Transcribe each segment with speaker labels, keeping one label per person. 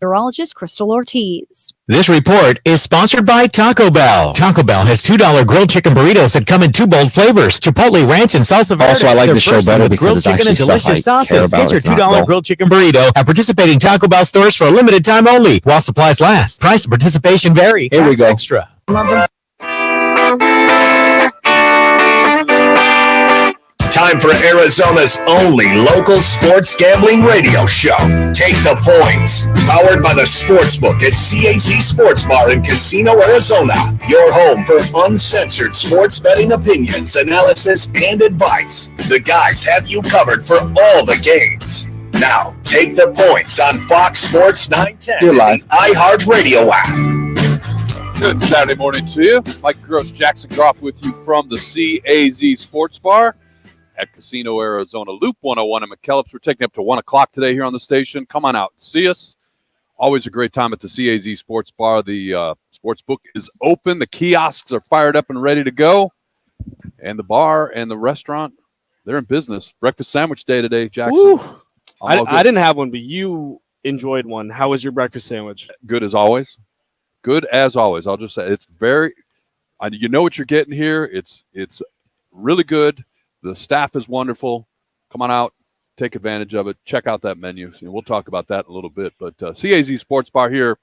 Speaker 1: Urologist Crystal Ortiz.
Speaker 2: This report is sponsored by Taco Bell. Taco Bell has $2 grilled chicken burritos that come in 2 bold flavors: Chipotle Ranch and Salsa Verde.
Speaker 3: Also, I like the show better because it's actually stuff I care about.
Speaker 2: Get your $2 grilled chicken burrito at participating Taco Bell stores for a limited time only while supplies last. Price and participation vary.
Speaker 3: Here we go.
Speaker 2: Extra.
Speaker 4: Time for Arizona's only local sports gambling radio show. Take the Points. Powered by the Sportsbook at CAC Sports Bar in Casino, Arizona. Your home for uncensored sports betting opinions, analysis, and advice. The guys have you covered for all the games. Now, take the Points on Fox Sports 910 and the iHeartRadio app.
Speaker 5: Good Saturday morning to you. Mike Gross, Jackson Groff with you from the CAZ Sports Bar at Casino, Arizona. Loop 101 in McKellips. We're taking up to 1 o'clock today here on the station. Come on out and see us. Always a great time at the CAZ Sports Bar. The sports book is open. The kiosks are fired up and ready to go. And the bar and the restaurant, they're in business. Breakfast sandwich day today, Jackson.
Speaker 6: I didn't have one, but you enjoyed one. How was your breakfast sandwich?
Speaker 5: Good as always. Good as always. I'll just say it's very – you know what you're getting here. It's really good. The staff is wonderful. Come on out, take advantage of it. Check out that menu. We'll talk about that in a little bit. But CAZ Sports Bar here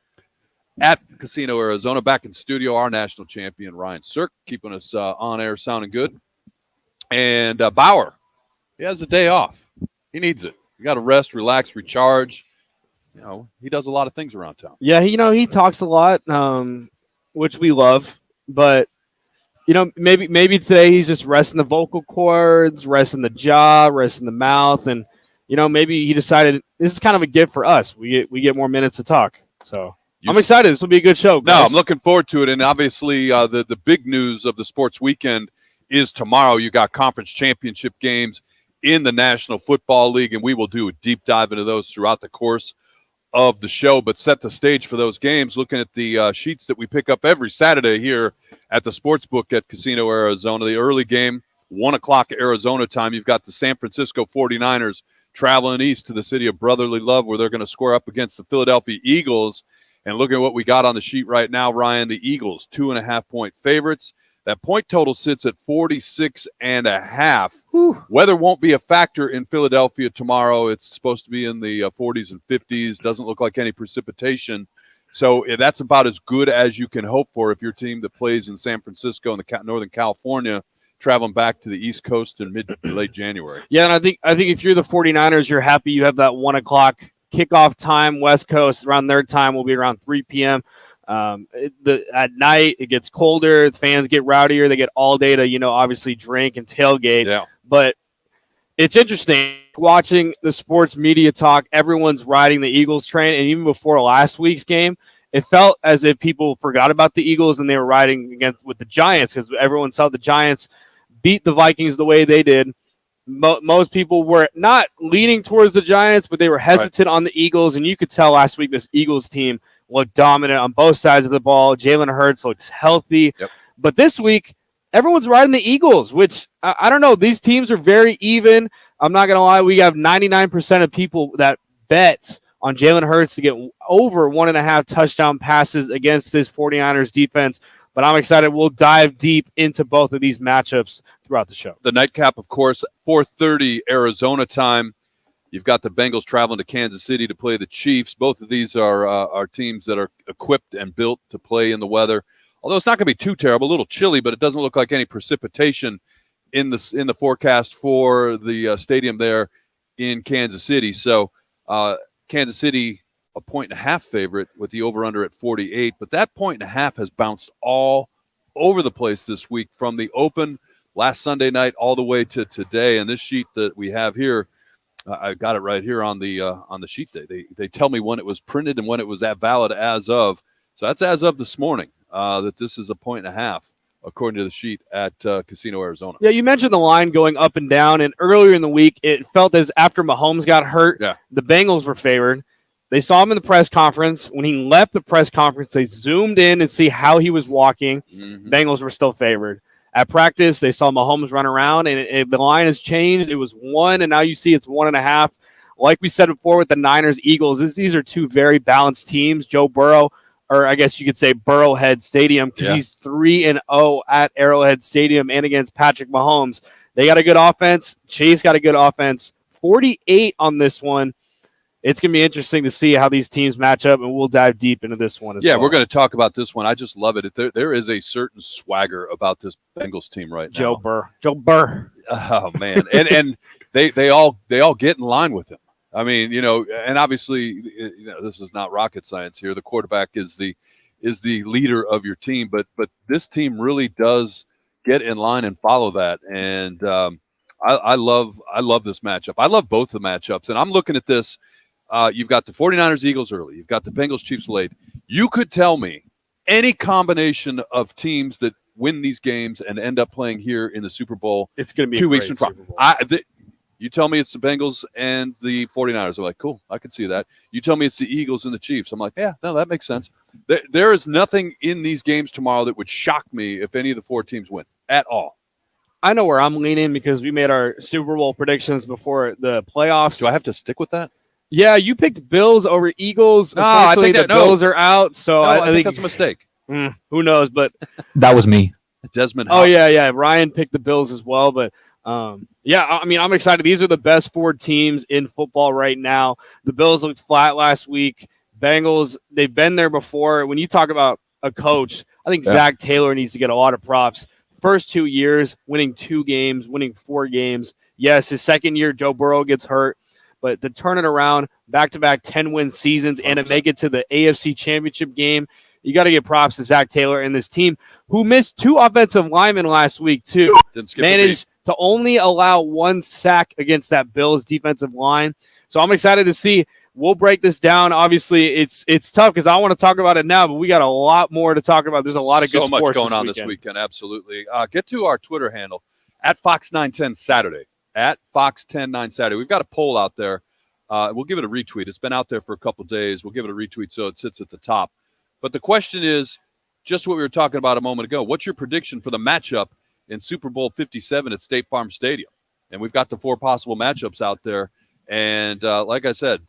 Speaker 5: at Casino, Arizona. Back in studio, our national champion, Ryan Cirk, keeping us on air, sounding good. And Bauer, he has a day off. He needs it. You got to rest, relax, recharge. You know, he does a lot of things around town.
Speaker 6: Yeah, he talks a lot, which we love. But maybe today he's just resting the vocal cords, resting the jaw, resting the mouth, and maybe he decided this is kind of a gift for us. We get more minutes to talk. So I'm excited. This will be a good show, guys.
Speaker 5: No, I'm looking forward to it. And obviously, the big news of the sports weekend is tomorrow. You got conference championship games in the National Football League, and we will do a deep dive into those throughout the course of the show. But set the stage for those games, looking at the sheets that we pick up every Saturday here at the Sportsbook at Casino, Arizona. The early game, 1 o'clock Arizona time. You've got the San Francisco 49ers traveling east to the city of brotherly love, where they're going to square up against the Philadelphia Eagles. And look at what we got on the sheet right now, Ryan. The Eagles, 2.5-point favorites. That point total sits at 46.5.
Speaker 6: Whew.
Speaker 5: Weather won't be a factor in Philadelphia tomorrow. It's supposed to be in the 40s and 50s. Doesn't look like any precipitation. So that's about as good as you can hope for if your team that plays in San Francisco and Northern California traveling back to the East Coast in late January.
Speaker 6: Yeah, and I think if you're the 49ers, you're happy you have that 1 o'clock kickoff time, West Coast. Around their time will be around 3 p.m. At night, it gets colder. The fans get rowdier. They get all day to, obviously drink and tailgate.
Speaker 5: Yeah.
Speaker 6: But it's interesting watching the sports media talk. Everyone's riding the Eagles train. And even before last week's game, it felt as if people forgot about the Eagles and they were riding with the Giants, because everyone saw the Giants beat the Vikings the way they did. Most people were not leaning towards the Giants, but they were hesitant on the Eagles. And you could tell last week this Eagles team looked dominant on both sides of the ball. Jalen Hurts looks healthy.
Speaker 5: Yep.
Speaker 6: But this week, everyone's riding the Eagles, which I don't know. These teams are very even. I'm not going to lie. We have 99% of people that bet on Jalen Hurts to get over 1.5 touchdown passes against this 49ers defense. But I'm excited. We'll dive deep into both of these matchups throughout the show.
Speaker 5: The nightcap, of course, 4:30 Arizona time. You've got the Bengals traveling to Kansas City to play the Chiefs. Both of these are teams that are equipped and built to play in the weather. Although it's not going to be too terrible, a little chilly, but it doesn't look like any precipitation in the forecast for the stadium there in Kansas City. So Kansas City, a 1.5 favorite with the over-under at 48. But that 1.5 has bounced all over the place this week, from the open last Sunday night all the way to today. And this sheet that we have here, I got it right here on the sheet. They tell me when it was printed and when it was valid as of. So that's as of this morning, that this is a 1.5, according to the sheet at Casino, Arizona.
Speaker 6: Yeah, you mentioned the line going up and down, and earlier in the week, it felt as after Mahomes got hurt, the Bengals were favored. They saw him in the press conference. When he left the press conference, they zoomed in and see how he was walking.
Speaker 5: Mm-hmm.
Speaker 6: Bengals were still favored. At practice, they saw Mahomes run around, and the line has changed. It was 1, and now you see it's 1.5. Like we said before with the Niners, Eagles, these are two very balanced teams. Joe Burrow, or I guess you could say Burrowhead Stadium, because he's 3-0 at Arrowhead Stadium and against Patrick Mahomes. They got a good offense. Chiefs got a good offense. 48 on this one. It's going to be interesting to see how these teams match up, and we'll dive deep into this one as well.
Speaker 5: Yeah, we're going to talk about this one. I just love it. There is a certain swagger about this Bengals team right now.
Speaker 6: Joe Burr.
Speaker 5: Oh, man. and they all get in line with him. I mean, and obviously, this is not rocket science here. The quarterback is the leader of your team, but this team really does get in line and follow that. And I love this matchup. I love both the matchups, and I'm looking at this. You've got the 49ers Eagles early. You've got the Bengals Chiefs late. You could tell me any combination of teams that win these games and end up playing here in the Super Bowl.
Speaker 6: It's going to be
Speaker 5: 2 weeks from now. You tell me it's the Bengals and the 49ers. I'm like, cool, I can see that. You tell me it's the Eagles and the Chiefs. I'm like, yeah, no, that makes sense. There is nothing in these games tomorrow that would shock me if any of the 4 teams win at all.
Speaker 6: I know where I'm leaning because we made our Super Bowl predictions before the playoffs.
Speaker 5: Do I have to stick with that?
Speaker 6: Yeah, you picked Bills over Eagles.
Speaker 5: No, I think
Speaker 6: the Bills are out, so
Speaker 5: I think that's a mistake.
Speaker 6: Who knows? But
Speaker 3: that was me.
Speaker 5: Desmond.
Speaker 6: Oh yeah. Ryan picked the Bills as well, but yeah, I mean, I'm excited. These are the best 4 teams in football right now. The Bills looked flat last week. Bengals, they've been there before. When you talk about a coach, I think Zach Taylor needs to get a lot of props. First 2 years, winning 2 games, winning 4 games. Yes, his second year, Joe Burrow gets hurt. But to turn it around, back-to-back 10-win seasons, and to make it to the AFC Championship game, you got to give props to Zach Taylor and this team, who missed 2 offensive linemen last week, too. Managed to only allow 1 sack against that Bills defensive line. So I'm excited to see. We'll break this down. Obviously, it's tough because I want to talk about it now, but we got a lot more to talk about. There's a lot of good sports
Speaker 5: much going on this weekend, absolutely. Get to our Twitter handle, @Fox910 Saturday. @Fox109 Saturday. We've got a poll out there. We'll give it a retweet. It's been out there for a couple days. We'll give it a retweet so it sits at the top. But the question is just what we were talking about a moment ago. What's your prediction for the matchup in Super Bowl 57 at State Farm Stadium? And we've got the 4 possible matchups out there. And like I said,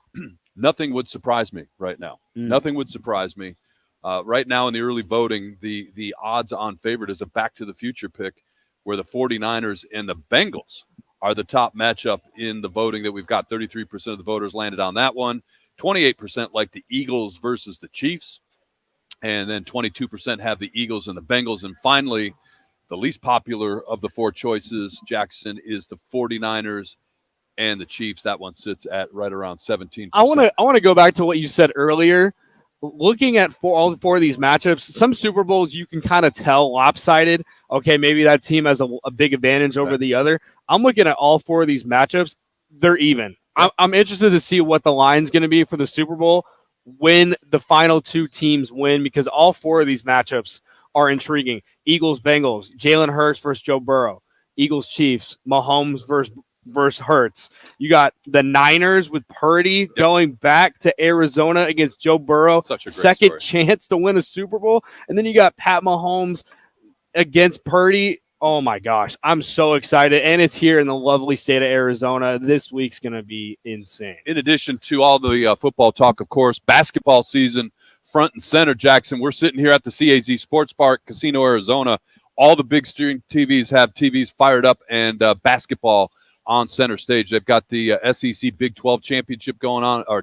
Speaker 5: nothing would surprise me right now. Nothing would surprise me. Right now in the early voting, the odds-on favorite is a Back to the Future pick where the 49ers and the Bengals are the top matchup in the voting that we've got. 33% of the voters landed on that one. 28% like the Eagles versus the Chiefs. And then 22% have the Eagles and the Bengals. And finally, the least popular of the 4 choices, Jackson, is the 49ers and the Chiefs. That one sits at right around 17%.
Speaker 6: I want to go back to what you said earlier. Looking at all 4 of these matchups, some Super Bowls you can kind of tell lopsided. Okay, maybe that team has a big advantage over the other. I'm looking at all 4 of these matchups. They're even. I'm interested to see what the line's going to be for the Super Bowl when the final 2 teams win, because all 4 of these matchups are intriguing. Eagles, Bengals, Jalen Hurts versus Joe Burrow. Eagles, Chiefs, Mahomes versus Hurts. You got the Niners with Purdy going back to Arizona against Joe Burrow.
Speaker 5: Such a great
Speaker 6: second
Speaker 5: story.
Speaker 6: Chance to win a Super Bowl. And then you got Pat Mahomes against Purdy. Oh, my gosh. I'm so excited. And it's here in the lovely state of Arizona. This week's going to be insane.
Speaker 5: In addition to all the football talk, of course, basketball season front and center, Jackson. We're sitting here at the CAZ Sports Park, Casino, Arizona. All the big streaming TVs have TVs fired up and basketball on center stage. They've got the SEC Big 12 championship going on, or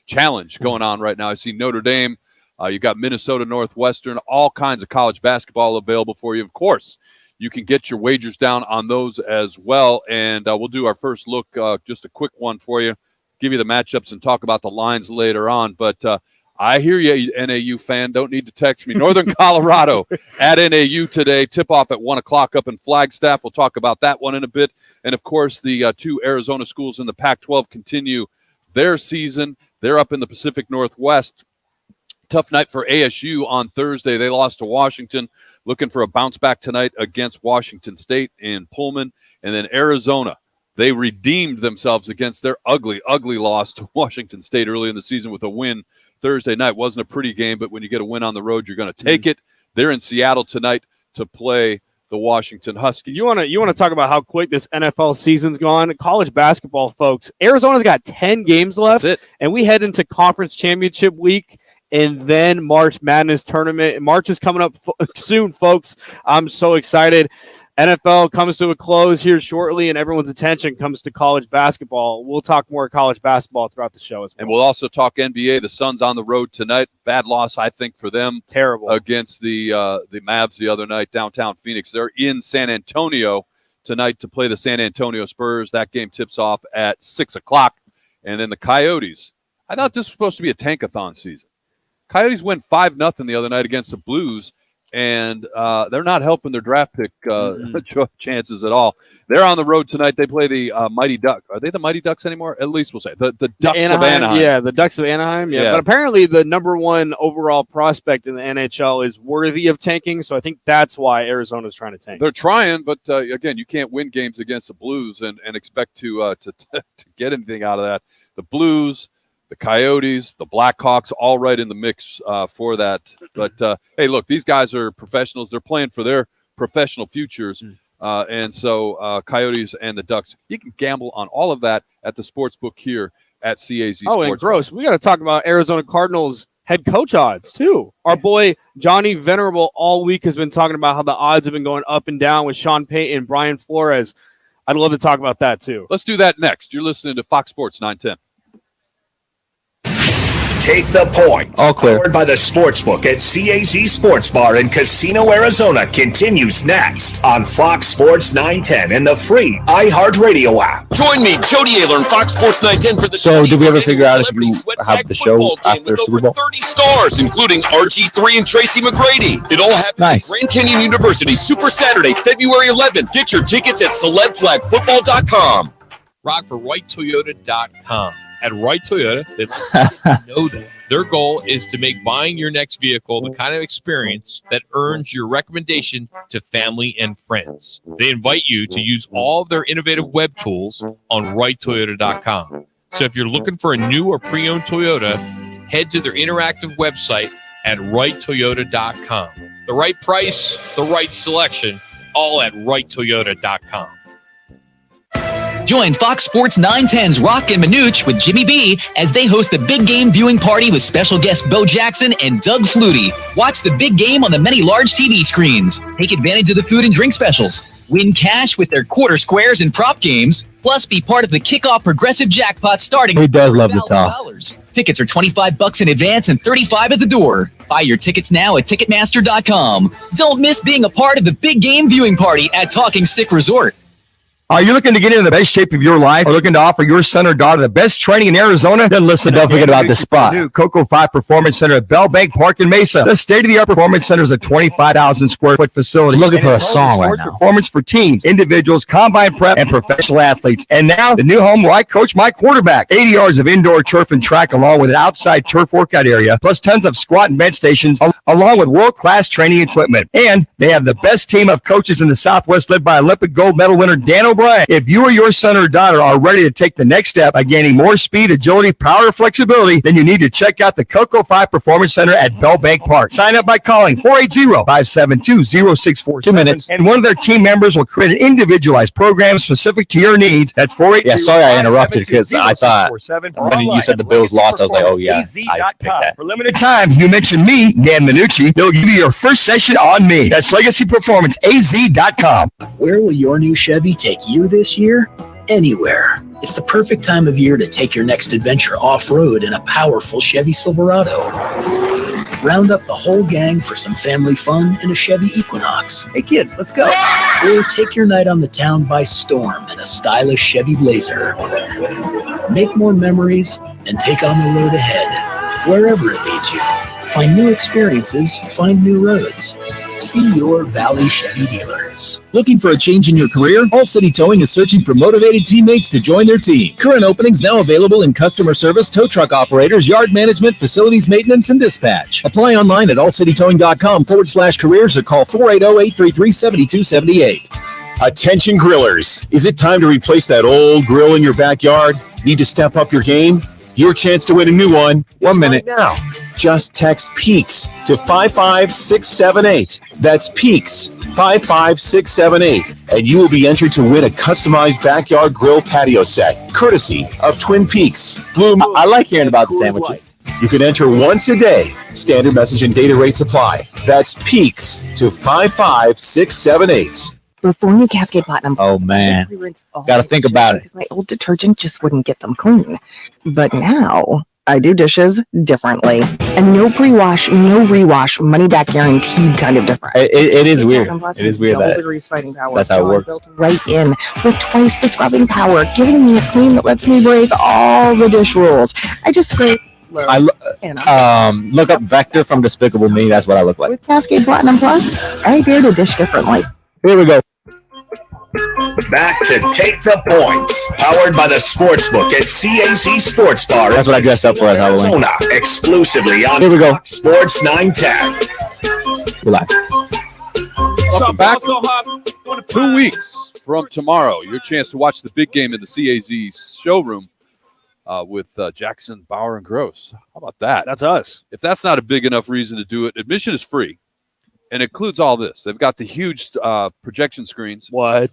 Speaker 5: challenge going on right now. I see Notre Dame. You got Minnesota Northwestern, all kinds of college basketball available for you. Of course, you can get your wagers down on those as well. And we'll do our first look, just a quick one for you, give you the matchups and talk about the lines later on. But I hear you, NAU fan. Don't need to text me. Northern Colorado at NAU today. Tip-off at 1 o'clock up in Flagstaff. We'll talk about that one in a bit. And, of course, the 2 Arizona schools in the Pac-12 continue their season. They're up in the Pacific Northwest. Tough night for ASU on Thursday. They lost to Washington. Looking for a bounce back tonight against Washington State in Pullman. And then Arizona, they redeemed themselves against their ugly, ugly loss to Washington State early in the season with a win Thursday night. Wasn't a pretty game, but when you get a win on the road, you're going to take it. They're in Seattle tonight to play the Washington Huskies.
Speaker 6: You want to talk about how quick this NFL season's gone? College basketball, folks. Arizona's got 10 games left, and we head into conference championship week. And then March Madness tournament. March is coming up soon, folks. I'm so excited. NFL comes to a close here shortly, and everyone's attention comes to college basketball. We'll talk more college basketball throughout the show as well.
Speaker 5: And we'll also talk NBA. The Suns on the road tonight. Bad loss, I think, for them.
Speaker 6: Terrible.
Speaker 5: Against the Mavs the other night, downtown Phoenix. They're in San Antonio tonight to play the San Antonio Spurs. That game tips off at 6 o'clock. And then the Coyotes. I thought this was supposed to be a tankathon season. Coyotes went 5-0 the other night against the Blues, and they're not helping their draft pick chances at all. They're on the road tonight. They play the Mighty Ducks. Are they the Mighty Ducks anymore? At least we'll say. The Ducks of Anaheim.
Speaker 6: Yeah, the Ducks of Anaheim. Yeah. But apparently the number one overall prospect in the NHL is worthy of tanking, so I think that's why Arizona's trying to tank.
Speaker 5: They're trying, but, again, you can't win games against the Blues and expect to get anything out of that. The Blues, the Coyotes, the Blackhawks, all right in the mix for that. But, hey, look, these guys are professionals. They're playing for their professional futures. And so Coyotes and the Ducks, you can gamble on all of that at the Sportsbook here at CAZ Sports.
Speaker 6: And gross. We got to talk about Arizona Cardinals head coach odds, too. Our boy Johnny Venerable all week has been talking about how the odds have been going up and down with Sean Payton, Brian Flores. I'd love to talk about that, too.
Speaker 5: Let's do that next. You're listening to Fox Sports 910.
Speaker 4: Take the points.
Speaker 3: All clear.
Speaker 4: Powered by the Sportsbook at CAZ Sports Bar in Casino, Arizona continues next on Fox Sports 910 and the free iHeartRadio app.
Speaker 7: Join me, Jody Ayler, and Fox Sports 910 for the.
Speaker 3: So, did we ever figure out if we have the show after Super Bowl?
Speaker 7: 30 stars, including RG3 and Tracy McGrady. It all happens at Grand Canyon University, Super Saturday, February 11th. Get your tickets at celebflagfootball.com.
Speaker 8: Rock for WhiteToyota.com. At Wright Toyota, they know that. Their goal is to make buying your next vehicle the kind of experience that earns your recommendation to family and friends. They invite you to use all of their innovative web tools on WrightToyota.com. So if you're looking for a new or pre-owned Toyota, head to their interactive website at WrightToyota.com. The right price, the right selection, all at WrightToyota.com.
Speaker 9: Join Fox Sports 910's Rock and Minuch with Jimmy B as they host the big game viewing party with special guests Bo Jackson and Doug Flutie. Watch the big game on the many large TV screens. Take advantage of the food and drink specials. Win cash with their quarter squares and prop games. Plus, be part of the kickoff progressive jackpot starting
Speaker 3: at
Speaker 9: $1,000. Tickets are $25 in advance and $35 at the door. Buy your tickets now at Ticketmaster.com. Don't miss being a part of the big game viewing party at Talking Stick Resort.
Speaker 10: Are you looking to get into the best shape of your life or looking to offer your son or daughter the best training in Arizona? Then listen, don't forget about the spot. New Cocoa 5 Performance Center at Bell Bank Park in Mesa. The state-of-the-art performance center is a 25,000 square foot facility.
Speaker 3: I'm looking for a song right now.
Speaker 10: Performance for teams, individuals, combine prep, and professional athletes. And now the new home where I coach my quarterback. 80 yards of indoor turf and track along with an outside turf workout area, plus tons of squat and bench stations, along with world-class training equipment. And they have the best team of coaches in the Southwest led by Olympic gold medal winner Dan O'Brien. If you or your son or daughter are ready to take the next step by gaining more speed, agility, power, and flexibility, then you need to check out the Cocoa 5 Performance Center at Bell Bank Park. Sign up by calling 480-572-0647.
Speaker 3: 2 minutes.
Speaker 10: And one of their team members will create an individualized program specific to your needs. That's 480.
Speaker 3: Yeah, sorry I interrupted because I thought when you said the Bills lost, I was like, oh, yeah, I picked that.
Speaker 10: For limited time, you mentioned me, Dan Minucci. They'll give you your first session on me. That's LegacyPerformanceAZ.com.
Speaker 11: Where will your new Chevy take you this year? Anywhere. It's the perfect time of year to take your next adventure off-road in a powerful Chevy Silverado. Round up the whole gang for some family fun in a Chevy Equinox. Hey kids, let's go. Or take your night on the town by storm in a stylish Chevy Blazer. Make more memories and take on the road ahead. Wherever it leads you. Find new experiences, find new roads. See your Valley Chevy dealers.
Speaker 12: Looking for a change in your career? All City Towing is searching for motivated teammates to join their team. Current openings now available in customer service, tow truck operators, yard management, facilities maintenance, and dispatch. Apply online at allcitytowing.com/careers or call 480-833-7278.
Speaker 13: Attention grillers. Is it time to replace that old grill in your backyard? Need to step up your game? Your chance to win a new one. 1 minute now. Just text PEAKS to 55678. That's PEAKS 55678, and you will be entered to win a customized backyard grill patio set, courtesy of Twin Peaks. Blue Moon.
Speaker 3: I like hearing about the sandwiches.
Speaker 13: You can enter once a day. Standard message and data rates apply. That's Peaks to 55678.
Speaker 1: Before new Cascade Platinum.
Speaker 3: Oh, man. Got to think about it.
Speaker 1: Because my old detergent just wouldn't get them clean. But now I do dishes differently. And no pre-wash, no rewash, money back guaranteed kind of different.
Speaker 3: It is weird. It is weird
Speaker 1: Double
Speaker 3: that
Speaker 1: degrees fighting power.
Speaker 3: that's how it works.
Speaker 1: Built right in with twice the scrubbing power, giving me a clean that lets me break all the dish rules. I just scrape.
Speaker 3: Look up Vector from Despicable Me. That's what I look like.
Speaker 1: With Cascade Platinum Plus, I dare to dish differently.
Speaker 3: Here we go.
Speaker 4: Back to Take the Points, powered by the Sportsbook at CAC Sports Bar.
Speaker 3: That's what I dressed up for at Halloween.
Speaker 4: Arizona, exclusively on
Speaker 3: Here we go.
Speaker 4: Sports 910.
Speaker 3: Relax.
Speaker 5: Welcome back. 2 weeks from tomorrow, your chance to watch the big game in the CAZ showroom with Jackson, Bauer, and Gross. How about that?
Speaker 6: That's us.
Speaker 5: If that's not a big enough reason to do it, admission is free. And it includes all this. They've got the huge projection screens.
Speaker 6: What?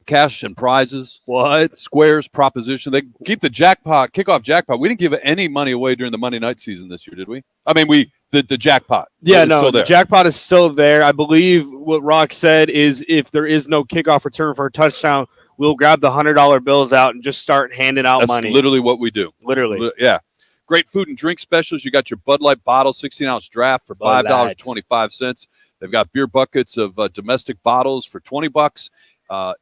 Speaker 5: Cash and prizes.
Speaker 6: What?
Speaker 5: Squares, proposition. They keep the jackpot, kickoff jackpot. We didn't give any money away during the Monday night season this year, did we? I mean, the jackpot.
Speaker 6: Yeah, no, the jackpot is still there. I believe what Rock said is if there is no kickoff return for a touchdown, we'll grab the $100 bills out and just start handing out
Speaker 5: That's
Speaker 6: money.
Speaker 5: Literally what we do.
Speaker 6: Literally.
Speaker 5: Yeah. Great food and drink specials. You got your Bud Light bottle, 16-ounce draft for $5.25. They've got beer buckets of domestic bottles for $20.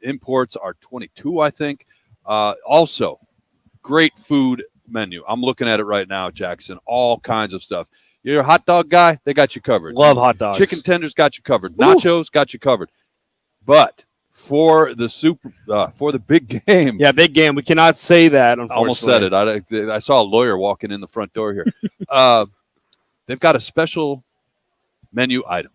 Speaker 5: Imports are $22, I think. Also, great food menu. I'm looking at it right now, Jackson. All kinds of stuff. You're a hot dog guy? They got you covered.
Speaker 6: Love hot dogs.
Speaker 5: Chicken tenders got you covered. Nachos got you covered. But for the big game.
Speaker 6: Yeah, big game. We cannot say that, unfortunately.
Speaker 5: I almost said it. I saw a lawyer walking in the front door here. They've got a special menu item.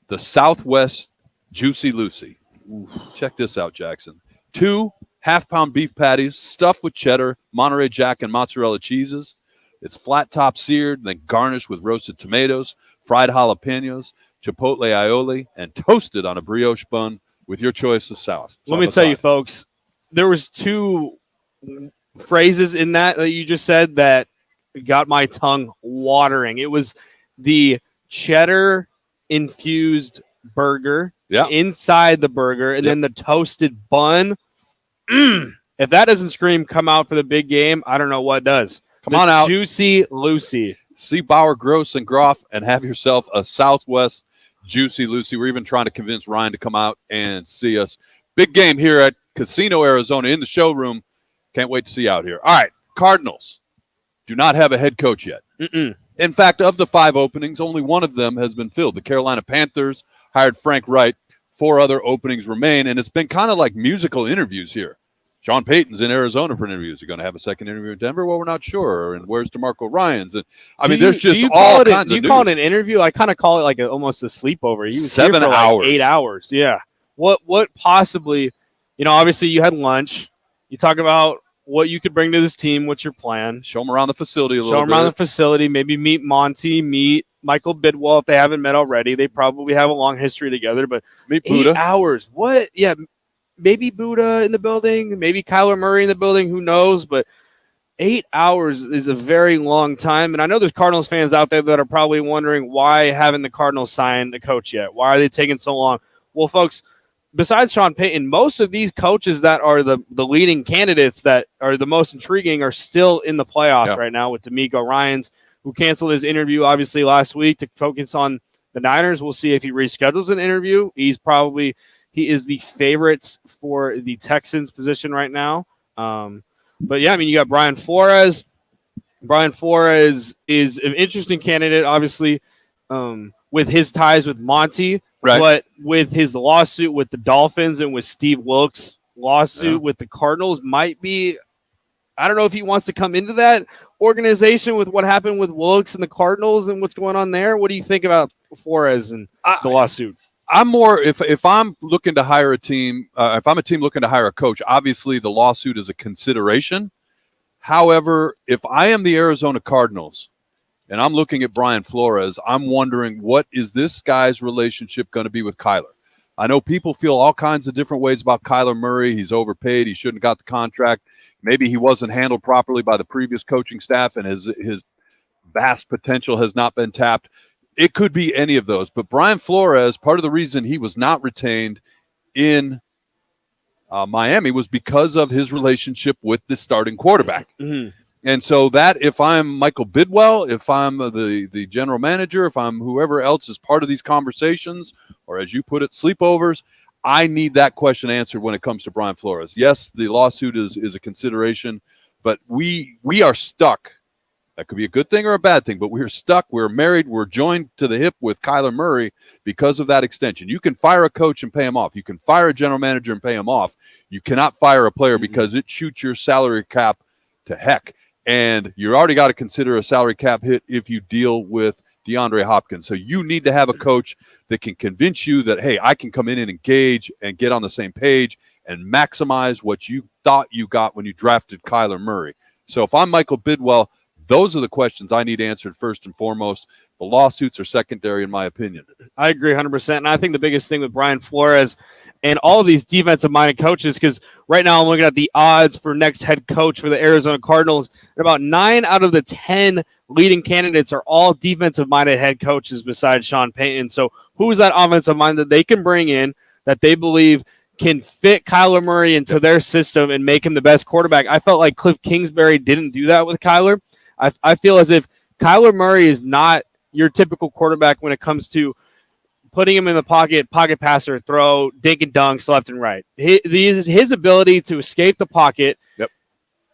Speaker 5: The Southwest Juicy Lucy. Ooh, check this out, Jackson. 2 half-pound beef patties stuffed with cheddar, Monterey Jack, and mozzarella cheeses. It's flat top seared, then garnished with roasted tomatoes, fried jalapenos, chipotle aioli, and toasted on a brioche bun with your choice of sauce.
Speaker 6: Let me tell you, folks, there was 2 phrases in that you just said that got my tongue watering. It was the cheddar infused burger inside the burger, and then the toasted bun. If that doesn't scream come out for the big game, I don't know what does.
Speaker 5: Come on out.
Speaker 6: Juicy Lucy.
Speaker 5: See Bauer, Gross, and Groff and have yourself a Southwest Juicy Lucy. We're even trying to convince Ryan to come out and see us. Big game here at Casino, Arizona in the showroom. Can't wait to see you out here. All right, Cardinals do not have a head coach yet. In fact, of the 5 openings, only one of them has been filled. The Carolina Panthers hired Frank Wright. 4 other openings remain, and it's been kind of like musical interviews here. Sean Payton's in Arizona for interviews. You're going to have a second interview in Denver? Well, we're not sure. And where's DeMarco Ryans? And there's just all kinds of news.
Speaker 6: Do you call it an interview? I kind of call it like almost a sleepover. He was
Speaker 5: 7
Speaker 6: here for
Speaker 5: hours.
Speaker 6: like 8 hours. Yeah. What possibly, obviously you had lunch. You talk about what you could bring to this team. What's your plan?
Speaker 5: Show them around the facility a little bit.
Speaker 6: Show them around the facility. Maybe meet Monty, meet Michael Bidwell if they haven't met already. They probably have a long history together. But
Speaker 5: meet Buddha.
Speaker 6: 8 hours. What? Yeah. Maybe Buddha in the building, maybe Kyler Murray in the building, who knows? But 8 hours is a very long time. And I know there's Cardinals fans out there that are probably wondering why haven't the Cardinals signed a coach yet? Why are they taking so long? Well, folks, besides Sean Payton, most of these coaches that are the leading candidates that are the most intriguing are still in the playoffs right now with D'Amico Ryans, who canceled his interview, obviously, last week to focus on the Niners. We'll see if he reschedules an interview. He is the favorite for the Texans position right now. But, yeah, you got Brian Flores. Brian Flores is an interesting candidate, obviously, with his ties with Monty. Right. But with his lawsuit with the Dolphins and with Steve Wilkes' lawsuit with the Cardinals might be – I don't know if he wants to come into that organization with what happened with Wilkes and the Cardinals and what's going on there. What do you think about Flores and the lawsuit?
Speaker 5: I'm more if I'm looking to hire a team, if I'm a team looking to hire a coach, obviously the lawsuit is a consideration. However, if I am the Arizona Cardinals and I'm looking at Brian Flores, I'm wondering what is this guy's relationship going to be with Kyler? I know people feel all kinds of different ways about Kyler Murray. He's overpaid. He shouldn't have got the contract. Maybe he wasn't handled properly by the previous coaching staff, and his vast potential has not been tapped. It could be any of those. But Brian Flores, part of the reason he was not retained in Miami was because of his relationship with the starting quarterback.
Speaker 6: Mm-hmm.
Speaker 5: And so that if I'm Michael Bidwell, if I'm the general manager, if I'm whoever else is part of these conversations, or as you put it, sleepovers, I need that question answered when it comes to Brian Flores. Yes, the lawsuit is a consideration, but we are stuck. That could be a good thing or a bad thing, but we're stuck. We're married. We're joined to the hip with Kyler Murray because of that extension. You can fire a coach and pay him off. You can fire a general manager and pay him off. You cannot fire a player because it shoots your salary cap to heck. And you already got to consider a salary cap hit if you deal with DeAndre Hopkins. So you need to have a coach that can convince you that, hey, I can come in and engage and get on the same page and maximize what you thought you got when you drafted Kyler Murray. So if I'm Michael Bidwell, those are the questions I need answered first and foremost. The lawsuits are secondary, in my opinion.
Speaker 6: I agree 100%. And I think the biggest thing with Brian Flores and all of these defensive-minded coaches, because right now I'm looking at the odds for next head coach for the Arizona Cardinals, and about 9 out of the 10 leading candidates are all defensive-minded head coaches besides Sean Payton. So who is that offensive mind that they can bring in that they believe can fit Kyler Murray into their system and make him the best quarterback? I felt like Cliff Kingsbury didn't do that with Kyler. I feel as if Kyler Murray is not your typical quarterback when it comes to putting him in the pocket passer, throw, dink and dunks left and right. His ability to escape the pocket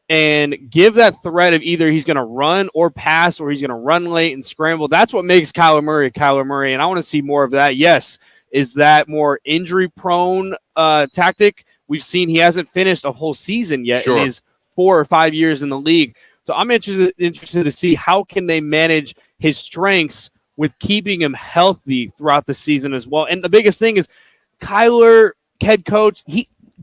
Speaker 6: and give that threat of either he's going to run or pass or he's going to run late and scramble. That's what makes Kyler Murray, and I want to see more of that. Yes, is that more injury-prone tactic? We've seen he hasn't finished a whole season yet in his 4 or 5 years in the league. So I'm interested to see how can they manage his strengths with keeping him healthy throughout the season as well. And the biggest thing is Kyler, head coach,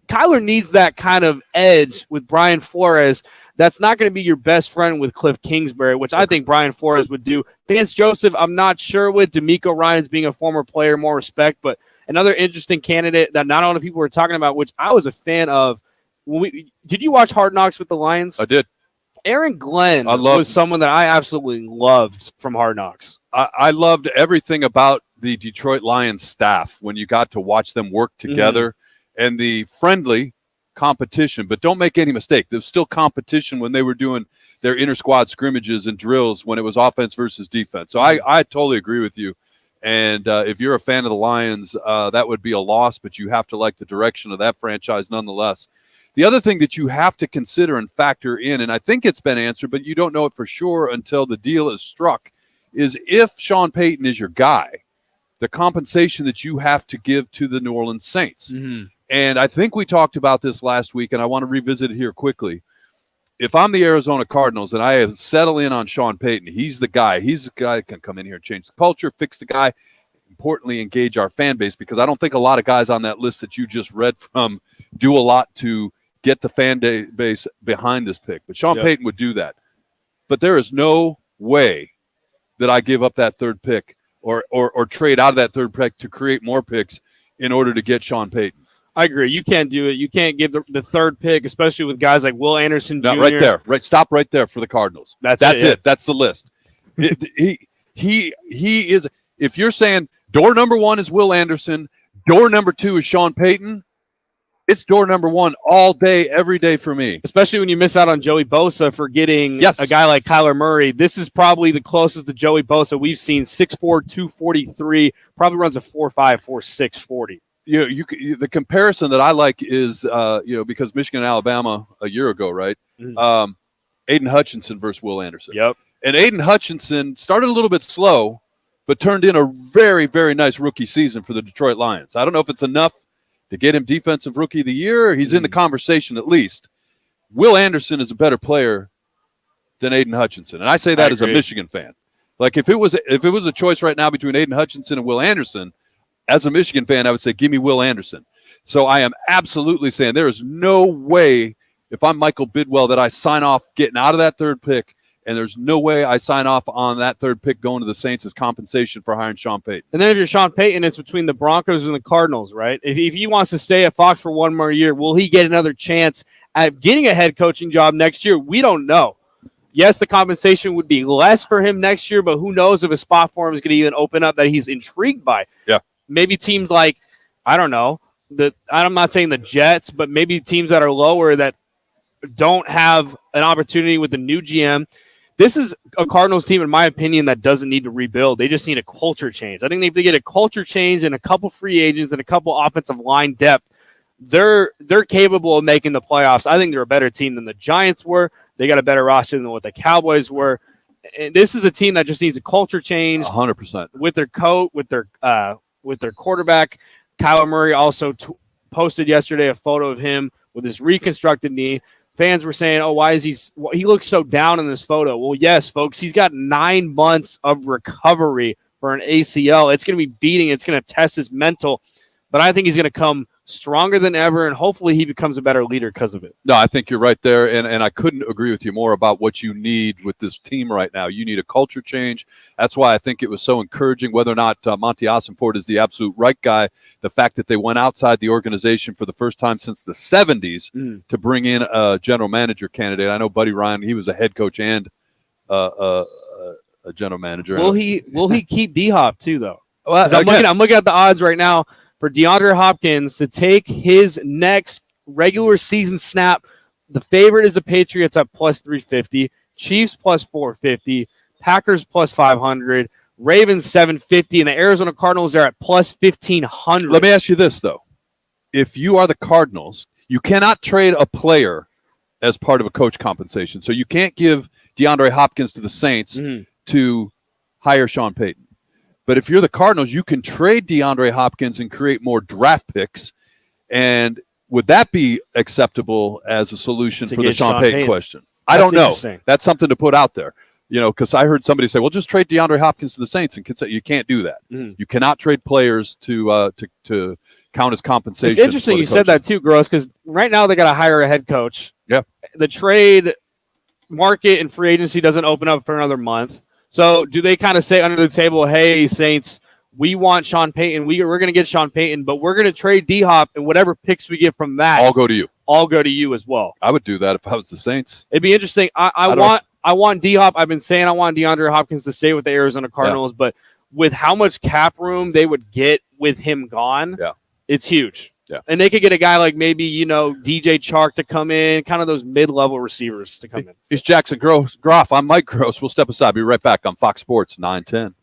Speaker 6: Kyler needs that kind of edge with Brian Flores. That's not going to be your best friend with Cliff Kingsbury, which I think Brian Flores would do. Vance Joseph, I'm not sure with. D'Amico Ryans being a former player, more respect. But another interesting candidate that not a lot of people were talking about, which I was a fan of. Did you watch Hard Knocks with the Lions?
Speaker 5: I did.
Speaker 6: Aaron Glenn was someone that I absolutely loved from Hard Knocks.
Speaker 5: I loved everything about the Detroit Lions staff when you got to watch them work together and the friendly competition. But don't make any mistake, there was still competition when they were doing their inter-squad scrimmages and drills when it was offense versus defense. So I totally agree with you. And if you're a fan of the Lions, that would be a loss, but you have to like the direction of that franchise nonetheless. The other thing that you have to consider and factor in, and I think it's been answered, but you don't know it for sure until the deal is struck, is if Sean Payton is your guy, the compensation that you have to give to the New Orleans Saints. And I think we talked about this last week, and I want to revisit it here quickly. If I'm the Arizona Cardinals and I have settled in on Sean Payton, he's the guy. He's the guy that can come in here and change the culture, fix the guy, importantly, engage our fan base, because I don't think a lot of guys on that list that you just read from do a lot to get the fan base behind this pick. But Sean Payton would do that. But there is no way that I give up that third pick or trade out of that third pick to create more picks in order to get Sean Payton.
Speaker 6: I agree. You can't do it. You can't give the third pick, especially with guys like Will Anderson Jr.
Speaker 5: Right there. Right. Stop right there for the Cardinals. That's it. That's the list. He is. If you're saying door number 1 is Will Anderson, door number 2 is Sean Payton, it's door number 1 all day, every day for me.
Speaker 6: Especially when you miss out on Joey Bosa for getting a guy like Kyler Murray. This is probably the closest to Joey Bosa we've seen. 6'4", 243, probably runs a 4'5", 4'6", 40.
Speaker 5: The comparison that I like is, because Michigan and Alabama a year ago, right? Aiden Hutchinson versus Will Anderson.
Speaker 6: Yep.
Speaker 5: And Aiden Hutchinson started a little bit slow, but turned in a very, very nice rookie season for the Detroit Lions. I don't know if it's enough to get him Defensive Rookie of the Year. He's in the conversation at least. Will Anderson is a better player than Aiden Hutchinson, and I say that as a Michigan fan. Like if it was a choice right now between Aiden Hutchinson and Will Anderson, as a Michigan fan, I would say give me Will Anderson. So I am absolutely saying there is no way, if I'm Michael Bidwell, that I sign off getting out of that third pick And there's no way I sign off on that third pick going to the Saints as compensation for hiring Sean Payton.
Speaker 6: And then if you're Sean Payton, it's between the Broncos and the Cardinals, right? If he wants to stay at Fox for one more year, will he get another chance at getting a head coaching job next year? We don't know. Yes, the compensation would be less for him next year, but who knows if a spot for him is going to even open up that he's intrigued by.
Speaker 5: Yeah.
Speaker 6: Maybe teams like, I don't know, I'm not saying the Jets, but maybe teams that are lower that don't have an opportunity with the new GM. This is a Cardinals team, in my opinion, that doesn't need to rebuild. They just need a culture change. I think if they get a culture change and a couple free agents and a couple offensive line depth, they're capable of making the playoffs. I think they're a better team than the Giants were. They got a better roster than what the Cowboys were. And this is a team that just needs a culture change.
Speaker 5: 100%.
Speaker 6: With their coach, with their quarterback. Kyler Murray also posted yesterday a photo of him with his reconstructed knee. Fans were saying, oh, why is he looks so down in this photo? Well, yes, folks, he's got 9 months of recovery for an ACL. It's going to be beating. It's going to test his mental. But I think he's going to come stronger than ever, and hopefully he becomes a better leader because of it.
Speaker 5: No, I think you're right there, and I couldn't agree with you more about what you need with this team right now. You need a culture change. That's why I think it was so encouraging, whether or not Monty Ossenfort is the absolute right guy, the fact that they went outside the organization for the first time since the 70s to bring in a general manager candidate. I know Buddy Ryan, he was a head coach and a general manager.
Speaker 6: Will he keep D-Hop too, though?
Speaker 5: Well,
Speaker 6: I'm looking at the odds right now for DeAndre Hopkins to take his next regular season snap. The favorite is the Patriots at plus 350, Chiefs plus 450, Packers plus 500, Ravens 750, and the Arizona Cardinals are at plus 1,500.
Speaker 5: Let me ask you this, though. If you are the Cardinals, you cannot trade a player as part of a coach compensation. So you can't give DeAndre Hopkins to the Saints to hire Sean Payton. But if you're the Cardinals, you can trade DeAndre Hopkins and create more draft picks. And would that be acceptable as a solution for the Sean Payton question? I don't know. That's something to put out there. You know, because I heard somebody say, well, just trade DeAndre Hopkins to the Saints. And you can't do that. You cannot trade players to count as compensation.
Speaker 6: It's interesting you said that too, Gross, because right now they got to hire a head coach.
Speaker 5: Yeah.
Speaker 6: The trade market and free agency doesn't open up for another month. So do they kind of say under the table, hey, Saints, we want Sean Payton. We're going to get Sean Payton, but we're going to trade D-Hop, and whatever picks we get from that
Speaker 5: all go to you.
Speaker 6: All go to you as well.
Speaker 5: I would do that if I was the Saints.
Speaker 6: It'd be interesting. I want D-Hop. I've been saying I want DeAndre Hopkins to stay with the Arizona Cardinals, but with how much cap room they would get with him gone, it's huge.
Speaker 5: Yeah.
Speaker 6: And they could get a guy like maybe, DJ Chark to come in, kind of those mid-level receivers to come in.
Speaker 5: He's Jackson Groff. I'm Mike Gross. We'll step aside. Be right back on Fox Sports 910.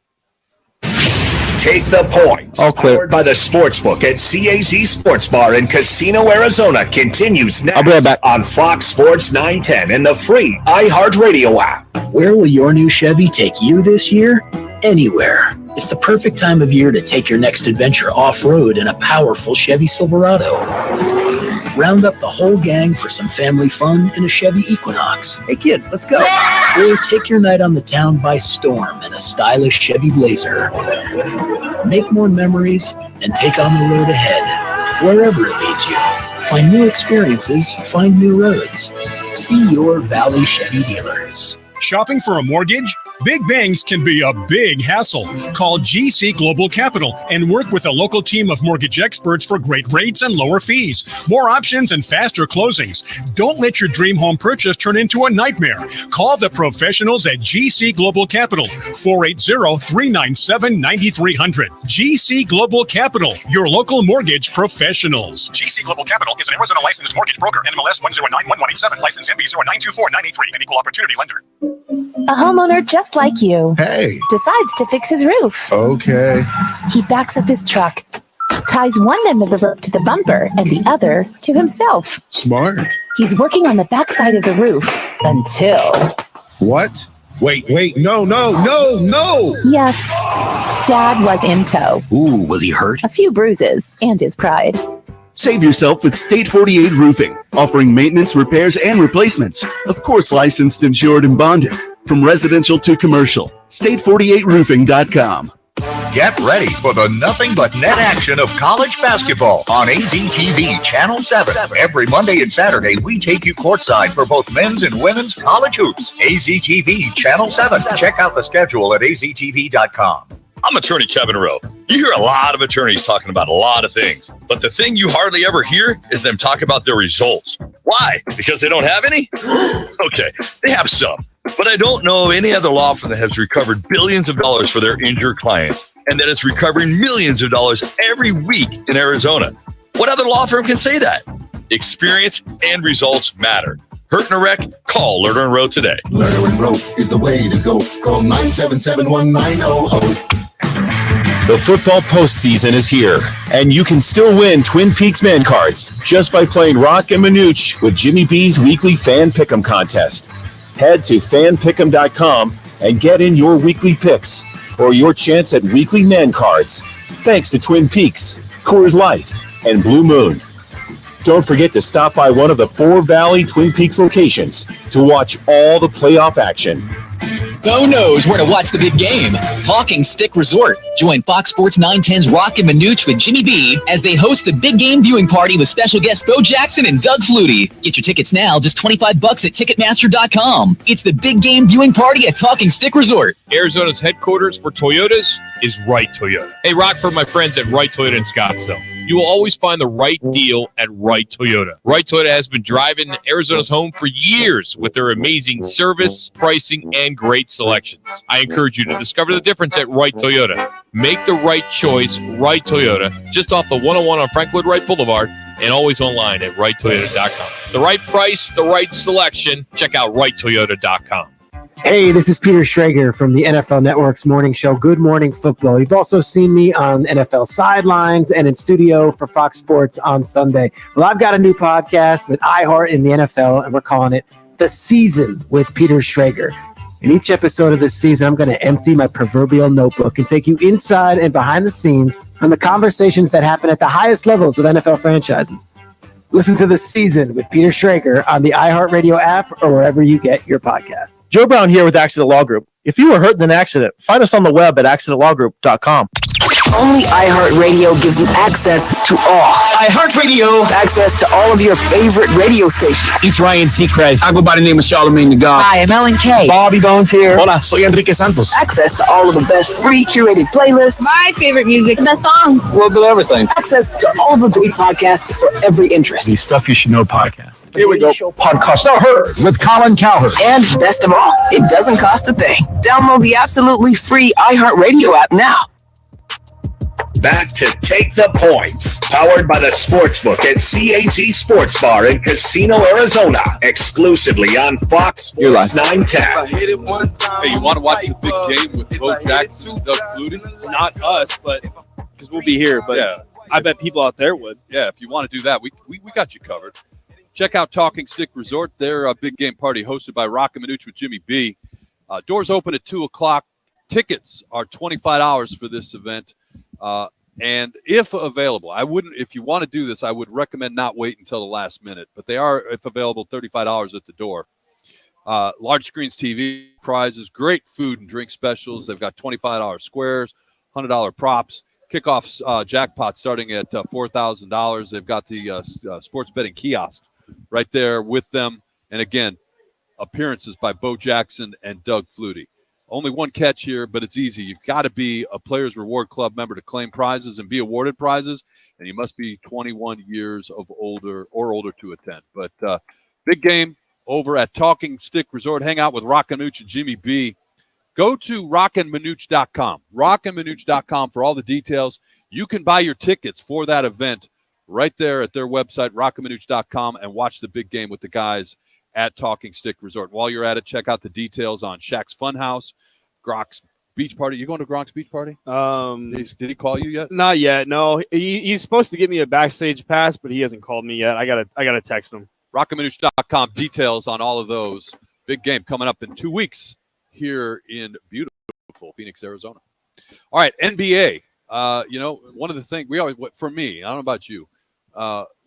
Speaker 4: Take the points.
Speaker 10: All clear.
Speaker 4: Powered by the Sportsbook at CAZ Sports Bar in Casino, Arizona continues next.
Speaker 10: I'll be right back.
Speaker 4: On Fox Sports 910 and the free iHeartRadio app.
Speaker 11: Where will your new Chevy take you this year? Anywhere. It's the perfect time of year to take your next adventure off-road in a powerful Chevy Silverado. Round up the whole gang for some family fun in a Chevy Equinox. Hey kids, let's go. Or take your night on the town by storm in a stylish Chevy Blazer. Make more memories and take on the road ahead, wherever it leads you. Find new experiences, find new roads. See your Valley Chevy dealers.
Speaker 14: Shopping for a mortgage? Big bangs can be a big hassle. Call GC Global Capital and work with a local team of mortgage experts for great rates and lower fees, more options, and faster closings. Don't let your dream home purchase turn into a nightmare. Call the professionals at GC Global Capital, 480-397-9300. GC Global Capital, your local mortgage professionals.
Speaker 15: GC Global Capital is an Arizona licensed mortgage broker. NMLS 1091187, license MB 0924983, an equal opportunity lender.
Speaker 16: A homeowner just like you.
Speaker 17: Hey.
Speaker 16: Decides to fix his roof.
Speaker 17: Okay.
Speaker 16: He backs up his truck, ties one end of the rope to the bumper and the other to himself.
Speaker 17: Smart.
Speaker 16: He's working on the backside of the roof until...
Speaker 17: What? Wait, no.
Speaker 16: Yes, Dad was in tow.
Speaker 18: Ooh, was he hurt?
Speaker 16: A few bruises and his pride.
Speaker 19: Save yourself with State 48 Roofing, offering maintenance, repairs, and replacements. Of course, licensed, insured, and bonded. From residential to commercial. State48roofing.com.
Speaker 18: Get ready for the nothing but net action of college basketball on AZTV Channel 7. Every Monday and Saturday, we take you courtside for both men's and women's college hoops. AZTV Channel 7. Check out the schedule at aztv.com.
Speaker 7: I'm attorney Kevin Rowe. You hear a lot of attorneys talking about a lot of things, but the thing you hardly ever hear is them talk about their results. Why? Because they don't have any? Okay, they have some, but I don't know of any other law firm that has recovered billions of dollars for their injured clients and that is recovering millions of dollars every week in Arizona. What other law firm can say that? Experience and results matter. Hurt in a wreck? Call Lerner & Rowe today.
Speaker 20: Lerner & Rowe is the way to go. Call 977-1900.
Speaker 13: The football postseason is here, and you can still win Twin Peaks Man cards just by playing Rock and Manooch with Jimmy B's weekly Fan Pick'em contest. Head to fanpick'em.com and get in your weekly picks or your chance at weekly man cards. Thanks to Twin Peaks, Coors Light, and Blue Moon. Don't forget to stop by one of the 4 Valley Twin Peaks locations to watch all the playoff action.
Speaker 9: Bo knows where to watch the big game. Talking Stick Resort. Join Fox Sports 910's Rock and Manooch with Jimmy B as they host the big game viewing party with special guests Bo Jackson and Doug Flutie. Get your tickets now, just $25 at Ticketmaster.com. It's the big game viewing party at Talking Stick Resort.
Speaker 8: Arizona's headquarters for Toyotas is Wright Toyota. Hey, Rock, for my friends at Wright Toyota in Scottsdale. You will always find the right deal at Wright Toyota. Wright Toyota has been driving Arizona's home for years with their amazing service, pricing, and great selections. I encourage you to discover the difference at Wright Toyota. Make the right choice, Wright Toyota, just off the 101 on Frank Lloyd Wright Boulevard, and always online at WrightToyota.com. The right price, the right selection. Check out WrightToyota.com.
Speaker 21: Hey, this is Peter Schrager from the NFL Network's morning show, Good Morning Football. You've also seen me on NFL Sidelines and in studio for Fox Sports on Sunday. Well, I've got a new podcast with iHeart in the NFL, and we're calling it The Season with Peter Schrager. In each episode of this season, I'm going to empty my proverbial notebook and take you inside and behind the scenes on the conversations that happen at the highest levels of NFL franchises. Listen to The Season with Peter Schrager on the iHeartRadio app or wherever you get your podcast.
Speaker 22: Joe Brown here with Accident Law Group. If you were hurt in an accident, find us on the web at accidentlawgroup.com.
Speaker 23: Only iHeartRadio gives you access to all. iHeartRadio. Access to all of your favorite radio stations.
Speaker 10: It's Ryan Seacrest. I go by the name of Charlamagne the God.
Speaker 23: Hi, I'm Ellen K.
Speaker 10: Bobby Bones here.
Speaker 23: Hola,
Speaker 10: soy Enrique Santos.
Speaker 23: Access to all of the best free curated playlists.
Speaker 24: My favorite music, the songs.
Speaker 10: A little bit of everything.
Speaker 23: Access to all the great podcasts for every interest.
Speaker 10: The Stuff You Should Know podcast.
Speaker 23: Here we go.
Speaker 10: Podcast Heard with Colin Cowherd.
Speaker 23: And best of all, it doesn't cost a thing. Download the absolutely free iHeartRadio app now.
Speaker 4: Back to Take the Points, powered by the Sportsbook at CAT Sports Bar in Casino, Arizona, exclusively on Fox Sports 910.
Speaker 5: Hey, you want to watch the big game with Bo Jackson and Doug Flutie?
Speaker 6: Not us, but because we'll be here. But
Speaker 5: Yeah.
Speaker 6: I bet people out there would.
Speaker 5: Yeah, if you want to do that, we got you covered. Check out Talking Stick Resort. Their big game party hosted by Rock and Manooch with Jimmy B. Doors open at 2 o'clock. Tickets are $25 for this event. And if available, if you want to do this, I would recommend not wait until the last minute, but they are, if available, $35 at the door. Large screens, TV prizes, great food and drink specials. They've got $25 squares, $100 props, kickoff jackpot starting at $4,000. They've got the sports betting kiosk right there with them. And again, appearances by Bo Jackson and Doug Flutie. Only one catch here, but it's easy. You've got to be a Players Reward Club member to claim prizes and be awarded prizes, and you must be 21 years of older to attend. But big game over at Talking Stick Resort. Hang out with Rock and Manooch and Jimmy B. Go to rockandmanooch.com. Rockandmanooch.com for all the details. You can buy your tickets for that event right there at their website, rockandmanooch.com, and watch the big game with the guys at Talking Stick Resort. While you're at it, check out the details on Shaq's Funhouse, Gronk's beach party. You going to Gronk's beach party? Did he call you yet?
Speaker 6: Not yet. No, he's supposed to give me a backstage pass, but he hasn't called me yet. I gotta text him.
Speaker 5: Rockandmanooch.com, details on all of those. Big game coming up in 2 weeks here in beautiful Phoenix, Arizona. All right, NBA. One of the things for me, I don't know about you.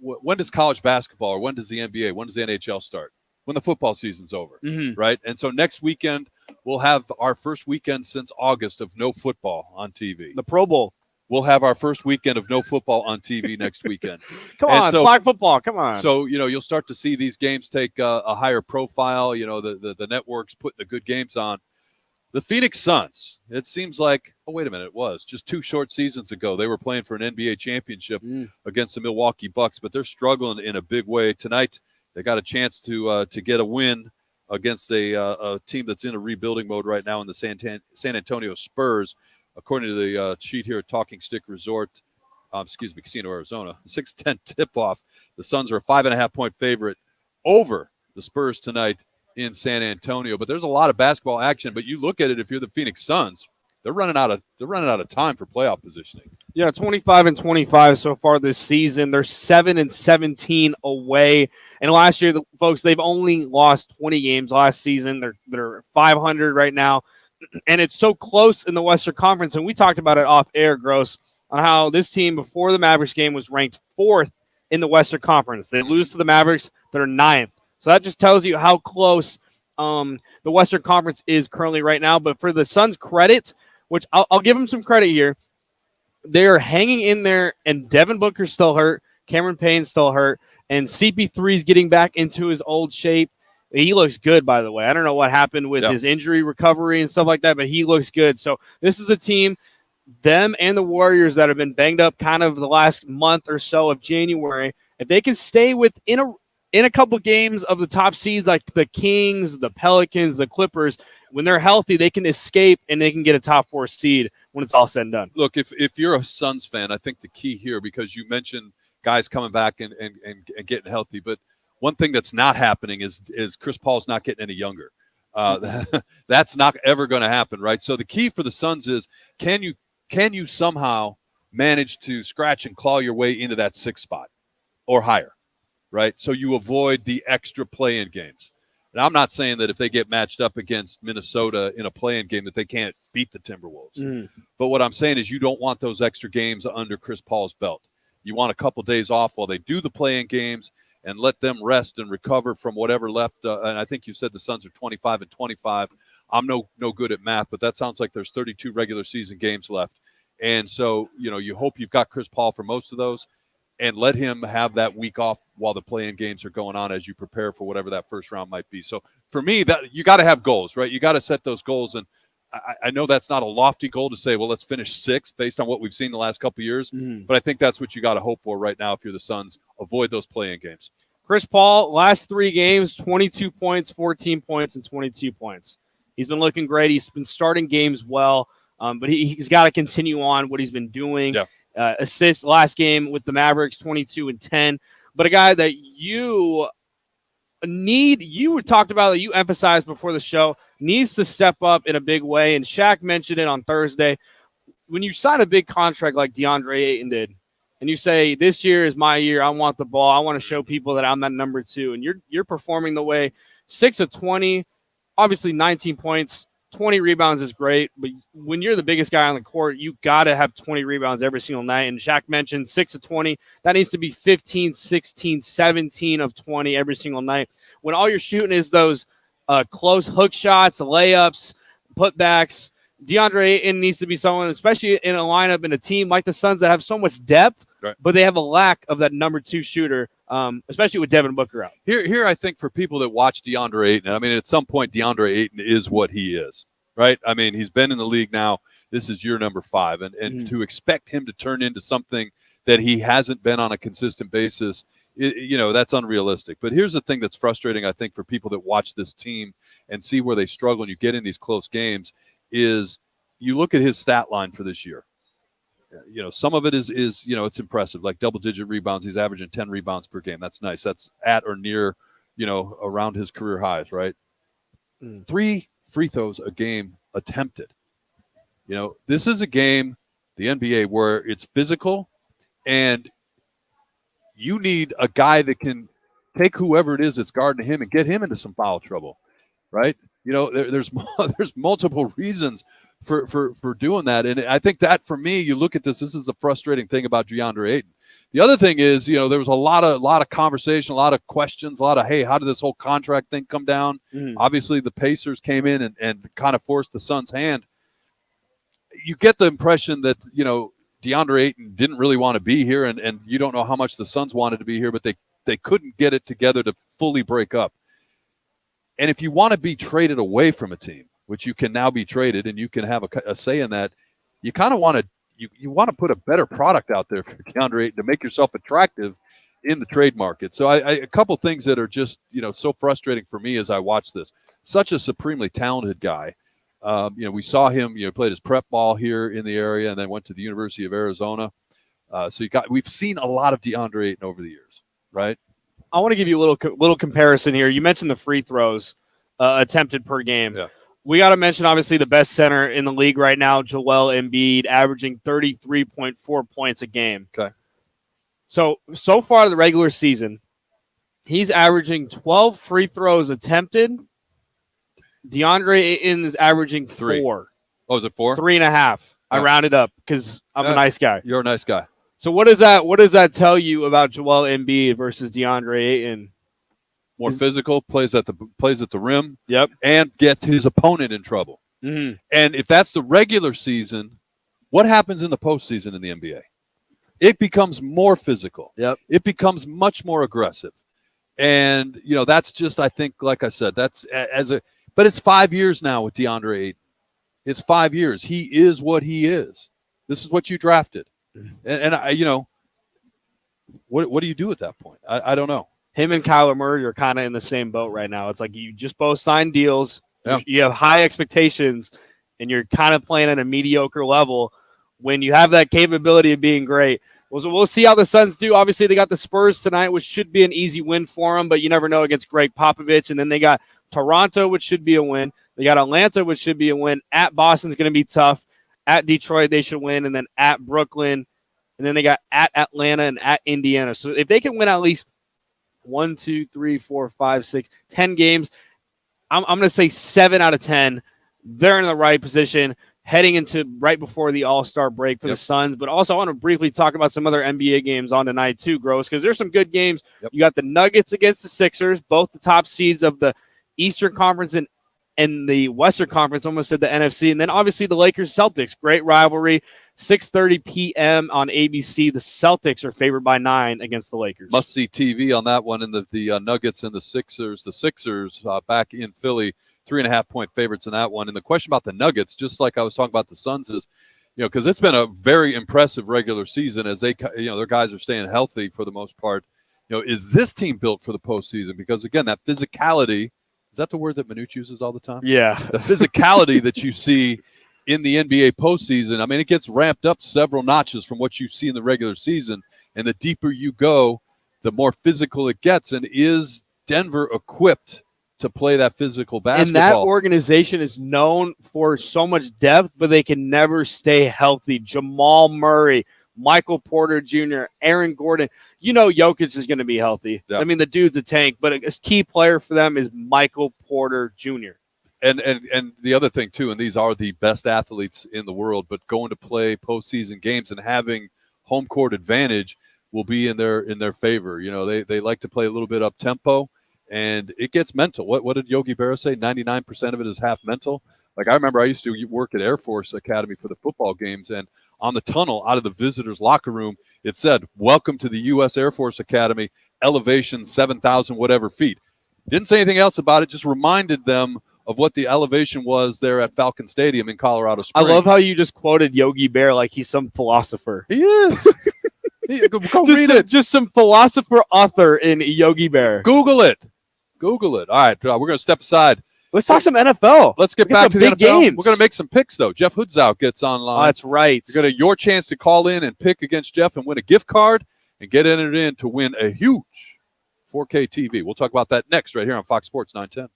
Speaker 5: When does college basketball or when does the NBA, when does the NHL start? When the football season's over, right? And so next weekend, we'll have our first weekend since August of no football on TV.
Speaker 6: The Pro Bowl.
Speaker 5: We'll have our first weekend of no football on TV next weekend.
Speaker 6: Come on, flag football. Come on.
Speaker 5: So, you'll start to see these games take a higher profile. The networks putting the good games on. The Phoenix Suns, it seems like, wait a minute, it was just 2 short seasons ago. They were playing for an NBA championship against the Milwaukee Bucks, but they're struggling in a big way. Tonight, they got a chance to get a win against a team that's in a rebuilding mode right now in the San Antonio Spurs. According to the sheet here at Talking Stick Resort, Casino Arizona, 6:10 tip-off. The Suns are a 5.5-point favorite over the Spurs tonight in San Antonio. But there's a lot of basketball action. But you look at it, if you're the Phoenix Suns, they're running out of time for playoff positioning.
Speaker 6: Yeah, 25-25 so far this season. They're 7-17 away. And last year, folks, they've only lost 20 games last season. They're 500 right now. And it's so close in the Western Conference. And we talked about it off air, Gross, on how this team before the Mavericks game was ranked 4th in the Western Conference. They lose to the Mavericks. They're 9th. So that just tells you how close the Western Conference is currently right now. But for the Suns' credit, which I'll give them some credit here, they're hanging in there, and Devin Booker's still hurt. Cameron Payne's still hurt. And CP3's getting back into his old shape. He looks good, by the way. I don't know what happened with his injury recovery and stuff like that, but he looks good. So this is a team, them and the Warriors, that have been banged up kind of the last month or so of January. If they can stay within a couple games of the top seeds like the Kings, the Pelicans, the Clippers, when they're healthy, they can escape and they can get a top 4 seed when it's all said and done.
Speaker 5: Look, if you're a Suns fan, I think the key here, because you mentioned guys coming back and getting healthy, but one thing that's not happening is Chris Paul's not getting any younger. That's not ever going to happen, right? So the key for the Suns is, can you somehow manage to scratch and claw your way into that 6th spot or higher, right? So you avoid the extra play-in games. And I'm not saying that if they get matched up against Minnesota in a play-in game that they can't beat the Timberwolves. But what I'm saying is you don't want those extra games under Chris Paul's belt. You want a couple days off while they do the play-in games and let them rest and recover from whatever left. And I think you said the Suns are 25-25. I'm no good at math, but that sounds like there's 32 regular season games left. And so, you hope you've got Chris Paul for most of those and let him have that week off while the play-in games are going on as you prepare for whatever that first round might be. So for me, that you got to have goals, right? You got to set those goals. And I know that's not a lofty goal to say, well, let's finish 6th based on what we've seen the last couple of years. But I think that's what you got to hope for right now if you're the Suns. Avoid those play-in games.
Speaker 6: Chris Paul, last 3 games, 22 points, 14 points, and 22 points. He's been looking great. He's been starting games well, but he's got to continue on what he's been doing. Yeah. Assists last game with the Mavericks, 22 and 10. But a guy that you talked about, that you emphasized before the show, needs to step up in a big way. And Shaq mentioned it on Thursday. When you sign a big contract like DeAndre Ayton did, and you say, this year is my year, I want the ball, I want to show people that I'm that number 2, and you're performing the way, 6 of 20, obviously 19 points, 20 rebounds is great, but when you're the biggest guy on the court, you got to have 20 rebounds every single night. And Shaq mentioned 6 of 20. That needs to be 15, 16, 17 of 20 every single night. When all you're shooting is those close hook shots, layups, putbacks, DeAndre Ayton needs to be someone, especially in a lineup in a team like the Suns that have so much depth, right, but they have a lack of that number 2 shooter, especially with Devin Booker out.
Speaker 5: Here, I think for people that watch DeAndre Ayton, I mean, at some point, DeAndre Ayton is what he is, right? I mean, he's been in the league now. This is year number 5. And to expect him to turn into something that he hasn't been on a consistent basis, that's unrealistic. But here's the thing that's frustrating, I think, for people that watch this team and see where they struggle and you get in these close games, is you look at his stat line for this year. Some of it is it's impressive, like double-digit rebounds. He's averaging 10 rebounds per game. That's nice. That's at or near, around his career highs, right? 3 free throws a game attempted. This is a game, the NBA, where it's physical, and you need a guy that can take whoever it is that's guarding him and get him into some foul trouble, right? There's multiple reasons for doing that. And I think that for me, you look at this is the frustrating thing about DeAndre Ayton. The other thing is, there was a lot of conversation, a lot of questions, a lot of, hey, how did this whole contract thing come down? Obviously, the Pacers came in and kind of forced the Suns' hand. You get the impression that, DeAndre Ayton didn't really want to be here, and you don't know how much the Suns wanted to be here, but they couldn't get it together to fully break up. And if you want to be traded away from a team, which you can now be traded and you can have a say in that, you kind of want to you want to put a better product out there for DeAndre Ayton to make yourself attractive in the trade market. So a couple things that are just, so frustrating for me as I watch this. Such a supremely talented guy. We saw him, played his prep ball here in the area and then went to the University of Arizona. We've seen a lot of DeAndre Ayton over the years, right?
Speaker 6: I want to give you a little comparison here. You mentioned the free throws attempted per game.
Speaker 5: Yeah.
Speaker 6: We got to mention, obviously, the best center in the league right now, Joel Embiid, averaging 33.4 points a game.
Speaker 5: Okay.
Speaker 6: So far the regular season, he's averaging 12 free throws attempted. DeAndre Ayton is averaging 4.
Speaker 5: Oh, is it 4?
Speaker 6: 3.5. Yeah. I rounded up because I'm a nice guy.
Speaker 5: You're a nice guy.
Speaker 6: So what does that tell you about Joel Embiid versus DeAndre Ayton?
Speaker 5: More physical, plays at the rim,
Speaker 6: yep,
Speaker 5: and gets his opponent in trouble.
Speaker 6: Mm-hmm.
Speaker 5: And if that's the regular season, what happens in the postseason in the NBA? It becomes more physical.
Speaker 6: Yep.
Speaker 5: It becomes much more aggressive. And, that's just, I think, like I said, but it's 5 years now with DeAndre Ayton. It's 5 years. He is what he is. This is what you drafted. And what do you do at that point? I don't know.
Speaker 6: Him and Kyler Murray are kind of in the same boat right now. It's like you just both signed deals.
Speaker 5: Yeah.
Speaker 6: You have high expectations, and you're kind of playing at a mediocre level when you have that capability of being great. We'll see how the Suns do. Obviously, they got the Spurs tonight, which should be an easy win for them, but you never know against Greg Popovich. And then they got Toronto, which should be a win. They got Atlanta, which should be a win. At Boston's going to be tough. At Detroit, they should win. And then at Brooklyn. And then they got at Atlanta and at Indiana. So if they can win at least 1, 2, 3, 4, 5, 6, 10 games, I'm going to say 7 out of 10. They're in the right position heading into right before the All-Star break for the Suns. But also I want to briefly talk about some other NBA games on tonight too, Gross, because there's some good games. Yep. You got the Nuggets against the Sixers, both the top seeds of the Eastern Conference and the Western Conference, almost said the NFC. And then obviously the Lakers-Celtics, great rivalry. 6:30 p.m. on ABC. The Celtics are favored by 9 against the Lakers.
Speaker 5: Must-see TV on that one. And the Nuggets and the Sixers. The Sixers back in Philly, 3.5-point favorites in that one. And the question about the Nuggets, just like I was talking about the Suns, is, because it's been a very impressive regular season as they, their guys are staying healthy for the most part. Is this team built for the postseason? Because again, that physicality, is that the word that Manuch uses all the time?
Speaker 6: Yeah.
Speaker 5: The physicality that you see in the NBA postseason, I mean, it gets ramped up several notches from what you see in the regular season. And the deeper you go, the more physical it gets. And is Denver equipped to play that physical basketball?
Speaker 6: And that organization is known for so much depth, but they can never stay healthy. Jamal Murray, Michael Porter Jr., Aaron Gordon. Jokic is going to be healthy.
Speaker 5: Yeah.
Speaker 6: I mean, the dude's a tank, but a key player for them is Michael Porter Jr.
Speaker 5: And the other thing, too, and these are the best athletes in the world, but going to play postseason games and having home court advantage will be in their favor. They like to play a little bit up-tempo, and it gets mental. What did Yogi Berra say? 99% of it is half mental. Like, I remember I used to work at Air Force Academy for the football games, and on the tunnel out of the visitors' locker room, it said, "Welcome to the U.S. Air Force Academy, elevation 7,000 whatever feet." Didn't say anything else about it, just reminded them of what the elevation was there at Falcon Stadium in Colorado Springs.
Speaker 6: I love how you just quoted Yogi Berra like he's some philosopher.
Speaker 5: He is. Go read it.
Speaker 6: Just some philosopher author in Yogi Berra.
Speaker 5: Google it. All right, we're going to step aside.
Speaker 6: Let's talk some NFL.
Speaker 5: Let's get back to the
Speaker 6: big
Speaker 5: NFL.
Speaker 6: games.
Speaker 5: We're going to make some picks, though. Jeff Hoodzow gets online.
Speaker 6: Oh, that's right.
Speaker 5: You're going to your chance to call in and pick against Jeff and win a gift card and get entered in to win a huge 4K TV. We'll talk about that next right here on Fox Sports 910.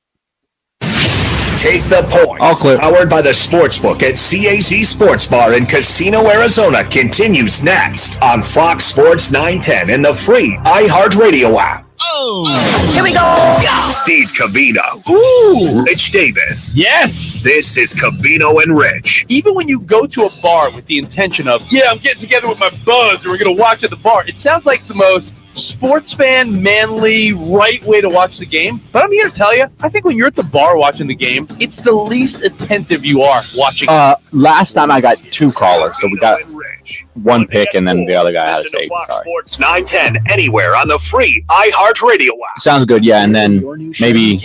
Speaker 4: Take the points. Powered by the Sportsbook at CAZ Sports Bar in Casino, Arizona continues next on Fox Sports 910 and the free iHeartRadio app. Oh!
Speaker 23: Here we go!
Speaker 4: Steve Cavino.
Speaker 1: Ooh!
Speaker 4: Rich Davis.
Speaker 1: Yes!
Speaker 4: This is Cavino and Rich.
Speaker 1: Even when you go to a bar with the intention of, I'm getting together with my buds and we're going to watch at the bar, it sounds like the most sports fan, manly, right way to watch the game. But I'm here to tell you, I think when you're at the bar watching the game, it's the least attentive you are watching.
Speaker 2: Last time I got 2 callers, so we got one pick and then the other guy had to say.
Speaker 4: Fox Sports 910 anywhere on the free iHeartRadio app.
Speaker 2: Sounds good, yeah. And then maybe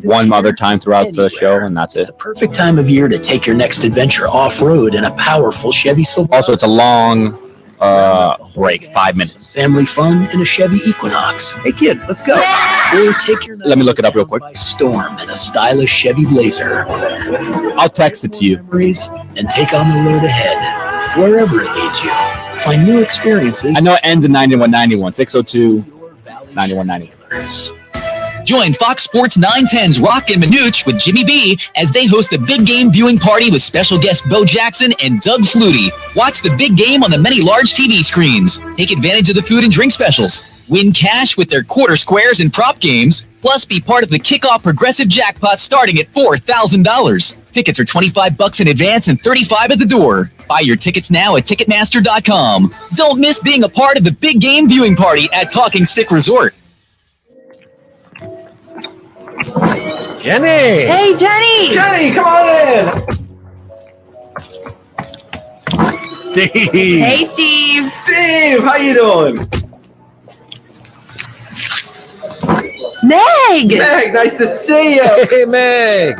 Speaker 2: one other time throughout the show, and that's it.
Speaker 11: Perfect time of year to take your next adventure off-road in a powerful Chevy Silverado.
Speaker 2: Also, it's a long break, 5 minutes.
Speaker 11: Family fun in a Chevy Equinox.
Speaker 1: Hey kids, let's go.
Speaker 11: Or take your
Speaker 2: Let me look it up real quick.
Speaker 11: Storm in a stylish Chevy Blazer.
Speaker 2: I'll text it to you.
Speaker 11: And take on the road ahead. Wherever it leads you, find new experiences.
Speaker 2: I know it ends in 9191, 602 9191.
Speaker 9: Join Fox Sports 910's Rock and Minuch with Jimmy B as they host the big game viewing party with special guests Bo Jackson and Doug Flutie. Watch the big game on the many large TV screens. Take advantage of the food and drink specials. Win cash with their quarter squares and prop games. Plus, be part of the kickoff progressive jackpot starting at $4,000. Tickets are $25 in advance and $35 at the door. Buy your tickets now at Ticketmaster.com. Don't miss being a part of the big game viewing party at Talking Stick Resort.
Speaker 1: Jenny!
Speaker 24: Hey, Jenny!
Speaker 1: Jenny, come on in! Steve!
Speaker 24: Hey, Steve!
Speaker 1: Steve, how you doing?
Speaker 24: Meg!
Speaker 1: Meg, nice to see you! Hey, Meg!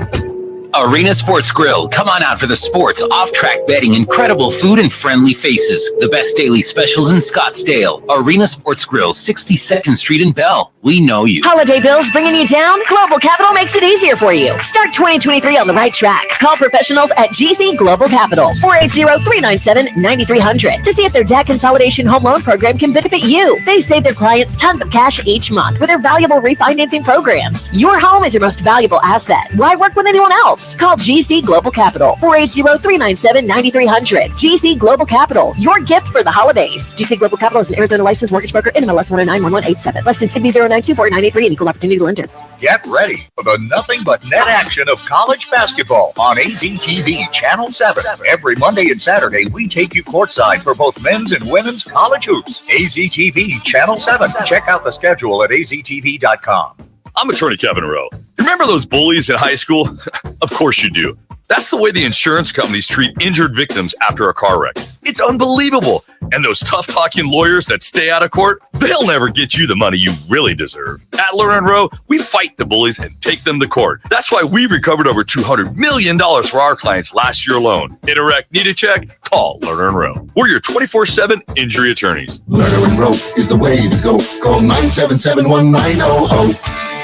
Speaker 3: Arena Sports Grill. Come on out for the sports, off-track betting, incredible food, and friendly faces. The best daily specials in Scottsdale. Arena Sports Grill, 62nd Street in Bell. We know you.
Speaker 23: Holiday bills bringing you down? Global Capital makes it easier for you. Start 2023 on the right track. Call professionals at GC Global Capital, 480-397-9300 to see if their debt consolidation home loan program can benefit you. They save their clients tons of cash each month with their valuable refinancing programs. Your home is your most valuable asset. Why work with anyone else? Call GC Global Capital, 480-397-9300. GC Global Capital, your gift for the holidays. GC Global Capital is an Arizona licensed mortgage broker, NMLS 1091187. License NB0924983 and equal opportunity lender.
Speaker 18: Get ready for the nothing but net action of college basketball on AZTV Channel 7. Every Monday and Saturday, we take you courtside for both men's and women's college hoops. AZTV Channel 7. Check out the schedule at aztv.com.
Speaker 7: I'm attorney Kevin Rowe. Remember those bullies in high school? Of course you do. That's the way the insurance companies treat injured victims after a car wreck. It's unbelievable. And those tough-talking lawyers that stay out of court, they'll never get you the money you really deserve. At Lerner & Rowe, we fight the bullies and take them to court. That's why we recovered over $200 million for our clients last year alone. In a wreck, need a check? Call Lerner & Rowe. We're your 24/7 injury attorneys.
Speaker 20: Lerner & Rowe is the way to go. Call 977-1900.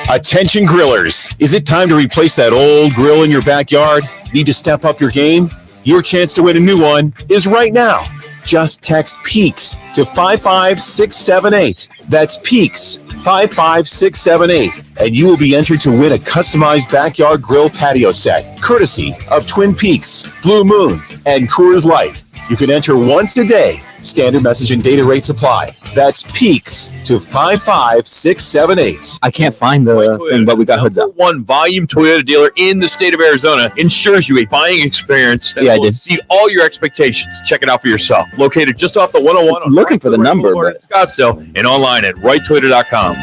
Speaker 13: Attention grillers. Is it time to replace that old grill in your backyard? Need to step up your game? Your chance to win a new one is right now. Just text PEAKS to 55678. That's PEAKS 55678. And you will be entered to win a customized backyard grill patio set, courtesy of Twin Peaks, Blue Moon, and Coors Light. You can enter once a day. Standard message and data rates apply. That's PEAKS to 55678.
Speaker 2: I can't find the thing, but we got hoods up.
Speaker 8: One volume Toyota dealer in the state of Arizona ensures you a buying experience that will exceed all your expectations. Check it out for yourself. Located just off the 101.
Speaker 2: I'm looking for the number,
Speaker 8: but in Scottsdale and online at righttoyota.com.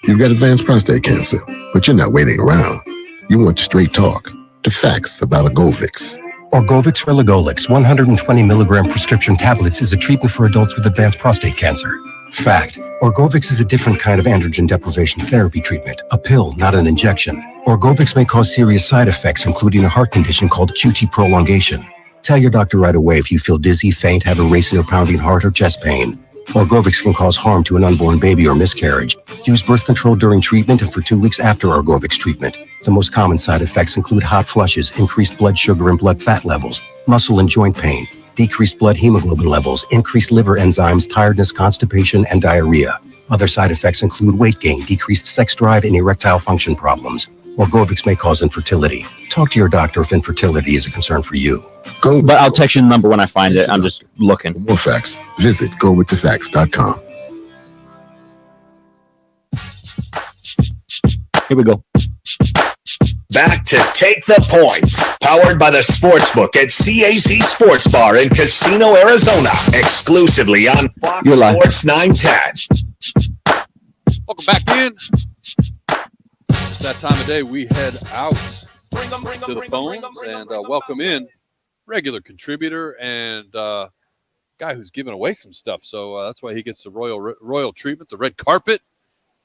Speaker 20: You've got advanced prostate cancer, but you're not waiting around. You want straight talk, the facts about Orgovix.
Speaker 12: Orgovix Relagolix 120 milligram prescription tablets is a treatment for adults with advanced prostate cancer. Fact: Orgovix is a different kind of androgen deprivation therapy treatment, a pill, not an injection. Orgovix may cause serious side effects, including a heart condition called QT prolongation. Tell your doctor right away if you feel dizzy, faint, have a racing or pounding heart, or chest pain. Orgovix can cause harm to an unborn baby or miscarriage. Use birth control during treatment and for 2 weeks after Orgovix treatment. The most common side effects include hot flushes, increased blood sugar and blood fat levels, muscle and joint pain, decreased blood hemoglobin levels, increased liver enzymes, tiredness, constipation, and diarrhea. Other side effects include weight gain, decreased sex drive, and erectile function problems. Orgovix may cause infertility. Talk to your doctor if infertility is a concern for you.
Speaker 2: But I'll text you the number when I find it. I'm just looking.
Speaker 20: For more facts, visit gowiththefacts.com.
Speaker 2: Here we go.
Speaker 4: Back to Take the Points, powered by the Sportsbook at CAC Sports Bar in Casino, Arizona, exclusively on Fox Sports 910.
Speaker 5: Welcome back in. It's that time of day we head out to the phones and welcome in regular contributor and guy who's giving away some stuff. So that's why he gets the royal treatment, the red carpet.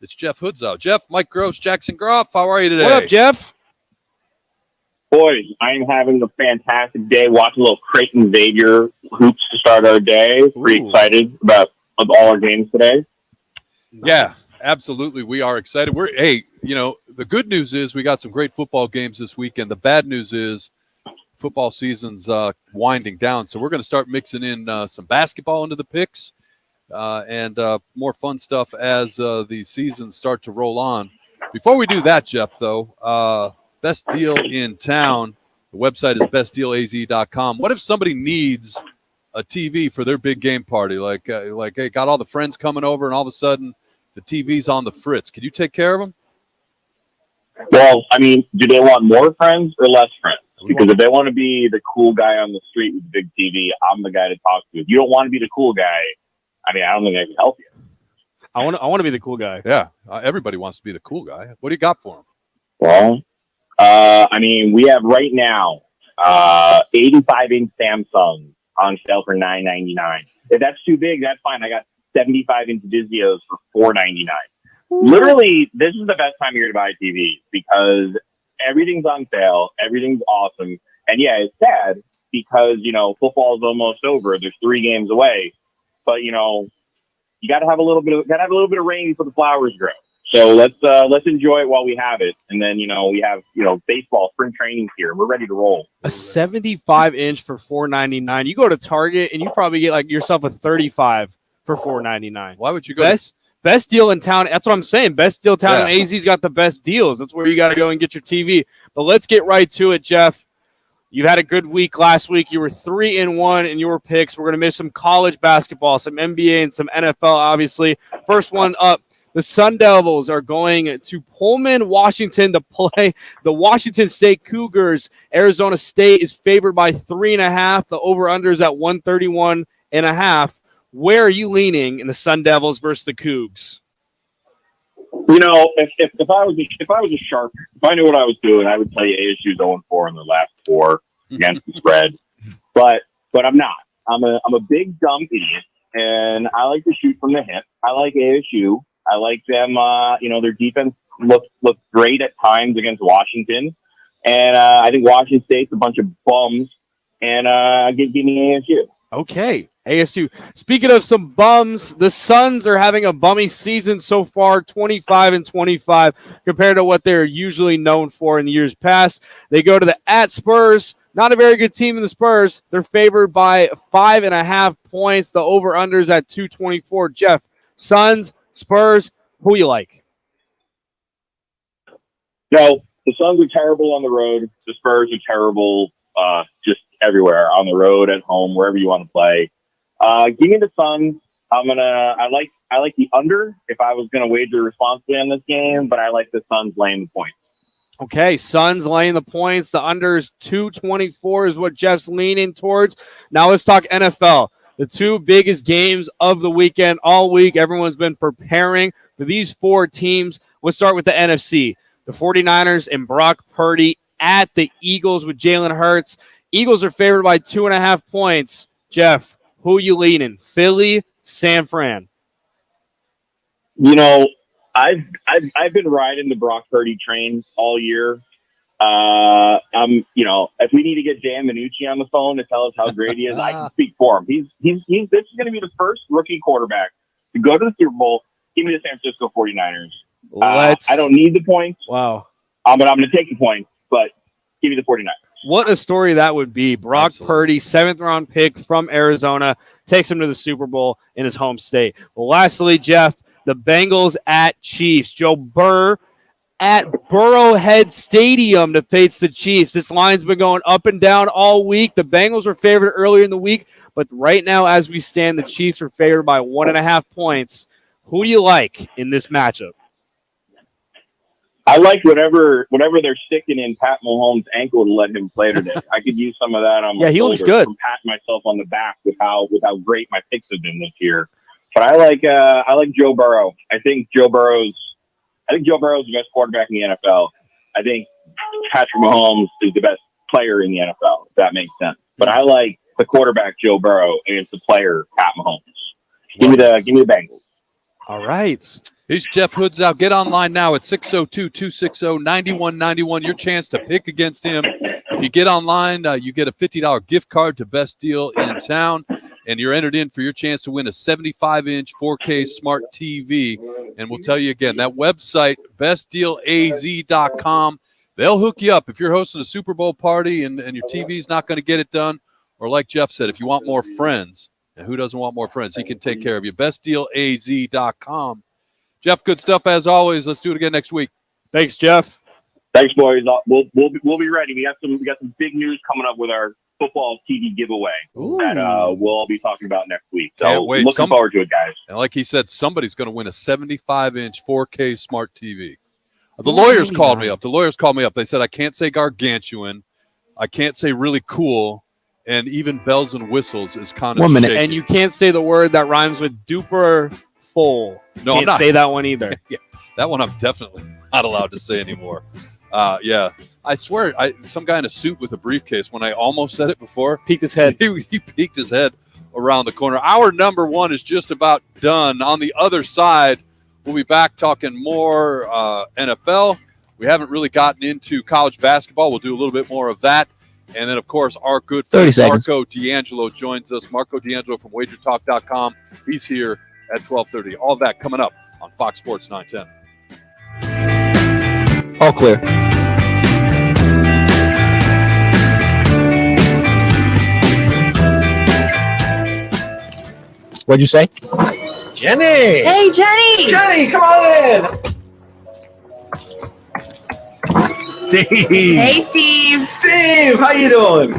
Speaker 5: It's Jeff Hoodzow. Jeff, Mike Gross, Jackson Groff. How are you today?
Speaker 6: What up, Jeff?
Speaker 14: Boys, I'm having a fantastic day watching a little Creighton Xavier hoops to start our day. Pretty excited about all our games today.
Speaker 5: Yeah, absolutely. We are excited. The good news is we got some great football games this weekend. The bad news is football season's winding down. So we're going to start mixing in some basketball into the picks and more fun stuff as the seasons start to roll on. Before we do that, Jeff, though, best deal in town. The website is bestdealaz.com. What if somebody needs a TV for their big game party? Like, hey, got all the friends coming over, and all of a sudden the TV's on the fritz. Could you take care of them?
Speaker 14: Well, I mean, do they want more friends or less friends? Because if they want to be the cool guy on the street with the big TV, I'm the guy to talk to. If you don't want to be the cool guy, I mean, I don't think I can help you.
Speaker 6: I want to be the cool guy.
Speaker 5: Yeah, everybody wants to be the cool guy. What do you got for him?
Speaker 14: Well, I mean, we have right now 85-inch Samsung on sale for $9.99. If that's too big, that's fine. I got 75-inch Vizios for $4.99. Literally, this is the best time of year to buy TV because everything's on sale. Everything's awesome. And yeah, it's sad because, football's almost over. There's 3 games away, but you got to have a little bit of rain for the flowers grow. So let's enjoy it while we have it. And then, we have, baseball, spring training here. We're ready to roll.
Speaker 6: A 75-inch for $4.99. You go to Target and you probably get yourself a 35 for $4.99.
Speaker 5: Why would you go?
Speaker 6: Best deal in town. That's what I'm saying. Best deal in town. And AZ's got the best deals. That's where you got to go and get your TV. But let's get right to it, Jeff. You had a good week last week. You were 3-1 in your picks. We're going to miss some college basketball, some NBA, and some NFL, obviously. First one up. The Sun Devils are going to Pullman, Washington to play the Washington State Cougars. Arizona State is favored by 3.5. The over-under is at 131.5. Where are you leaning in the Sun Devils versus the Cougs?
Speaker 14: If I was a sharp, if I knew what I was doing, I would tell you ASU's 0-4 in their last 4 against the spread. But I'm not. I'm a big dumb idiot, and I like to shoot from the hip. I like ASU. I like them. Their defense looked great at times against Washington, and I think Washington State's a bunch of bums. And give me ASU.
Speaker 6: Okay, ASU. Speaking of some bums, the Suns are having a bummy season so far, 25-25, compared to what they're usually known for in the years past. They go to the at Spurs. Not a very good team in the Spurs. They're favored by 5.5 points. The over-under's at 224. Jeff, Suns, Spurs, who you like?
Speaker 14: The Suns are terrible on the road. The Spurs are terrible just everywhere, on the road, at home, wherever you want to play. Give me the Suns. I like the under if I was going to wager responsibly on this game, but I like the Suns laying the points.
Speaker 6: Okay, Suns laying the points. The under is 224 is what Jeff's leaning towards. Now let's talk NFL. The 2 biggest games of the weekend all week. Everyone's been preparing for these 4 teams. Let's start with the NFC. The 49ers and Brock Purdy at the Eagles with Jalen Hurts. Eagles are favored by 2.5 points. Jeff, who you leaning? Philly, San Fran?
Speaker 14: I've been riding the Brock Purdy train all year. If we need to get Dan Minucci on the phone to tell us how great he is, I can speak for him. This is going to be the first rookie quarterback to go to the Super Bowl. Give me the San Francisco 49ers. I don't need the points.
Speaker 6: Wow.
Speaker 14: But I'm going to take the points, but give me the 49ers.
Speaker 6: What a story that would be. Brock Purdy, 7th-round pick from Arizona, takes him to the Super Bowl in his home state. Well, lastly, Jeff, the Bengals at Chiefs. Joe Burrow at Burrowhead Stadium to face the Chiefs. This line's been going up and down all week. The Bengals were favored earlier in the week, but right now, as we stand, the Chiefs are favored by 1.5 points. Who do you like in this matchup?
Speaker 14: I like whatever they're sticking in Pat Mahomes' ankle to let him play today. I could use some of that on my
Speaker 6: he looks
Speaker 14: shoulder
Speaker 6: good.
Speaker 14: from patting myself on the back with how great my picks have been this year. But I like Joe Burrow. I think Joe Burrow's the best quarterback in the NFL. I think Patrick Mahomes is the best player in the NFL, if that makes sense. But I like the quarterback Joe Burrow against the player Pat Mahomes. Give me the Bengals.
Speaker 6: All right.
Speaker 5: Here's Jeff Hoods out. Get online now at 602-260-9191. Your chance to pick against him. If you get online, you get a $50 gift card to Best Deal in Town, and you're entered in for your chance to win a 75-inch 4K smart TV. And we'll tell you again, that website, bestdealaz.com, they'll hook you up. If you're hosting a Super Bowl party and your TV's not going to get it done, or like Jeff said, if you want more friends, and who doesn't want more friends, he can take care of you. bestdealaz.com. Jeff, good stuff as always. Let's do it again next week.
Speaker 6: Thanks, Jeff.
Speaker 14: Thanks, boys. We'll be ready. We got some big news coming up with our football TV giveaway that we'll all be talking about next week. So
Speaker 5: Can't wait.
Speaker 14: Looking forward to it, guys.
Speaker 5: And like he said, somebody's going to win a 75-inch 4K smart TV. The lawyers called me up. They said I can't say gargantuan, I can't say really cool, and even bells and whistles is kind of
Speaker 2: 1 minute.
Speaker 5: shaky.
Speaker 6: And you can't say the word that rhymes with duper full.
Speaker 5: No,
Speaker 6: can't
Speaker 5: I'm not.
Speaker 6: say that one either.
Speaker 5: Yeah, that one I'm definitely not allowed to say anymore. Yeah, I swear, some guy in a suit with a briefcase, when I almost said it before,
Speaker 6: peeked his head.
Speaker 5: He peeked his head around the corner. Our number one is just about done. On the other side, we'll be back talking more NFL. We haven't really gotten into college basketball. We'll do a little bit more of that. And then, of course, our good friend Marco D'Angelo joins us. Marco D'Angelo from WagerTalk.com. He's here at 12:30. All that coming up on Fox Sports 910.
Speaker 2: All clear. What'd you say?
Speaker 22: Jenny.
Speaker 24: Hey, Jenny.
Speaker 22: Jenny, come on in. Steve.
Speaker 24: Hey, Steve.
Speaker 22: Steve, how you doing?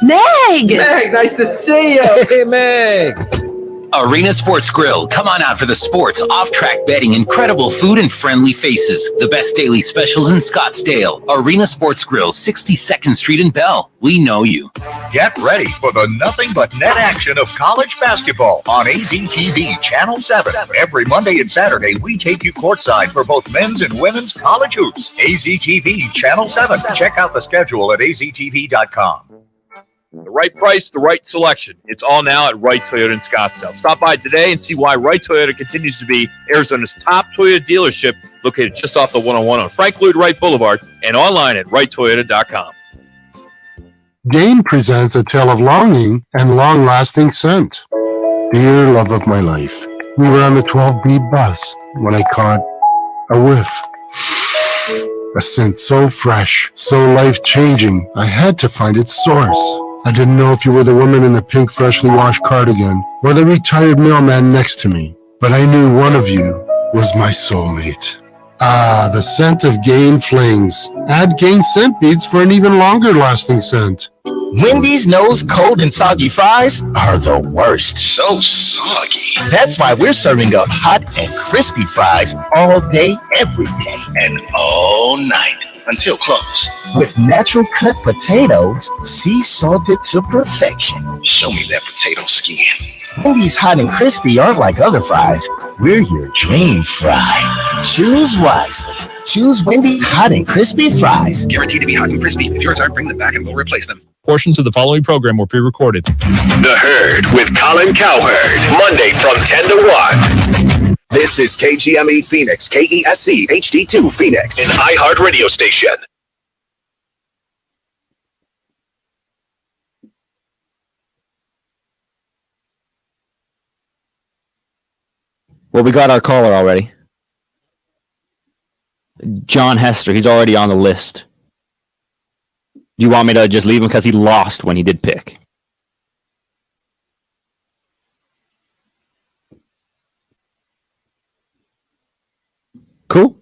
Speaker 24: Meg.
Speaker 22: Meg, nice to see you. Hey, Meg.
Speaker 3: Arena Sports Grill. Come on out for the sports, off-track betting, incredible food, and friendly faces. The best daily specials in Scottsdale. Arena Sports Grill, 62nd Street in Bell. We know you.
Speaker 18: Get ready for the nothing but net action of college basketball on AZTV Channel 7. Every Monday and Saturday, we take you courtside for both men's and women's college hoops. AZTV Channel 7. Check out the schedule at aztv.com.
Speaker 8: The right price, the right selection. It's all now at Wright Toyota in Scottsdale. Stop by today and see why Wright Toyota continues to be Arizona's top Toyota dealership, located just off the 101 on Frank Lloyd Wright Boulevard and online at wrighttoyota.com.
Speaker 15: Game presents a tale of longing and long-lasting scent. Dear love of my life, we were on the 12B bus when I caught a whiff. A scent so fresh, so life-changing, I had to find its source. I didn't know if you were the woman in the pink freshly washed cardigan or the retired mailman next to me, but I knew one of you was my soulmate. Ah, the scent of Gain Flings. Add Gain scent beads for an even longer lasting scent.
Speaker 16: Wendy's knows cold and soggy fries are the worst. So soggy. That's why we're serving up hot and crispy fries all day, every day. And all night until close. With natural cut potatoes, sea salted to perfection. Show me that potato skin. Wendy's hot and crispy aren't like other fries. We're your dream fry. Choose wisely. Choose Wendy's hot and crispy fries.
Speaker 17: Guaranteed to be hot and crispy. If yours aren't, bring them back and we'll replace them.
Speaker 8: Portions of the following program were pre-recorded.
Speaker 4: The Herd with Colin Cowherd. Monday from 10 to 1. This is KGME Phoenix, KESC HD2 Phoenix, an iHeart radio station.
Speaker 2: Well, we got our caller already. John Hester, he's already on the list. Do you want me to just leave him because he lost when he did pick? Cool.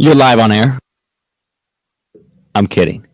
Speaker 2: You're live on air. I'm kidding.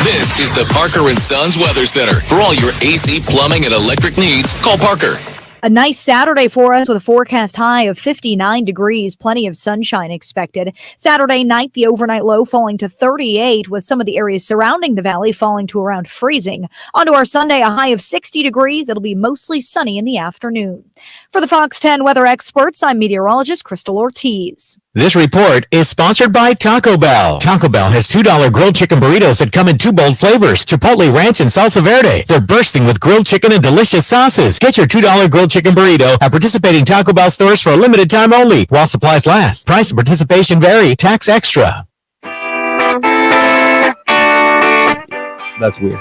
Speaker 10: This is the Parker & Sons Weather Center. For all your AC, plumbing, and electric needs, call Parker.
Speaker 11: A nice Saturday for us with a forecast high of 59 degrees, plenty of sunshine expected. Saturday night, the overnight low falling to 38, with some of the areas surrounding the valley falling to around freezing. On to our Sunday, a high of 60 degrees. It'll be mostly sunny in the afternoon. For the Fox 10 weather experts, I'm meteorologist Crystal Ortiz.
Speaker 19: This report is sponsored by Taco Bell. Taco Bell has $2 grilled chicken burritos that come in 2 bold flavors, Chipotle Ranch and Salsa Verde. They're bursting with grilled chicken and delicious sauces. Get your $2 grilled chicken burrito at participating Taco Bell stores for a limited time only, while supplies last. Price and participation vary. Tax extra.
Speaker 2: That's weird.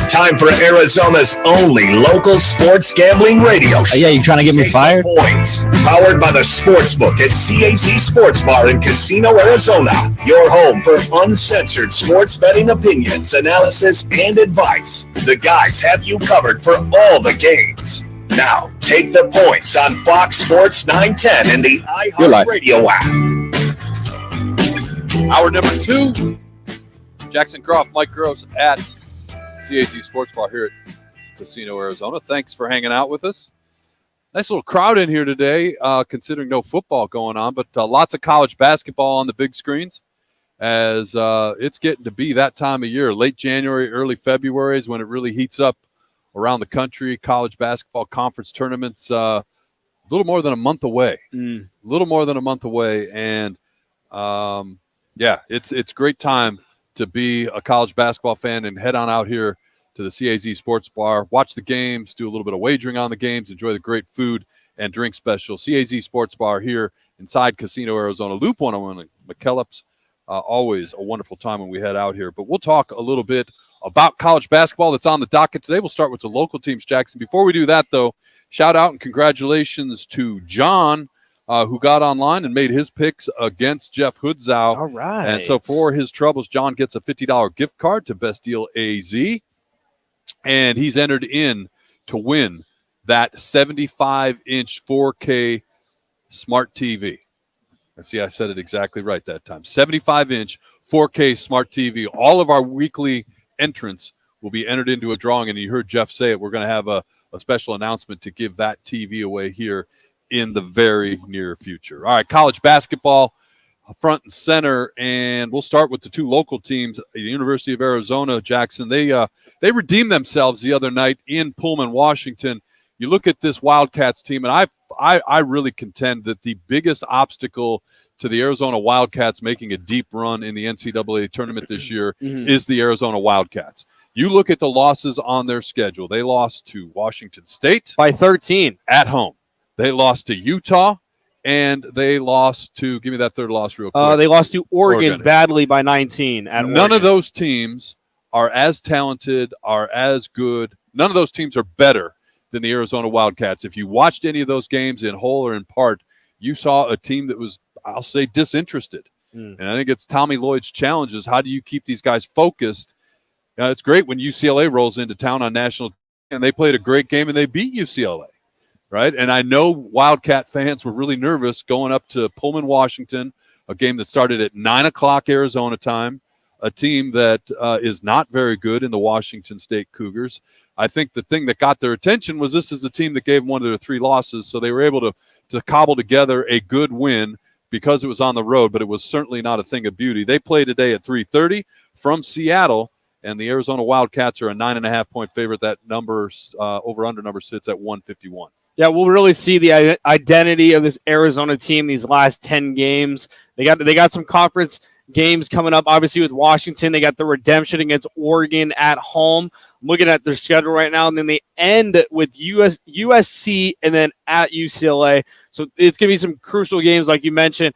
Speaker 4: Time for Arizona's only local sports gambling radio show.
Speaker 2: Yeah, you trying to get me fired?
Speaker 4: Points. Powered by the Sportsbook at CAC Sports Bar in Casino, Arizona. Your home for uncensored sports betting opinions, analysis, and advice. The guys have you covered for all the games. Now, take the points on Fox Sports 910 and the iHeartRadio app.
Speaker 5: Hour number 2. Jackson Croft, Mike Gross at CAC Sports Bar here at Casino, Arizona. Thanks for hanging out with us. Nice little crowd in here today, considering no football going on, but lots of college basketball on the big screens as it's getting to be that time of year. Late January, early February is when it really heats up around the country. College basketball conference tournaments a little more than a month away. A little more than a month away. And, yeah, it's great time to be a college basketball fan and head on out here to the CAZ Sports Bar, watch the games, do a little bit of wagering on the games, enjoy the great food and drink special. CAZ Sports Bar here inside Casino, Arizona. Loop 101 at McKellips. Always a wonderful time when we head out here. But we'll talk a little bit about college basketball that's on the docket today. We'll start with the local teams, Jackson. Before we do that, though, shout out and congratulations to John, who got online and made his picks against Jeff Hoodzow.
Speaker 6: All right.
Speaker 5: And so for his troubles, John gets a $50 gift card to Best Deal AZ. And he's entered in to win that 75-inch 4K smart TV. I see I said it exactly right that time. 75-inch 4K smart TV. All of our weekly entrants will be entered into a drawing. And you heard Jeff say it. We're going to have a special announcement to give that TV away here in the very near future. All right, college basketball front and center, and we'll start with the two local teams. The University of Arizona, Jackson, they redeemed themselves the other night in Pullman, Washington. You look at this Wildcats team, and I really contend that the biggest obstacle to the Arizona Wildcats making a deep run in the NCAA tournament this year is the Arizona Wildcats. You look at the losses on their schedule. They lost to Washington State
Speaker 6: by 13
Speaker 5: at home. They lost to Utah, and they lost to – give me that third loss real quick.
Speaker 6: They lost to Oregon badly by 19 at
Speaker 5: None of those teams are as talented, are as good. None of those teams are better than the Arizona Wildcats. If you watched any of those games in whole or in part, you saw a team that was, I'll say, disinterested. And I think it's Tommy Lloyd's challenge is how do you keep these guys focused? It's great when UCLA rolls into town on national – and they played a great game and they beat UCLA. Right, and I know Wildcat fans were really nervous going up to Pullman, Washington, a game that started at 9 o'clock Arizona time, a team that is not very good in the Washington State Cougars. I think the thing that got their attention was this is a team that gave them one of their 3 losses, so they were able to cobble together a good win because it was on the road, but it was certainly not a thing of beauty. They play today at 3:30 from Seattle, and the Arizona Wildcats are a 9.5-point favorite. That number, over-under number sits at 151.
Speaker 6: Yeah, we'll really see the identity of this Arizona team these last 10 games. They got some conference games coming up, obviously, with Washington. They got the redemption against Oregon at home. I'm looking at their schedule right now, and then they end with USC and then at UCLA. So it's going to be some crucial games, like you mentioned.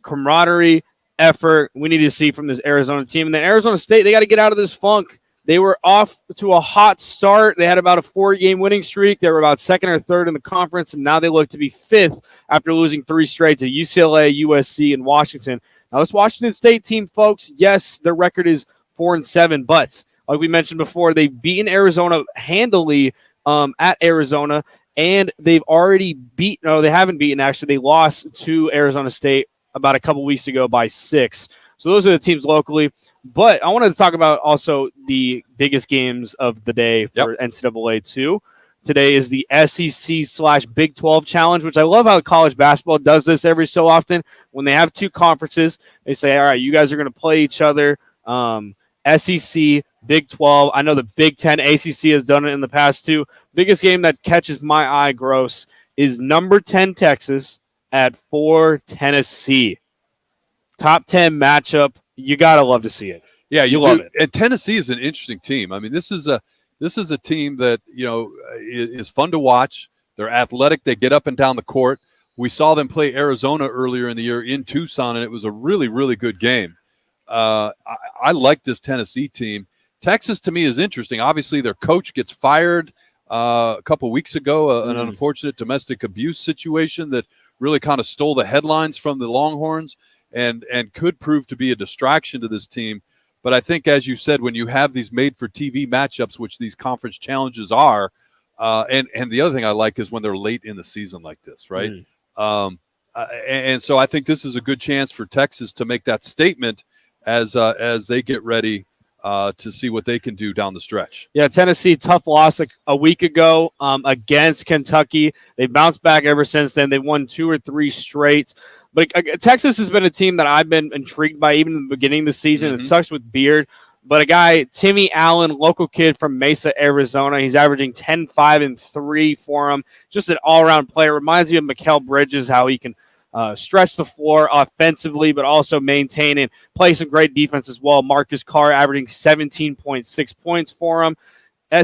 Speaker 6: Camaraderie, effort, we need to see from this Arizona team. And then Arizona State, they got to get out of this funk. They were off to a hot start. They had about a 4-game winning streak. They were about second or third in the conference, and now they look to be fifth after losing 3 straight to UCLA, USC, and Washington. Now, this Washington State team, folks, yes, their record is 4-7, but like we mentioned before, they've beaten Arizona handily at Arizona, and they've already beaten – no, they haven't beaten, actually. They lost to Arizona State about a couple weeks ago by 6. So those are the teams locally. But I wanted to talk about also the biggest games of the day for NCAA 2. Today is the SEC/Big 12 Challenge, which I love how college basketball does this every so often. When they have 2 conferences, they say, all right, you guys are going to play each other. SEC, Big 12. I know the Big 10, ACC has done it in the past too. Biggest game that catches my eye gross is number 10 Texas at 4 Tennessee. Top 10 matchup. You gotta love to see it.
Speaker 5: Yeah,
Speaker 6: you love it.
Speaker 5: And Tennessee is an interesting team. I mean, this is a team that is fun to watch. They're athletic. They get up and down the court. We saw them play Arizona earlier in the year in Tucson, and it was a really, really good game. I like this Tennessee team. Texas, to me, is interesting. Obviously, their coach gets fired a couple weeks ago, an unfortunate domestic abuse situation that really kind of stole the headlines from the Longhorns and could prove to be a distraction to this team. But I think, as you said, when you have these made-for-TV matchups, which these conference challenges are, and the other thing I like is when they're late in the season like this, right? And so I think this is a good chance for Texas to make that statement as they get ready to see what they can do down the stretch.
Speaker 6: Yeah, Tennessee, tough loss a week ago against Kentucky. They've bounced back ever since then. They won 2 or 3 straight. But Texas has been a team that I've been intrigued by even in the beginning of the season. It sucks with Beard. But a guy, Timmy Allen, local kid from Mesa, Arizona, he's averaging 10, 5, and 3 for him. Just an all-around player. Reminds me of Mikal Bridges, how he can stretch the floor offensively, but also maintain and play some great defense as well. Marcus Carr averaging 17.6 points for him.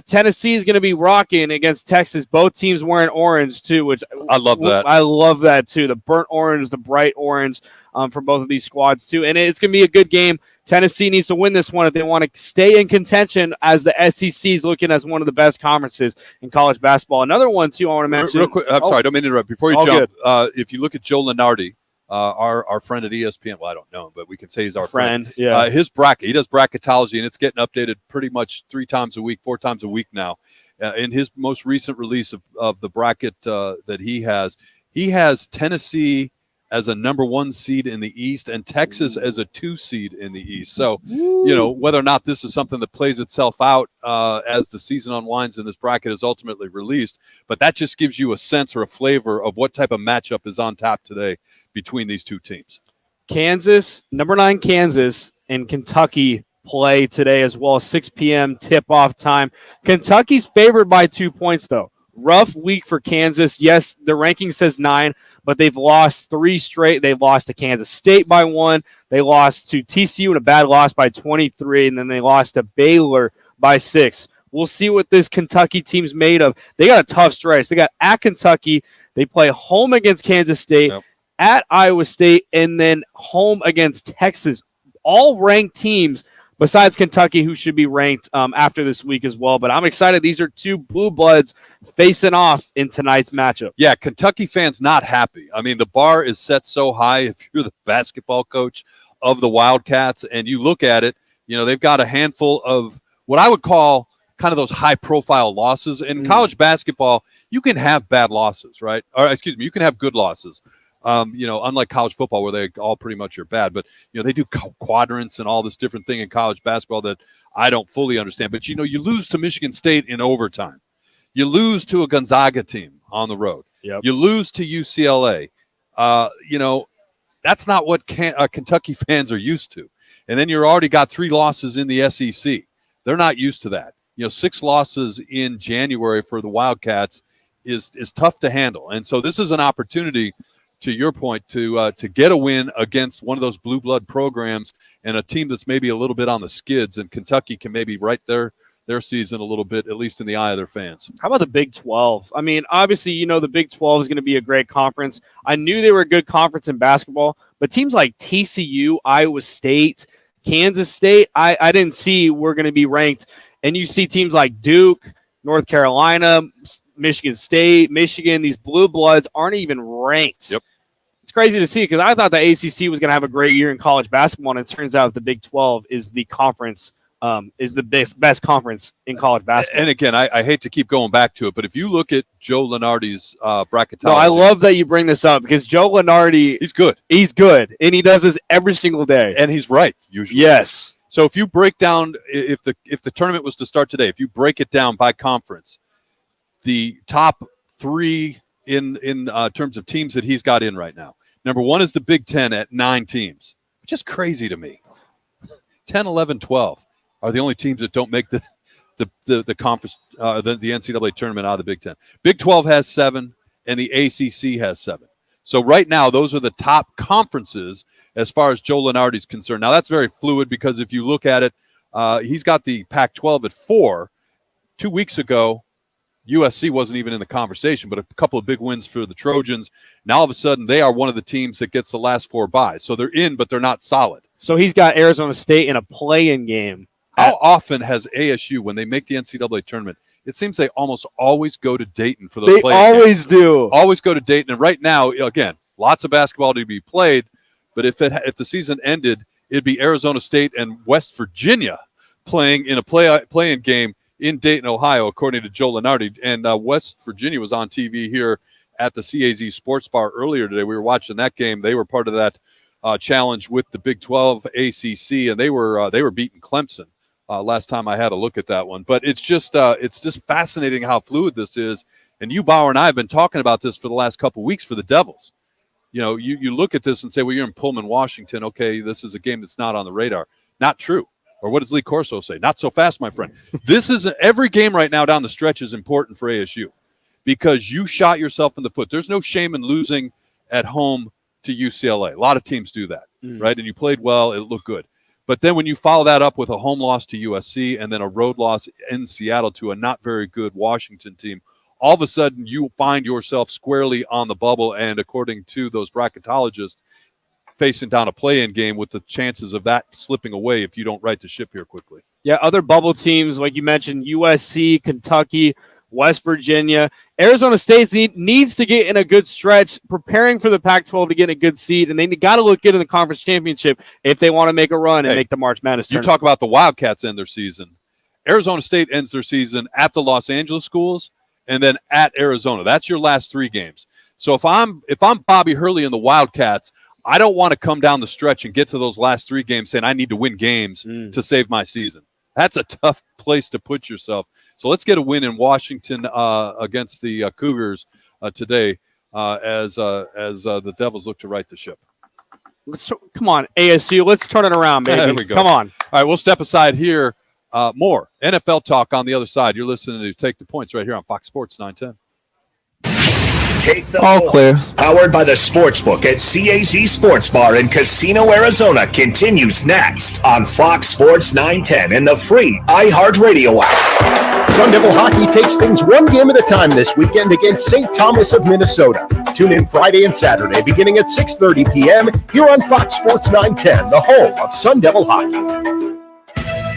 Speaker 6: Tennessee is going to be rocking against Texas. Both teams wearing orange, too, which
Speaker 5: I love that.
Speaker 6: I love that, too. The burnt orange, the bright orange for both of these squads, too. And it's going to be a good game. Tennessee needs to win this one if they want to stay in contention, as the SEC is looking as one of the best conferences in college basketball. Another one, too, I want to mention.
Speaker 5: Real quick, I'm sorry, I don't mean to interrupt. Before you jump, if you look at Joe Lenardi, our friend at ESPN, well, I don't know him, but we can say he's our friend.
Speaker 6: Yeah.
Speaker 5: His bracket, he does bracketology, and it's getting updated pretty much 3 times a week, 4 times a week now. In his most recent release of the bracket that he has Tennessee as a number 1 seed in the East and Texas as a 2 seed in the East. So, whether or not this is something that plays itself out as the season unwinds and this bracket is ultimately released, but that just gives you a sense or a flavor of what type of matchup is on tap today between these 2 teams.
Speaker 6: Kansas, number 9 Kansas, and Kentucky play today as well. 6 p.m. tip-off time. Kentucky's favored by 2 points, though. Rough week for Kansas. Yes, the ranking says 9, but they've lost 3 straight. They've lost to Kansas State by 1. They lost to TCU in a bad loss by 23, and then they lost to Baylor by 6. We'll see what this Kentucky team's made of. They got a tough stretch. They got at Kentucky. They play home against Kansas State, at Iowa State, and then home against Texas. All ranked teams besides Kentucky, who should be ranked after this week as well. But I'm excited. These are 2 blue bloods facing off in tonight's matchup.
Speaker 5: Yeah, Kentucky fans not happy. I mean, the bar is set so high if you're the basketball coach of the Wildcats, and you look at it, they've got a handful of what I would call kind of those high-profile losses. In college basketball, you can have bad losses, right? Or, excuse me, you can have good losses. Unlike college football where they all pretty much are bad, but they do quadrants and all this different thing in college basketball that I don't fully understand. But you lose to Michigan State in overtime, you lose to a Gonzaga team on the road, you lose to UCLA. That's not what Kentucky fans are used to. And then you're already got 3 losses in the SEC. They're not used to that. 6 losses in January for the Wildcats is tough to handle, and so this is an opportunity, to your point, to get a win against one of those blue blood programs and a team that's maybe a little bit on the skids, and Kentucky can maybe right their season a little bit, at least in the eye of their fans.
Speaker 6: How about the Big 12? I mean, obviously, the Big 12 is going to be a great conference. I knew they were a good conference in basketball, but teams like TCU, Iowa State, Kansas State, I didn't see we're going to be ranked And you see teams like Duke, North Carolina, Michigan State, Michigan, these blue bloods aren't even ranked.
Speaker 5: Yep.
Speaker 6: It's crazy to see because I thought the ACC was going to have a great year in college basketball, and it turns out the Big 12 is the conference, is the best conference in college basketball.
Speaker 5: And again, I hate to keep going back to it, but if you look at Joe Lunardi's bracketology.
Speaker 6: No, I love that you bring this up because Joe Lunardi,
Speaker 5: he's good.
Speaker 6: He's good, and he does this every single day.
Speaker 5: And he's right, usually.
Speaker 6: Yes.
Speaker 5: So if you break down, if the tournament was to start today, if you break it down by conference, the top 3 in terms of teams that he's got in right now. Number 1 is the Big Ten at 9 teams, which is crazy to me. 10, 11, 12 are the only teams that don't make the conference, the NCAA tournament out of the Big Ten. Big 12 has 7, and the ACC has 7. So right now, those are the top conferences as far as Joe Lunardi's concerned. Now, that's very fluid because if you look at it, he's got the Pac-12 at 4. 2 weeks ago, USC wasn't even in the conversation, but a couple of big wins for the Trojans. Now, all of a sudden, they are one of the teams that gets the last 4 byes. So they're in, but they're not solid.
Speaker 6: So he's got Arizona State in a play-in game.
Speaker 5: How often has ASU, when they make the NCAA tournament, it seems they almost always go to Dayton for those play-in
Speaker 6: always
Speaker 5: games.
Speaker 6: do.
Speaker 5: Always go to Dayton. And right now, again, lots of basketball to be played, but if the season ended, it'd be Arizona State and West Virginia playing in a play-in game in Dayton, Ohio, according to Joe Lunardi. And West Virginia was on TV here at the CAZ Sports Bar earlier today. We were watching that game. They were part of that challenge with the Big 12 ACC, and they were beating Clemson last time I had a look at that one. But it's just fascinating how fluid this is. And you, Bauer, and I have been talking about this for the last couple of weeks for the Devils. You know, you look at this and say, well, you're in Pullman, Washington. Okay, this is a game that's not on the radar. Not true. Or what does Lee Corso say? Not so fast, my friend. This is every game right now down the stretch is important for ASU because you shot yourself in the foot. There's no shame in losing at home to UCLA. A lot of teams do that, right? And you played well. It looked good. But then when you follow that up with a home loss to USC and then a road loss in Seattle to a not very good Washington team, all of a sudden you find yourself squarely on the bubble. And according to those bracketologists, facing down a play-in game with the chances of that slipping away if you don't right the ship here quickly.
Speaker 6: Yeah, other bubble teams, like you mentioned, USC, Kentucky, West Virginia. Arizona State needs to get in a good stretch, preparing for the Pac-12 to get in a good seed, and they got to look good in the conference championship if they want to make a run and make the March Madness tournament.
Speaker 5: You talk about the Wildcats end their season. Arizona State ends their season at the Los Angeles schools and then at Arizona. That's your last 3 games. So if I'm Bobby Hurley and the Wildcats, I don't want to come down the stretch and get to those last 3 games saying I need to win games to save my season. That's a tough place to put yourself. So let's get a win in Washington against the Cougars today as the Devils look to right the ship.
Speaker 6: Come on, ASU. Let's turn it around, baby.
Speaker 5: There we go.
Speaker 6: Come on.
Speaker 5: All right, we'll step aside here. More NFL talk on the other side. You're listening to Take the Points right here on Fox Sports 910.
Speaker 4: Take the
Speaker 2: All clear.
Speaker 4: Powered by the Sportsbook at CAZ Sports Bar in Casino, Arizona continues next on Fox Sports 910 and the free iHeartRadio app.
Speaker 1: Sun Devil Hockey takes things one game at a time this weekend against St. Thomas of Minnesota. Tune in Friday and Saturday beginning at 6:30 p.m. here on Fox Sports 910, the home of Sun Devil Hockey.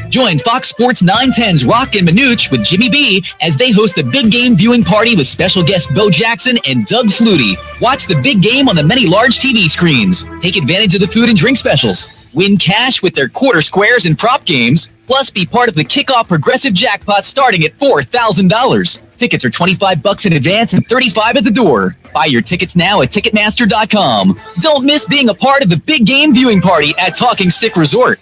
Speaker 9: Join Fox Sports 910's Rock and Minuch with Jimmy B as they host the big game viewing party with special guests Bo Jackson and Doug Flutie. Watch the big game on the many large TV screens. Take advantage of the food and drink specials. Win cash with their quarter squares and prop games. Plus, be part of the kickoff progressive jackpot starting at $4,000. Tickets are $25 in advance and $35 at the door. Buy your tickets now at Ticketmaster.com. Don't miss being a part of the big game viewing party at Talking Stick Resort.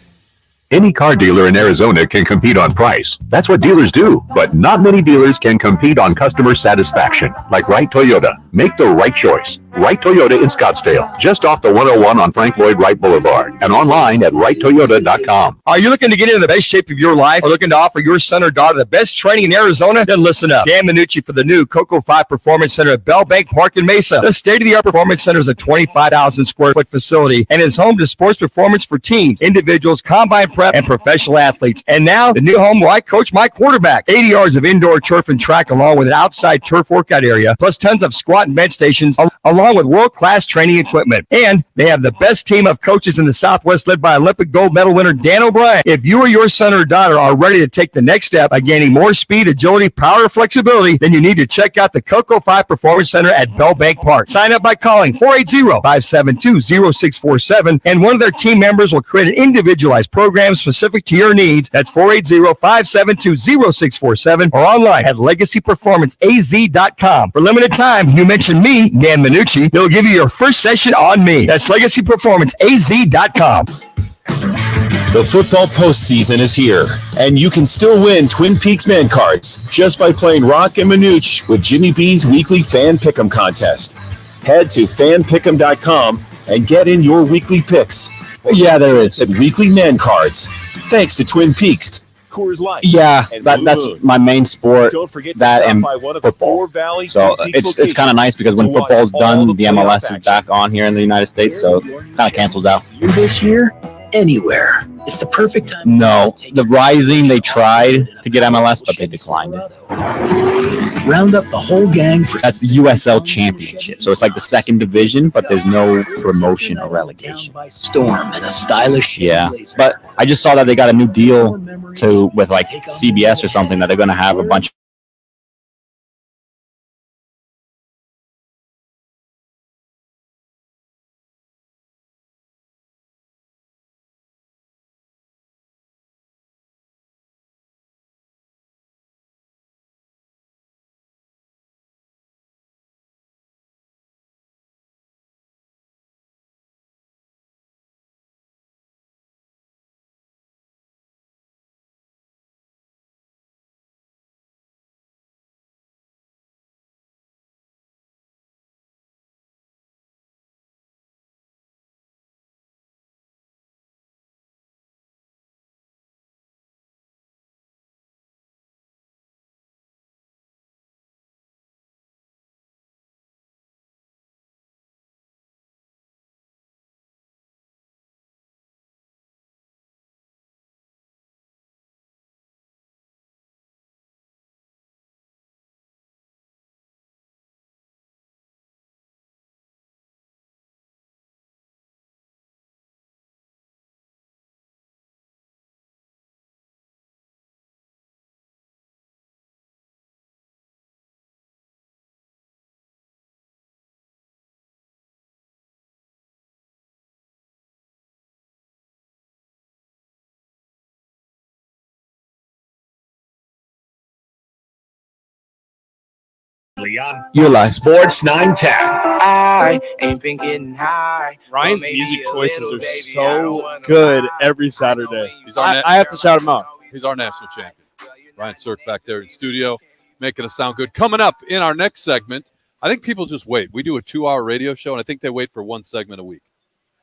Speaker 21: Any car dealer in Arizona can compete on price. That's what dealers do. But not many dealers can compete on customer satisfaction. Like Wright Toyota. Make the right choice. Wright Toyota in Scottsdale, just off the 101 on Frank Lloyd Wright Boulevard, and online at WrightToyota.com.
Speaker 23: Are you looking to get into the best shape of your life or looking to offer your son or daughter the best training in Arizona? Then listen up. Dan Minucci for the new Coco 5 Performance Center at Bell Bank Park in Mesa. The state-of-the-art Performance Center is a 25,000 square foot facility and is home to sports performance for teams, individuals, combine prep, and professional athletes. And now, the new home where I coach my quarterback. 80 yards of indoor turf and track along with an outside turf workout area, plus tons of squat and bench stations, along with world-class training equipment. And they have the best team of coaches in the Southwest, led by Olympic gold medal winner Dan O'Brien. If you or your son or daughter are ready to take the next step by gaining more speed, agility, power, and flexibility, then you need to check out the Cocoa 5 Performance Center at Bell Bank Park. Sign up by calling 480-572-0647, and one of their team members will create an individualized program specific to your needs. That's 480-572-0647 or online at legacyperformanceaz.com. For limited time, if you mention me, Dan Minucci, they'll give you your first session on me. That's legacyperformanceaz.com.
Speaker 7: The football postseason is here, and you can still win Twin Peaks Man cards just by playing Rock and Manooch with Jimmy B's weekly Fan Pick'em contest. Head to fanpick'em.com and get in your weekly picks. Yeah, there is. At Weekly Man cards. Thanks to Twin Peaks. Coors Light.
Speaker 2: Yeah, that's my main sport.
Speaker 7: Don't forget to
Speaker 2: that
Speaker 7: stop
Speaker 2: and
Speaker 7: by one of the
Speaker 2: football.
Speaker 7: Four Valley
Speaker 2: So
Speaker 7: Twin Peaks
Speaker 2: it's kind of nice because when
Speaker 7: to watch
Speaker 2: football's
Speaker 7: all
Speaker 2: done,
Speaker 7: the
Speaker 2: the
Speaker 7: playoff
Speaker 2: MLS is
Speaker 7: action.
Speaker 2: back on here in the United States, so it kind of cancels out.
Speaker 12: This year, anywhere. It's the perfect time.
Speaker 2: No, the Rising, they tried to get MLS, but they declined it.
Speaker 12: Round up the whole gang for
Speaker 2: That's the USL Championship, so it's like the second division, but there's no promotion or relegation.
Speaker 12: by storm in a stylish
Speaker 2: Yeah, but I just saw that they got a new deal with like CBS or something that they're going to have a bunch of
Speaker 4: Your life. Sports 910.
Speaker 13: I ain't been getting high.
Speaker 6: Ryan's music choices are so good every Saturday. I have to shout him out.
Speaker 5: He's our national champion. Ryan Cirk back there in studio, making us sound good. Coming up in our next segment, I think people just wait. We do a 2-hour radio show, and I think they wait for one segment a week.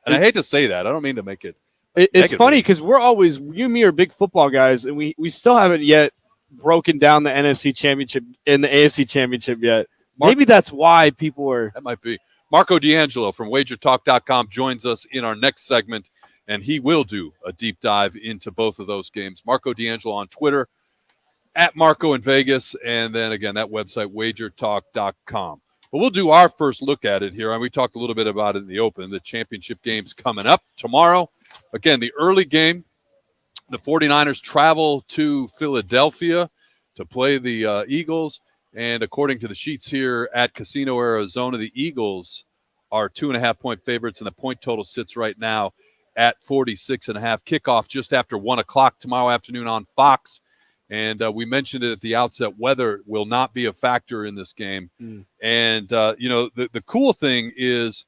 Speaker 5: And I hate to say that. I don't mean to make it.
Speaker 6: It's funny because we're always, you and me are big football guys, and we still haven't yet broken down the NFC Championship and the AFC Championship yet. Maybe that's why people are.
Speaker 5: That might be. Marco D'Angelo from wagertalk.com joins us in our next segment, and he will do a deep dive into both of those games. Marco D'Angelo on Twitter, at Marco in Vegas, and then again, that website, wagertalk.com. But we'll do our first look at it here, and we talked a little bit about it in the open. The championship game's coming up tomorrow. Again, the early game, the 49ers travel to Philadelphia to play the Eagles. And according to the sheets here at Casino, Arizona, the Eagles are 2.5-point favorites, and the point total sits right now at 46.5. Kickoff just after 1 o'clock tomorrow afternoon on Fox. And we mentioned it at the outset, weather will not be a factor in this game. And, the cool thing is,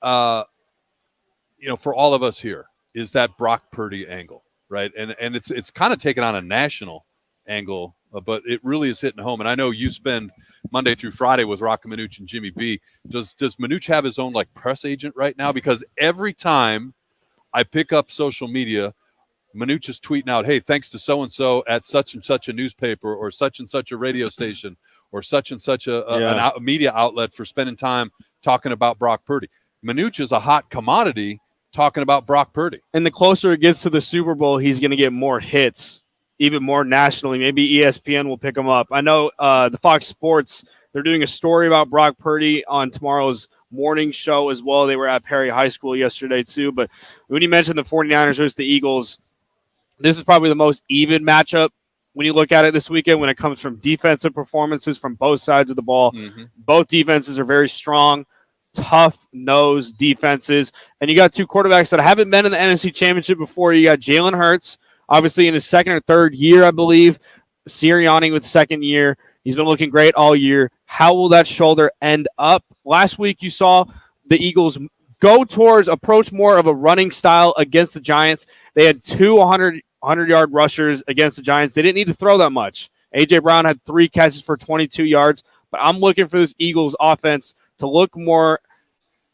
Speaker 5: for all of us here, is that Brock Purdy angle, right? And it's kind of taken on a national angle, but it really is hitting home. And I know you spend Monday through Friday with Rock and Manooch and Jimmy B. Does Manooch have his own press agent right now? Because every time I pick up social media, Manooch is tweeting out, hey, thanks to so-and-so at such and such a newspaper or such and such a radio station or such and such a media outlet for spending time talking about Brock Purdy. Manooch is a hot commodity, talking about Brock Purdy.
Speaker 6: And the closer it gets to the Super Bowl, he's going to get more hits, even more nationally. Maybe ESPN will pick him up. I know the Fox Sports, they're doing a story about Brock Purdy on tomorrow's morning show as well. They were at Perry High School yesterday too. But when you mentioned the 49ers versus the Eagles, this is probably the most even matchup when you look at it this weekend when it comes from defensive performances from both sides of the ball.
Speaker 5: Mm-hmm.
Speaker 6: Both defenses are very strong, tough-nosed defenses. And you got two quarterbacks that haven't been in the NFC Championship before. You got Jalen Hurts, obviously in his second or third year, I believe. Sirianni with second year. He's been looking great all year. How will that shoulder end up? Last week you saw the Eagles approach more of a running style against the Giants. They had 100-yard rushers against the Giants. They didn't need to throw that much. A.J. Brown had 3 catches for 22 yards. But I'm looking for this Eagles offense to look more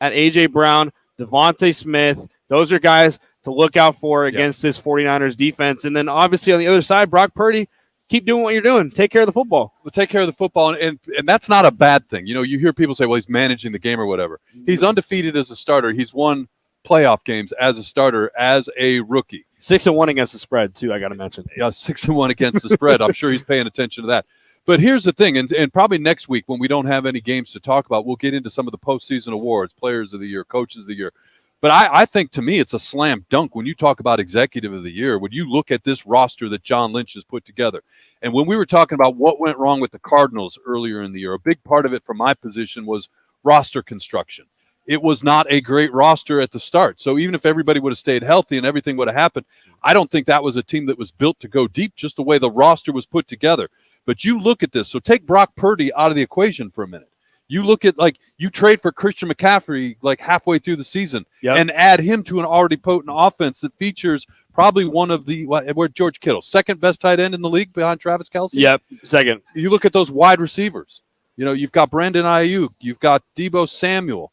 Speaker 6: at A.J. Brown, Devontae Smith. Those are guys to look out for against this 49ers defense. And then obviously on the other side, Brock Purdy, keep doing what you're doing. Take care of the football.
Speaker 5: Well, take care of the football, and that's not a bad thing. You know, you hear people say, well, he's managing the game or whatever. He's undefeated as a starter. He's won playoff games as a starter, as a rookie.
Speaker 6: 6-1 against the spread, too, I got to mention.
Speaker 5: Yeah, 6-1 against the spread. I'm sure he's paying attention to that. But here's the thing, and probably next week when we don't have any games to talk about, we'll get into some of the postseason awards, players of the year, coaches of the year. But I think, to me, it's a slam dunk when you talk about executive of the year, when you look at this roster that John Lynch has put together. And when we were talking about what went wrong with the Cardinals earlier in the year, a big part of it from my position was roster construction. It was not a great roster at the start. So even if everybody would have stayed healthy and everything would have happened, I don't think that was a team that was built to go deep, just the way the roster was put together. But you look at this. So take Brock Purdy out of the equation for a minute. You look at, like, you trade for Christian McCaffrey like halfway through the season and add him to an already potent offense that features probably one of the, where George Kittle, second best tight end in the league behind Travis Kelce.
Speaker 6: Yep, second.
Speaker 5: You look at those wide receivers. You know, you've got Brandon Ayuk. You've got Deebo Samuel.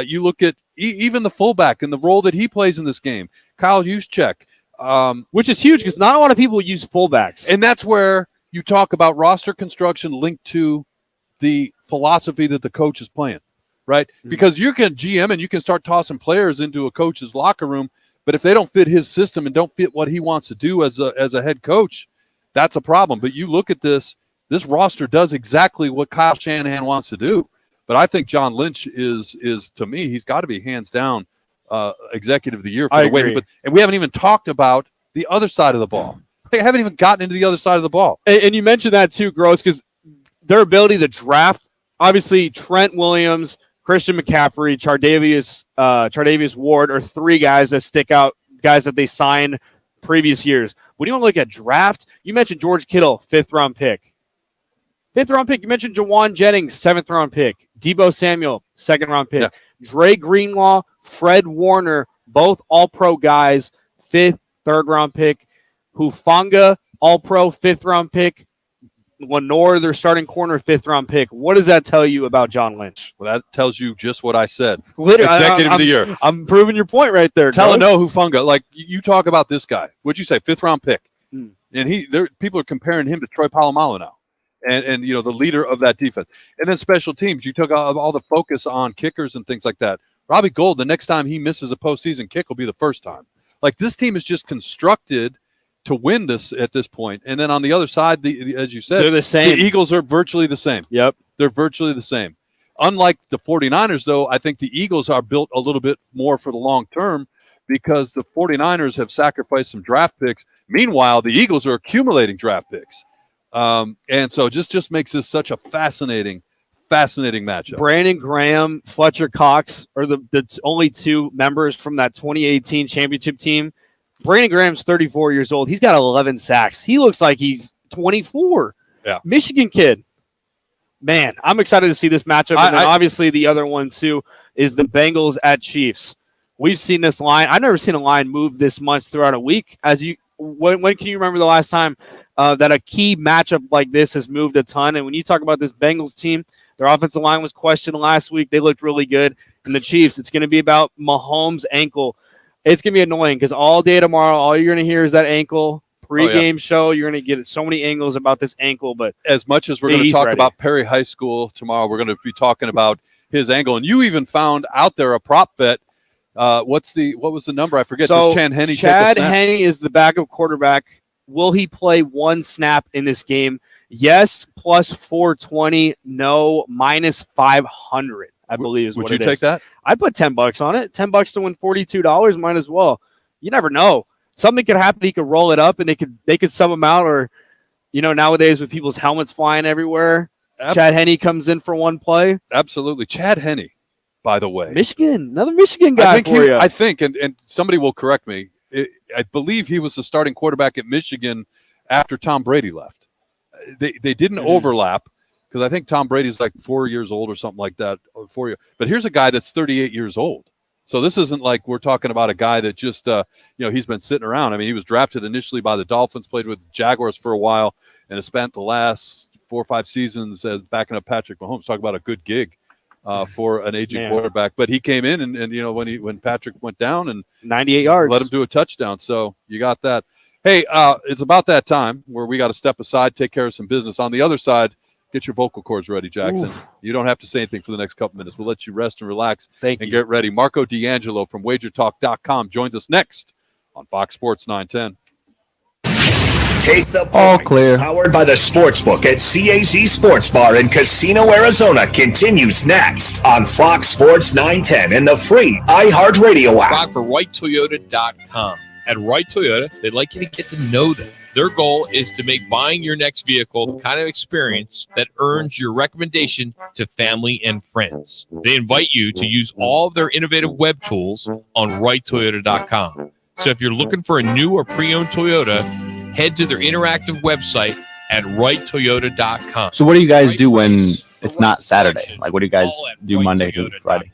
Speaker 5: You look at even the fullback and the role that he plays in this game, Kyle Juszczyk.
Speaker 6: Which is huge because not a lot of people use fullbacks.
Speaker 5: And that's where you talk about roster construction linked to the philosophy that the coach is playing, right? Mm-hmm. Because you can GM and you can start tossing players into a coach's locker room, but if they don't fit his system and don't fit what he wants to do as a head coach, that's a problem. But you look at this roster does exactly what Kyle Shanahan wants to do. But I think John Lynch is to me, he's got to be hands down executive of the year for the way. And we haven't even talked about the other side of the ball. They haven't even gotten into the other side of the ball.
Speaker 6: And you mentioned that too, Gross, because their ability to draft, obviously Trent Williams, Christian McCaffrey, Chardavius Ward are 3 guys that stick out, guys that they signed previous years. When you want to look at draft, you mentioned George Kittle, 5th-round pick. 5th-round pick. You mentioned Jawan Jennings, 7th-round pick. Deebo Samuel, 2nd-round pick. Yeah. Dre Greenlaw, Fred Warner, both all-pro guys, 5th, 3rd-round pick. Hufanga, all-pro, 5th-round pick. Lenore, their starting corner, 5th-round pick. What does that tell you about John Lynch?
Speaker 5: Well, that tells you just what I said.
Speaker 6: Literally,
Speaker 5: executive of the year.
Speaker 6: I'm proving your point right there.
Speaker 5: Talanoa Hufanga. Like, you talk about this guy. What'd you say? 5th-round pick. And people are comparing him to Troy Polamalu now. And you know, the leader of that defense. And then special teams. You took all the focus on kickers and things like that. Robbie Gould, the next time he misses a postseason kick will be the first time. Like, this team is just constructed to win this at this point. And then on the other side, as you said,
Speaker 6: they're the same.
Speaker 5: The Eagles are virtually the same.
Speaker 6: Yep.
Speaker 5: They're virtually the same. Unlike the 49ers, though, I think the Eagles are built a little bit more for the long term because the 49ers have sacrificed some draft picks. Meanwhile, the Eagles are accumulating draft picks. And so just makes this such a fascinating matchup.
Speaker 6: Brandon Graham, Fletcher Cox are the only 2 members from that 2018 championship team. Brandon Graham's 34 years old. He's got 11 sacks. He looks like he's 24.
Speaker 5: Yeah.
Speaker 6: Michigan kid. Man, I'm excited to see this matchup. And then obviously the other one, too, is the Bengals at Chiefs. We've seen this line. I've never seen a line move this much throughout a week. When can you remember the last time that a key matchup like this has moved a ton? And when you talk about this Bengals team, their offensive line was questioned last week. They looked really good. And the Chiefs, it's going to be about Mahomes' ankle. It's going to be annoying because all day tomorrow, all you're going to hear is that ankle. Pre-game show, you're going to get so many angles about this ankle. But
Speaker 5: as much as we're going to talk about Perry High School tomorrow, we're going to be talking about his angle. And you even found out there a prop bet What was the number? I forget.
Speaker 6: So
Speaker 5: Does Chad Henne take a
Speaker 6: Chad
Speaker 5: snap?
Speaker 6: Henne is the backup quarterback. Will he play one snap in this game? Yes, plus 420. No, minus 500. I believe is what it is.
Speaker 5: Would you take that?
Speaker 6: I put $10 on it. $10 to win $42. Might as well. You never know. Something could happen. He could roll it up, and they could sub him out. Or, nowadays with people's helmets flying everywhere, Chad Henne comes in for one play.
Speaker 5: Absolutely, Chad Henne. By the way,
Speaker 6: Michigan, another Michigan guy for you.
Speaker 5: I think, and somebody will correct me. I believe he was the starting quarterback at Michigan after Tom Brady left. They didn't overlap because I think Tom Brady's like 4 years old or something like that. But here's a guy that's 38 years old. So this isn't like we're talking about a guy that just he's been sitting around. I mean, he was drafted initially by the Dolphins, played with Jaguars for a while, and has spent the last 4 or 5 seasons as backing up Patrick Mahomes. Talk about a good gig. For an aging quarterback, but he came in and when Patrick went down and
Speaker 6: 98 yards,
Speaker 5: let him do a touchdown. So you got that. Hey, it's about that time where we got to step aside, take care of some business. On the other side, get your vocal cords ready, Jackson. Oof. You don't have to say anything for the next couple minutes. We'll let you rest and relax and get ready. Marco D'Angelo from WagerTalk.com joins us next on Fox Sports 910.
Speaker 4: Take the points. Clear. Powered by the Sportsbook at CAZ Sports Bar in Casino, Arizona continues next on Fox Sports 910 and the free iHeartRadio app.
Speaker 8: Rock for RightToyota.com. At Right Toyota, they'd like you to get to know them. Their goal is to make buying your next vehicle the kind of experience that earns your recommendation to family and friends. They invite you to use all of their innovative web tools on RightToyota.com. So if you're looking for a new or pre-owned Toyota, head to their interactive website at righttoyota.com.
Speaker 2: So what do you guys do when it's not Saturday? Like, what do you guys do Monday through Friday?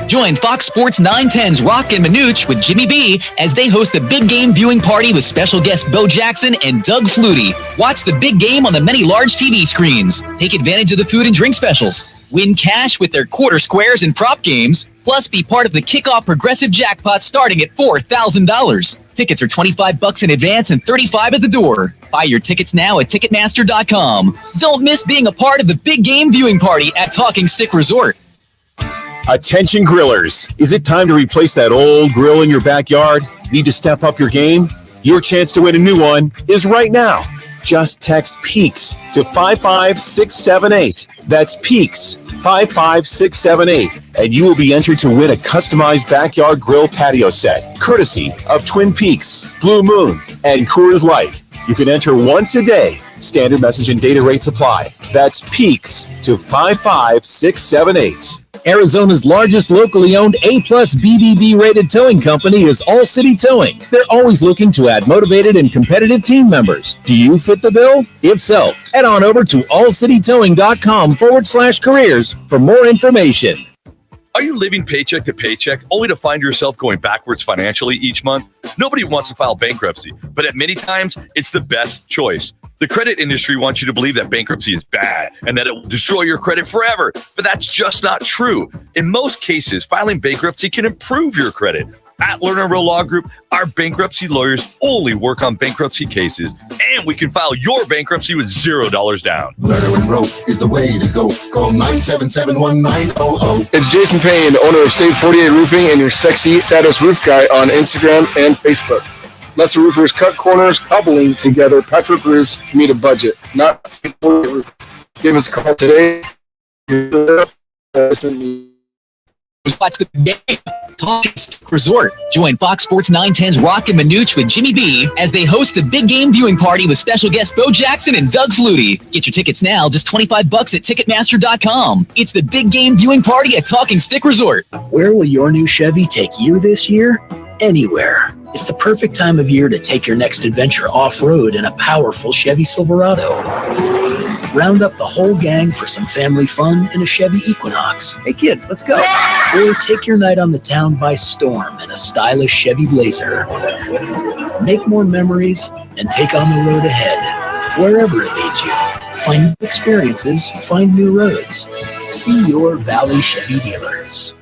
Speaker 9: Join Fox Sports 910's Rock and Minuch with Jimmy B as they host the big game viewing party with special guests Bo Jackson and Doug Flutie. Watch the big game on the many large TV screens. Take advantage of the food and drink specials. Win cash with their quarter squares and prop games. Plus, be part of the kickoff progressive jackpot starting at $4,000. Tickets are $25 in advance and $35 at the door. Buy your tickets now at Ticketmaster.com. Don't miss being a part of the big game viewing party at Talking Stick Resort.
Speaker 7: Attention grillers. Is it time to replace that old grill in your backyard? Need to step up your game? Your chance to win a new one is right now. Just text PEAKS to 55678. That's PEAKS 55678. And you will be entered to win a customized backyard grill patio set, courtesy of Twin Peaks, Blue Moon, and Coors Light. You can enter once a day. Standard message and data rates apply. That's PEAKS to 55678. Arizona's largest locally owned A-plus BBB rated towing company is All City Towing. They're always looking to add motivated and competitive team members. Do you fit the bill? If so, head on over to allcitytowing.com/careers for more information.
Speaker 14: Are you living paycheck to paycheck only to find yourself going backwards financially each month? Nobody wants to file bankruptcy, but at many times, it's the best choice. The credit industry wants you to believe that bankruptcy is bad and that it will destroy your credit forever, but that's just not true. In most cases, filing bankruptcy can improve your credit. At Lerner Rowe Law Group, our bankruptcy lawyers only work on bankruptcy cases, and we can file your bankruptcy with $0 down.
Speaker 20: Lerner & Rowe is the way to go. Call 977-1900.
Speaker 22: It's Jason Payne, owner of State 48 Roofing and your sexy status roof guy on Instagram and Facebook. Lesser roofers cut corners, cobbling together patchwork roofs to meet a budget. Not State 48 Roofing. Give us a call today.
Speaker 9: Watch the game. Talking Stick Resort. Join Fox Sports 910's Rock and Minuch with Jimmy B as they host the big game viewing party with special guests Bo Jackson and Doug Flutie. Get your tickets now, just $25 at Ticketmaster.com. It's the big game viewing party at Talking Stick Resort.
Speaker 12: Where will your new Chevy take you this year? Anywhere. It's the perfect time of year to take your next adventure off-road in a powerful Chevy Silverado. Round up the whole gang for some family fun in a Chevy Equinox. Hey kids, let's go. Or take your night on the town by storm in a stylish Chevy Blazer. Make more memories and take on the road ahead, wherever it leads you. Find new experiences, find new roads. See your Valley Chevy dealers.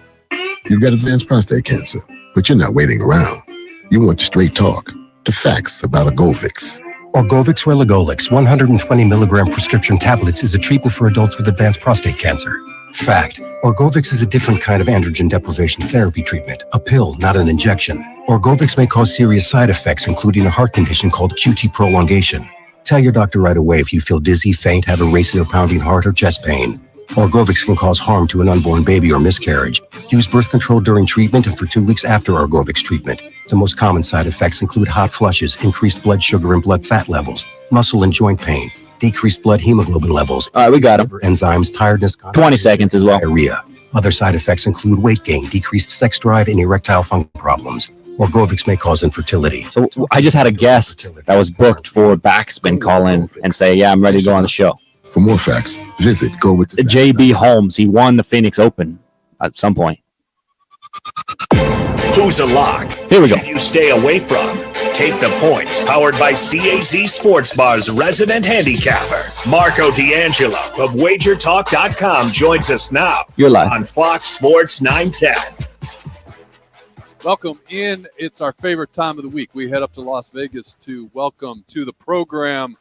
Speaker 15: You've got advanced prostate cancer, but you're not waiting around. You want straight talk, the facts about a Golvix.
Speaker 24: Orgovix Relagolix 120 milligram prescription tablets is a treatment for adults with advanced prostate cancer.
Speaker 3: Fact. Orgovix is a different kind of androgen deprivation therapy treatment, a pill, not an injection. Orgovix may cause serious side effects, including a heart condition called QT prolongation. Tell your doctor right away if you feel dizzy, faint, have a racing or pounding heart, or chest pain. Orgovix can cause harm to an unborn baby or miscarriage. Use birth control during treatment and for 2 weeks after Orgovix treatment. The most common side effects include hot flushes, increased blood sugar and blood fat levels, muscle and joint pain, decreased blood hemoglobin levels.
Speaker 2: All right, we got him.
Speaker 3: Enzymes, tiredness,
Speaker 2: 20 seconds as well.
Speaker 3: Diarrhea. Other side effects include weight gain, decreased sex drive, and erectile function problems. Orgovix may cause infertility.
Speaker 2: So I just had a guest that was booked for backspin call in and say, yeah, I'm ready to go on the show.
Speaker 20: For more facts, visit
Speaker 2: JB Holmes. He won the Phoenix Open at some point.
Speaker 4: Who's a lock?
Speaker 2: Here we go.
Speaker 4: Should you stay away from? Take the points. Powered by CAZ Sports Bar's resident handicapper, Marco D'Angelo of WagerTalk.com joins us now.
Speaker 2: You're live
Speaker 4: on Fox Sports 910.
Speaker 5: Welcome in. It's our favorite time of the week. We head up to Las Vegas to welcome to the program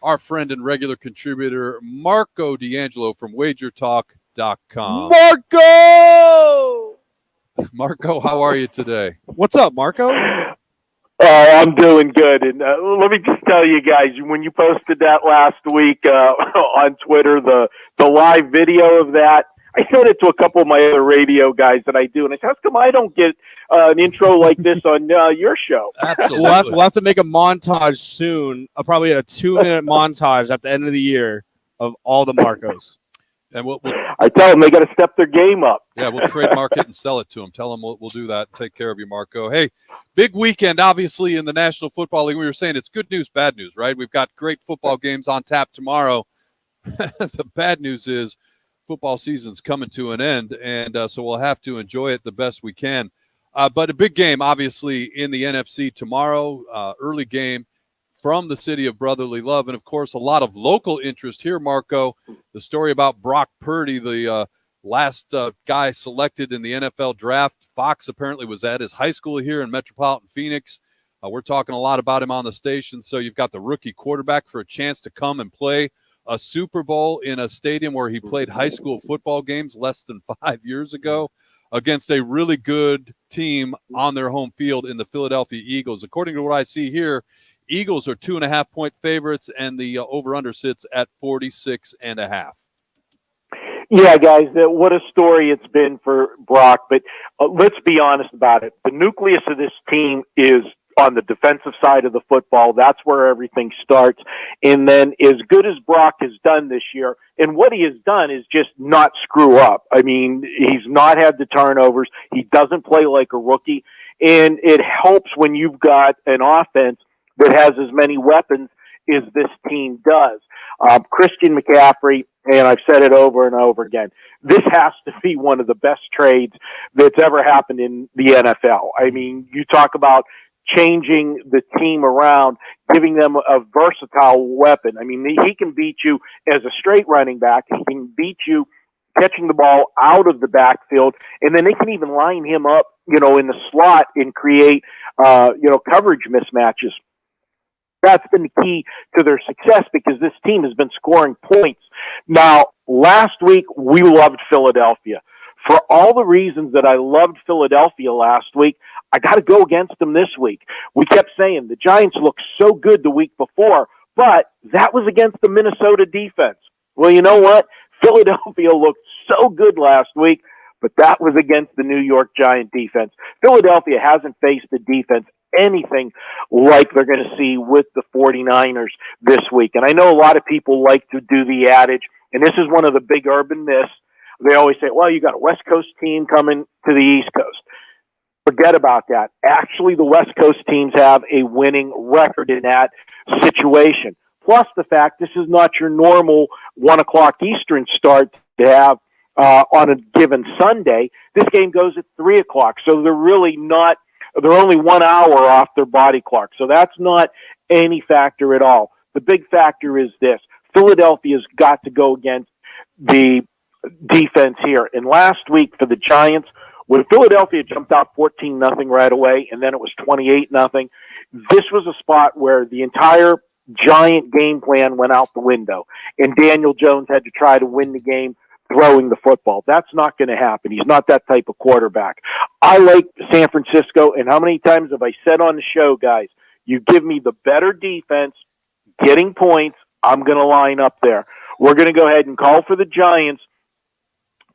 Speaker 5: our friend and regular contributor, Marco D'Angelo from WagerTalk.com. Marco, how are you today?
Speaker 6: What's up, Marco?
Speaker 16: Oh, I'm doing good. And let me just tell you guys, when you posted that last week on Twitter, the live video of that, I sent it to a couple of my other radio guys that I do. And I said, how come I don't get an intro like this on your show?
Speaker 5: Absolutely.
Speaker 6: We'll have to make a montage soon, probably a 2-minute montage at the end of the year of all the Marcos.
Speaker 5: And
Speaker 16: I tell them they got to step their game up.
Speaker 5: Yeah, we'll trademark it and sell it to them. Tell them we'll do that. Take care of you, Marco. Hey, big weekend, obviously, in the National Football League. We were saying it's good news, bad news, right? We've got great football games on tap tomorrow. The bad news is football season's coming to an end, and so we'll have to enjoy it the best we can. But a big game, obviously, in the NFC tomorrow, early game from the city of brotherly love. And, of course, a lot of local interest here, Marco. The story about Brock Purdy, the last guy selected in the NFL draft. Fox apparently was at his high school here in Metropolitan Phoenix. We're talking a lot about him on the station. So you've got the rookie quarterback for a chance to come and play a Super Bowl in a stadium where he played high school football games less than 5 years ago against a really good team on their home field in the Philadelphia Eagles. According to what I see here, Eagles are 2.5-point favorites, and the over-under sits at 46.5.
Speaker 16: Yeah, guys, what a story it's been for Brock. But let's be honest about it. The nucleus of this team is on the defensive side of the football. That's where everything starts. And then as good as Brock has done this year, and what he has done is just not screw up. I mean, he's not had the turnovers. He doesn't play like a rookie. And it helps when you've got an offense that has as many weapons as this team does. Christian McCaffrey, and I've said it over and over again, this has to be one of the best trades that's ever happened in the NFL. I mean, you talk about changing the team around, giving them a versatile weapon. I mean, he can beat you as a straight running back. He can beat you catching the ball out of the backfield, and then they can even line him up, in the slot and create, coverage mismatches. That's been the key to their success because this team has been scoring points. Now, last week, we loved Philadelphia. For all the reasons that I loved Philadelphia last week, I got to go against them this week. We kept saying the Giants looked so good the week before, but that was against the Minnesota defense. Well, you know what? Philadelphia looked so good last week, but that was against the New York Giant defense. Philadelphia hasn't faced the defense anything like they're going to see with the 49ers this week. And I know a lot of people like to do the adage, and this is one of the big urban myths. They always say, well, you got a West Coast team coming to the East Coast. Forget about that. Actually, the West Coast teams have a winning record in that situation. Plus the fact this is not your normal 1 o'clock Eastern start to have on a given Sunday. This game goes at 3 o'clock. So they're only 1 hour off their body clock. So that's not any factor at all. The big factor is this. Philadelphia's got to go against the defense here. And last week for the Giants, when Philadelphia jumped out 14-0 right away, and then it was 28-0, this was a spot where the entire Giant game plan went out the window. And Daniel Jones had to try to win the game throwing the football. That's not going to happen. He's not that type of quarterback. I like San Francisco, and how many times have I said on the show, guys, you give me the better defense, getting points, I'm going to line up there. We're going to go ahead and call for the Giants,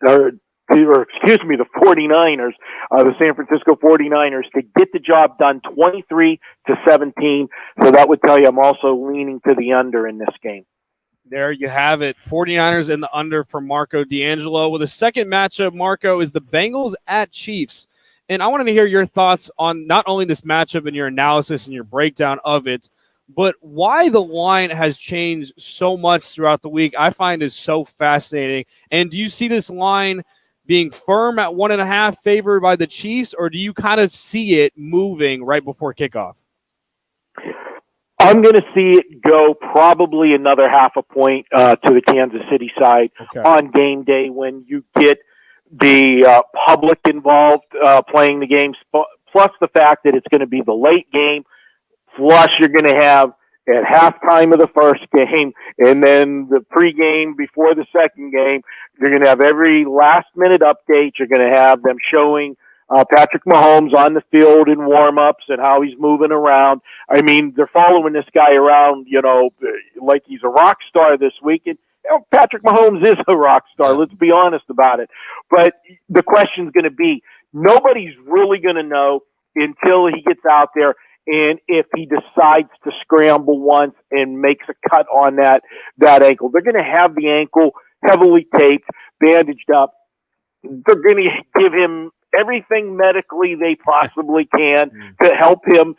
Speaker 16: or excuse me, the 49ers, the San Francisco 49ers, to get the job done 23-17. So that would tell you I'm also leaning to the under in this game.
Speaker 6: There you have it. 49ers in the under for Marco D'Angelo. With the second matchup, Marco, is the Bengals at Chiefs. And I wanted to hear your thoughts on not only this matchup and your analysis and your breakdown of it, but why the line has changed so much throughout the week, I find is so fascinating. And do you see this line being firm at 1.5 favored by the Chiefs, or do you kind of see it moving right before kickoff?
Speaker 16: I'm going to see it go probably another half a point to the Kansas City side on game day when you get the public involved playing the game, plus the fact that it's going to be the late game, plus you're going to have at halftime of the first game and then the pregame before the second game, you're going to have every last-minute update. You're going to have them showing Patrick Mahomes on the field in warm-ups and how he's moving around. I mean, they're following this guy around, like he's a rock star this week. And Patrick Mahomes is a rock star. Let's be honest about it. But the question's going to be, nobody's really going to know until he gets out there and if he decides to scramble once and makes a cut on that ankle. They're going to have the ankle heavily taped, bandaged up. They're going to give him everything medically they possibly can to help him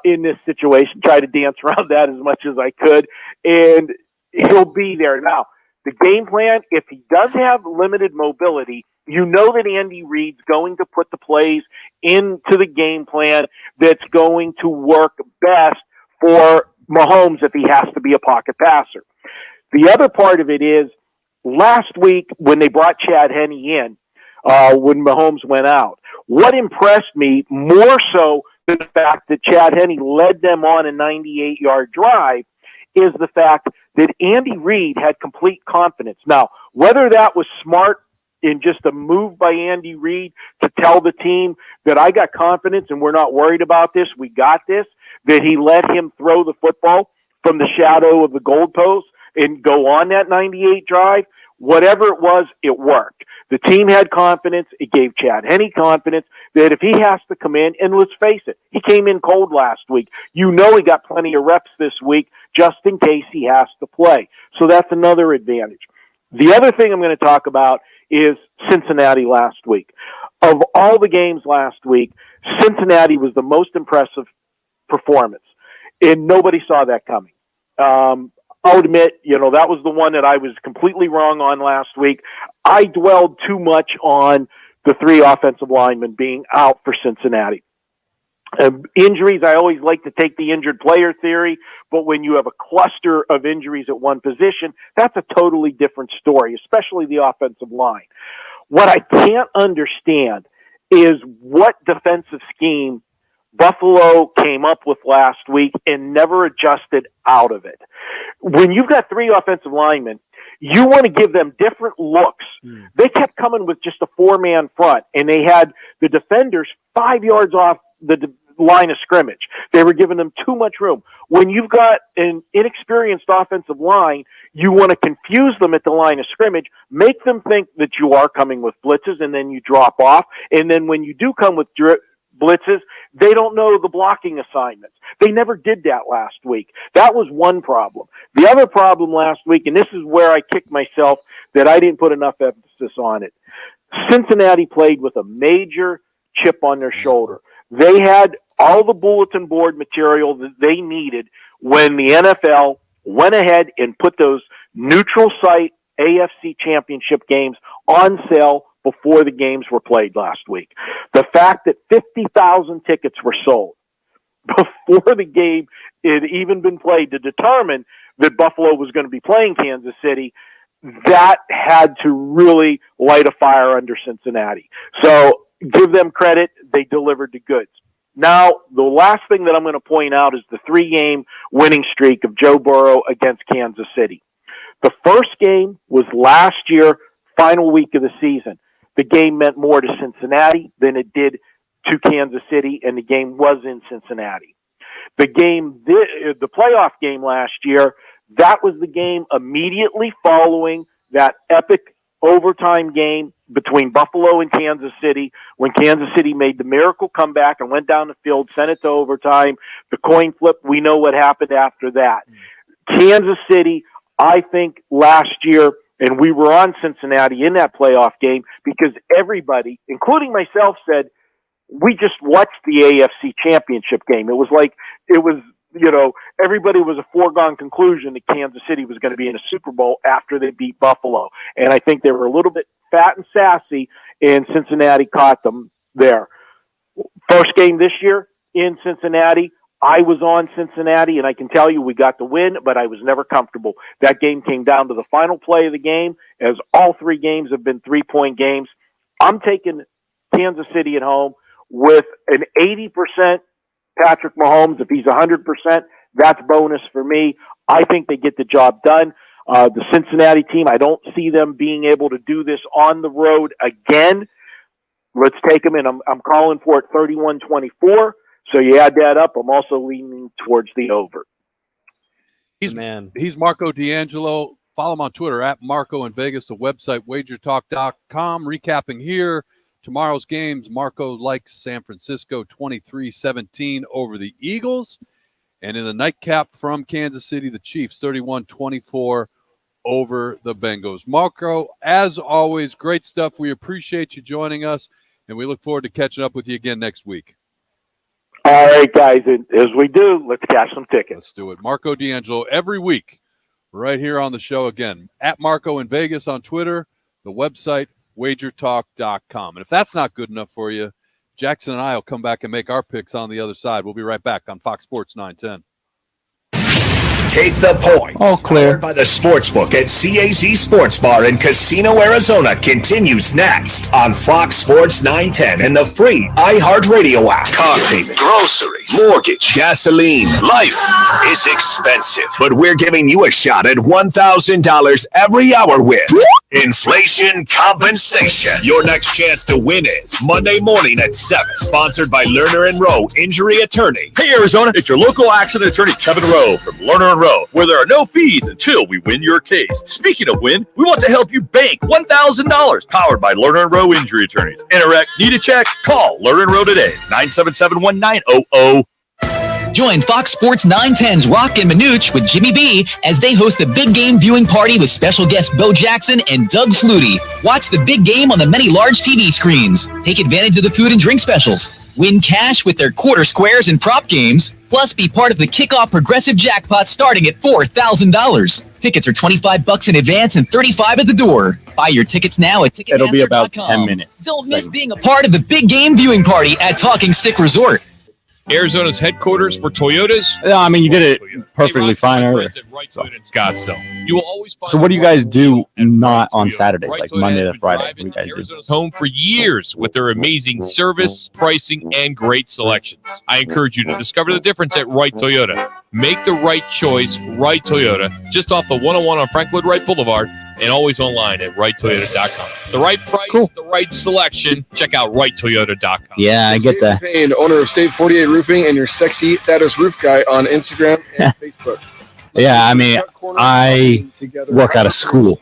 Speaker 16: in this situation. Try to dance around that as much as I could, and he'll be there. Now, the game plan, if he does have limited mobility, you know that Andy Reid's going to put the plays into the game plan that's going to work best for Mahomes if he has to be a pocket passer. The other part of it is, last week when they brought Chad Henne in, when Mahomes went out, what impressed me more so than the fact that Chad Henne led them on a 98-yard drive is the fact that Andy Reid had complete confidence. Now, whether that was smart in just a move by Andy Reid to tell the team that I got confidence and we're not worried about this, we got this, that he let him throw the football from the shadow of the goalpost and go on that 98 drive, whatever it was, it worked. The team had confidence. It gave Chad Henne confidence that if he has to come in, and let's face it, he came in cold last week. You know he got plenty of reps this week just in case he has to play. So that's another advantage. The other thing I'm going to talk about is Cincinnati last week. Of all the games last week, Cincinnati was the most impressive performance, and nobody saw that coming. I'll admit, that was the one that I was completely wrong on last week. I dwelled too much on the 3 offensive linemen being out for Cincinnati. Injuries, I always like to take the injured player theory, but when you have a cluster of injuries at one position, that's a totally different story, especially the offensive line. What I can't understand is what defensive scheme Buffalo came up with last week and never adjusted out of it. When you've got 3 offensive linemen, you want to give them different looks. They kept coming with just a 4-man front, and they had the defenders 5 yards off the line of scrimmage. They were giving them too much room. When you've got an inexperienced offensive line, you want to confuse them at the line of scrimmage, make them think that you are coming with blitzes, and then you drop off. And then when you do come with blitzes, they don't know the blocking assignments. They never did that last week. That was one problem. The other problem last week, and this is where I kicked myself that I didn't put enough emphasis on it, Cincinnati played with a major chip on their shoulder. They had all the bulletin board material that they needed when the NFL went ahead and put those neutral site AFC championship games on sale before the games were played last week. The fact that 50,000 tickets were sold before the game had even been played to determine that Buffalo was going to be playing Kansas City, that had to really light a fire under Cincinnati. So give them credit. They delivered the goods. Now, the last thing that I'm going to point out is the 3-game winning streak of Joe Burrow against Kansas City. The first game was last year, final week of the season. The game meant more to Cincinnati than it did to Kansas City, and the game was in Cincinnati. The playoff game last year, that was the game immediately following that epic overtime game between Buffalo and Kansas City, when Kansas City made the miracle comeback and went down the field, sent it to overtime. The coin flip, we know what happened after that. Kansas City, I think last year, and we were on Cincinnati in that playoff game because everybody, including myself, said, we just watched the AFC Championship game. It was everybody was a foregone conclusion that Kansas City was going to be in a Super Bowl after they beat Buffalo. And I think they were a little bit fat and sassy, and Cincinnati caught them there. First game this year in Cincinnati, I was on Cincinnati, and I can tell you we got the win, but I was never comfortable. That game came down to the final play of the game, as all three games have been 3-point games. I'm taking Kansas City at home with an 80% Patrick Mahomes. If he's 100%, that's bonus for me. I think they get the job done. The Cincinnati team, I don't see them being able to do this on the road again. Let's take them, and I'm calling for it 31-24. So you add that up, I'm also leaning towards the over.
Speaker 5: He's Marco D'Angelo. Follow him on Twitter at Marco in Vegas, the website wagertalk.com. Recapping here tomorrow's games, Marco likes San Francisco 23-17 over the Eagles. And in the nightcap from Kansas City, the Chiefs 31-24 over the Bengals. Marco, as always, great stuff. We appreciate you joining us, and we look forward to catching up with you again next week.
Speaker 16: All right, guys, and as we do, let's cash some tickets.
Speaker 5: Let's do it. Marco D'Angelo every week right here on the show again. At Marco in Vegas on Twitter, the website wagertalk.com. And if that's not good enough for you, Jackson and I will come back and make our picks on the other side. We'll be right back on Fox Sports 910.
Speaker 4: Take the points.
Speaker 2: All clear.
Speaker 4: Powered by the Sportsbook at CAZ Sports Bar in Casino, Arizona continues next on Fox Sports 910 and the free iHeartRadio app.
Speaker 7: Car payment, groceries, mortgage, gasoline. Life is expensive, but we're giving you a shot at $1,000 every hour with Inflation Compensation. Your next chance to win is Monday morning at 7. Sponsored by Lerner and Rowe Injury Attorney.
Speaker 10: Hey, Arizona, it's your local accident attorney, Kevin Rowe from Lerner and Rowe, where there are no fees until we win your case. Speaking of win, we want to help you bank $1,000, powered by Lerner and Rowe Injury Attorneys. Interact, need a check? Call Lerner and Rowe today, 977-1900.
Speaker 9: Join Fox Sports 910's Rock and Minuch with Jimmy B as they host the big game viewing party with special guests Bo Jackson and Doug Flutie. Watch the big game on the many large TV screens. Take advantage of the food and drink specials. Win cash with their quarter squares and prop games. Plus, be part of the kickoff progressive jackpot starting at $4,000. Tickets are $25 in advance and $35 at the door. Buy your tickets now at Ticketmaster.com.
Speaker 2: It'll be about 10 minutes.
Speaker 9: Don't miss being a part of the big game viewing party at Talking Stick Resort.
Speaker 8: Arizona's headquarters for Toyotas.
Speaker 2: No, I mean, you did it perfectly fine earlier.
Speaker 8: So. In Scottsdale. You will always find.
Speaker 2: So what do you guys do not on Saturdays, like Monday to Friday? What do you guys do?
Speaker 8: Arizona's home for years with their amazing service, pricing, and great selections. I encourage you to discover the difference at Wright Toyota. Make the right choice, Wright Toyota, just off the 101 on Franklin Wright Boulevard, and always online at WrightToyota.com. The right price, the right selection. Check out WrightToyota.com.
Speaker 2: Yeah, I get that.
Speaker 22: Payne, owner of State 48 Roofing, and your sexy status roof guy on Instagram and Facebook.
Speaker 2: Yeah, I mean, I work out of school.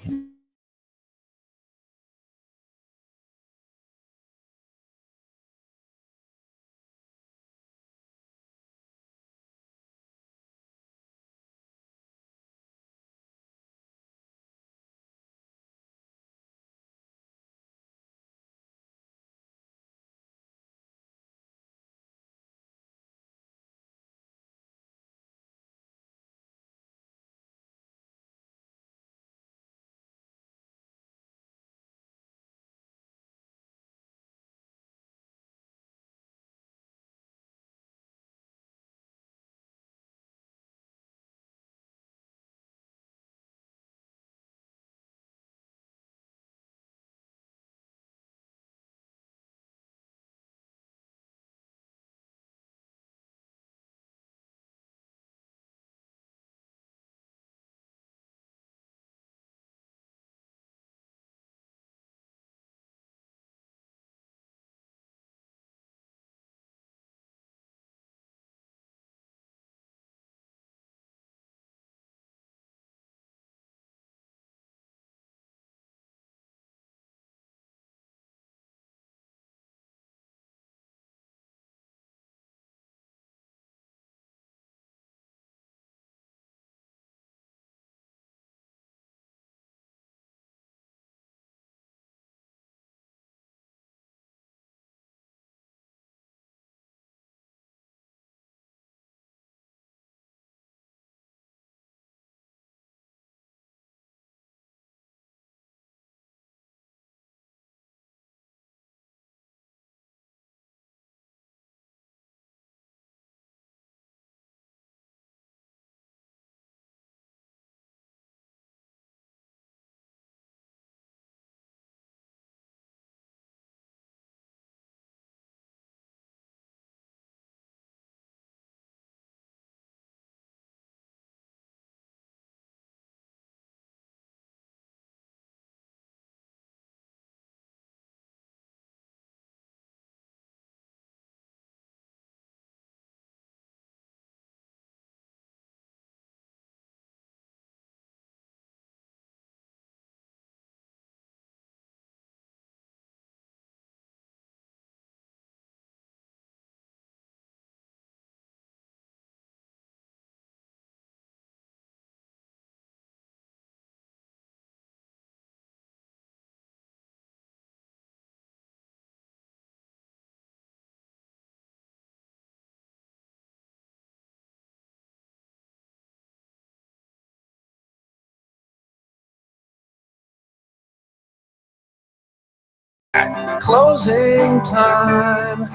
Speaker 13: Closing time.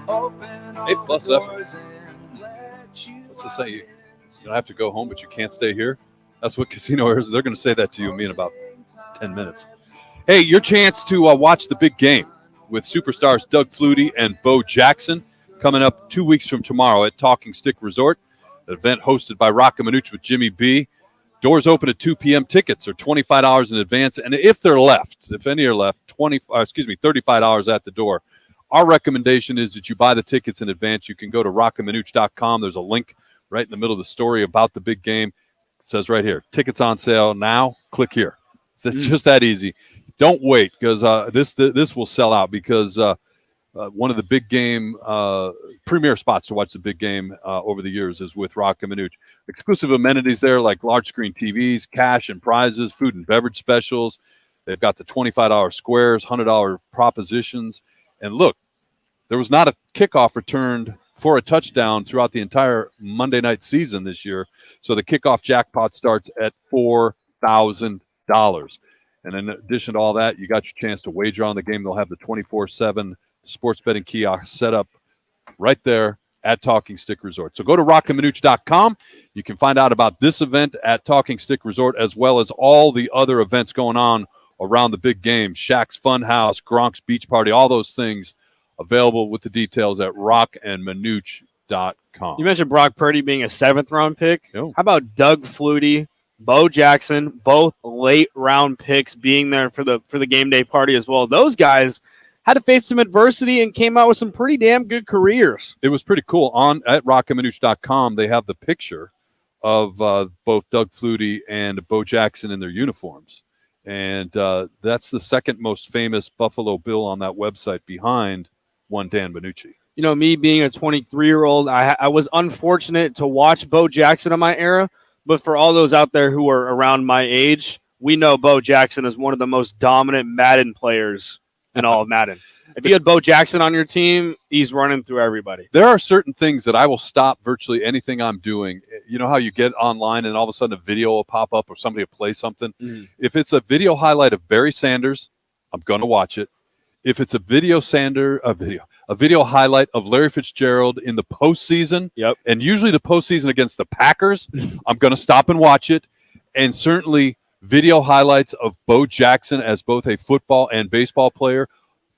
Speaker 5: 8+ effort. What's to say? You don't have to go home, but you can't stay here. That's what Casino is. They're going to say that to you and me in about 10 minutes. Hey, your chance to watch the big game with superstars Doug Flutie and Bo Jackson coming up 2 weeks from tomorrow at Talking Stick Resort, an event hosted by Rock and Manuch with Jimmy B. Doors open at 2 p.m. Tickets are $25 in advance, and if any are left, $35 at the door. Our recommendation is that you buy the tickets in advance. You can go to rockandmanuch.com. There's a link right in the middle of the story about the big game. It says right here, tickets on sale now. Click here. It's just that easy. Don't wait, because this will sell out, because one of the big game premier spots to watch the big game over the years is with Rock and Manuch. Exclusive amenities there like large screen TVs, cash and prizes, food and beverage specials. They've got the $25 squares, $100 propositions. And look, there was not a kickoff returned for a touchdown throughout the entire Monday night season this year. So the kickoff jackpot starts at $4,000. And in addition to all that, you got your chance to wager on the game. They'll have the 24/7 sports betting kiosk set up right there at Talking Stick Resort. So go to rockandmanuch.com. You can find out about this event at Talking Stick Resort, as well as all the other events going on around the big game. Shaq's Funhouse, Gronk's Beach Party, all those things available with the details at rockandmanuch.com.
Speaker 6: You mentioned Brock Purdy being a 7th-round pick. How about Doug Flutie, Bo Jackson, both late-round picks being there for the game day party as well? Those guys had to face some adversity and came out with some pretty damn good careers.
Speaker 5: It was pretty cool. At rockandmanuch.com, they have the picture of both Doug Flutie and Bo Jackson in their uniforms. And that's the second most famous Buffalo Bill on that website, behind one Dan Benucci.
Speaker 6: You know, me being a 23-year-old, I was unfortunate to watch Bo Jackson in my era. But for all those out there who are around my age, we know Bo Jackson is one of the most dominant Madden players in all of Madden. If you had Bo Jackson on your team, he's running through everybody.
Speaker 5: There are certain things that I will stop virtually anything I'm doing. You know how you get online and all of a sudden a video will pop up or somebody will play something?
Speaker 6: Mm.
Speaker 5: If it's a video highlight of Barry Sanders, I'm going to watch it. If it's a video highlight of Larry Fitzgerald in the postseason, and usually the postseason against the Packers, I'm going to stop and watch it. And certainly video highlights of Bo Jackson as both a football and baseball player,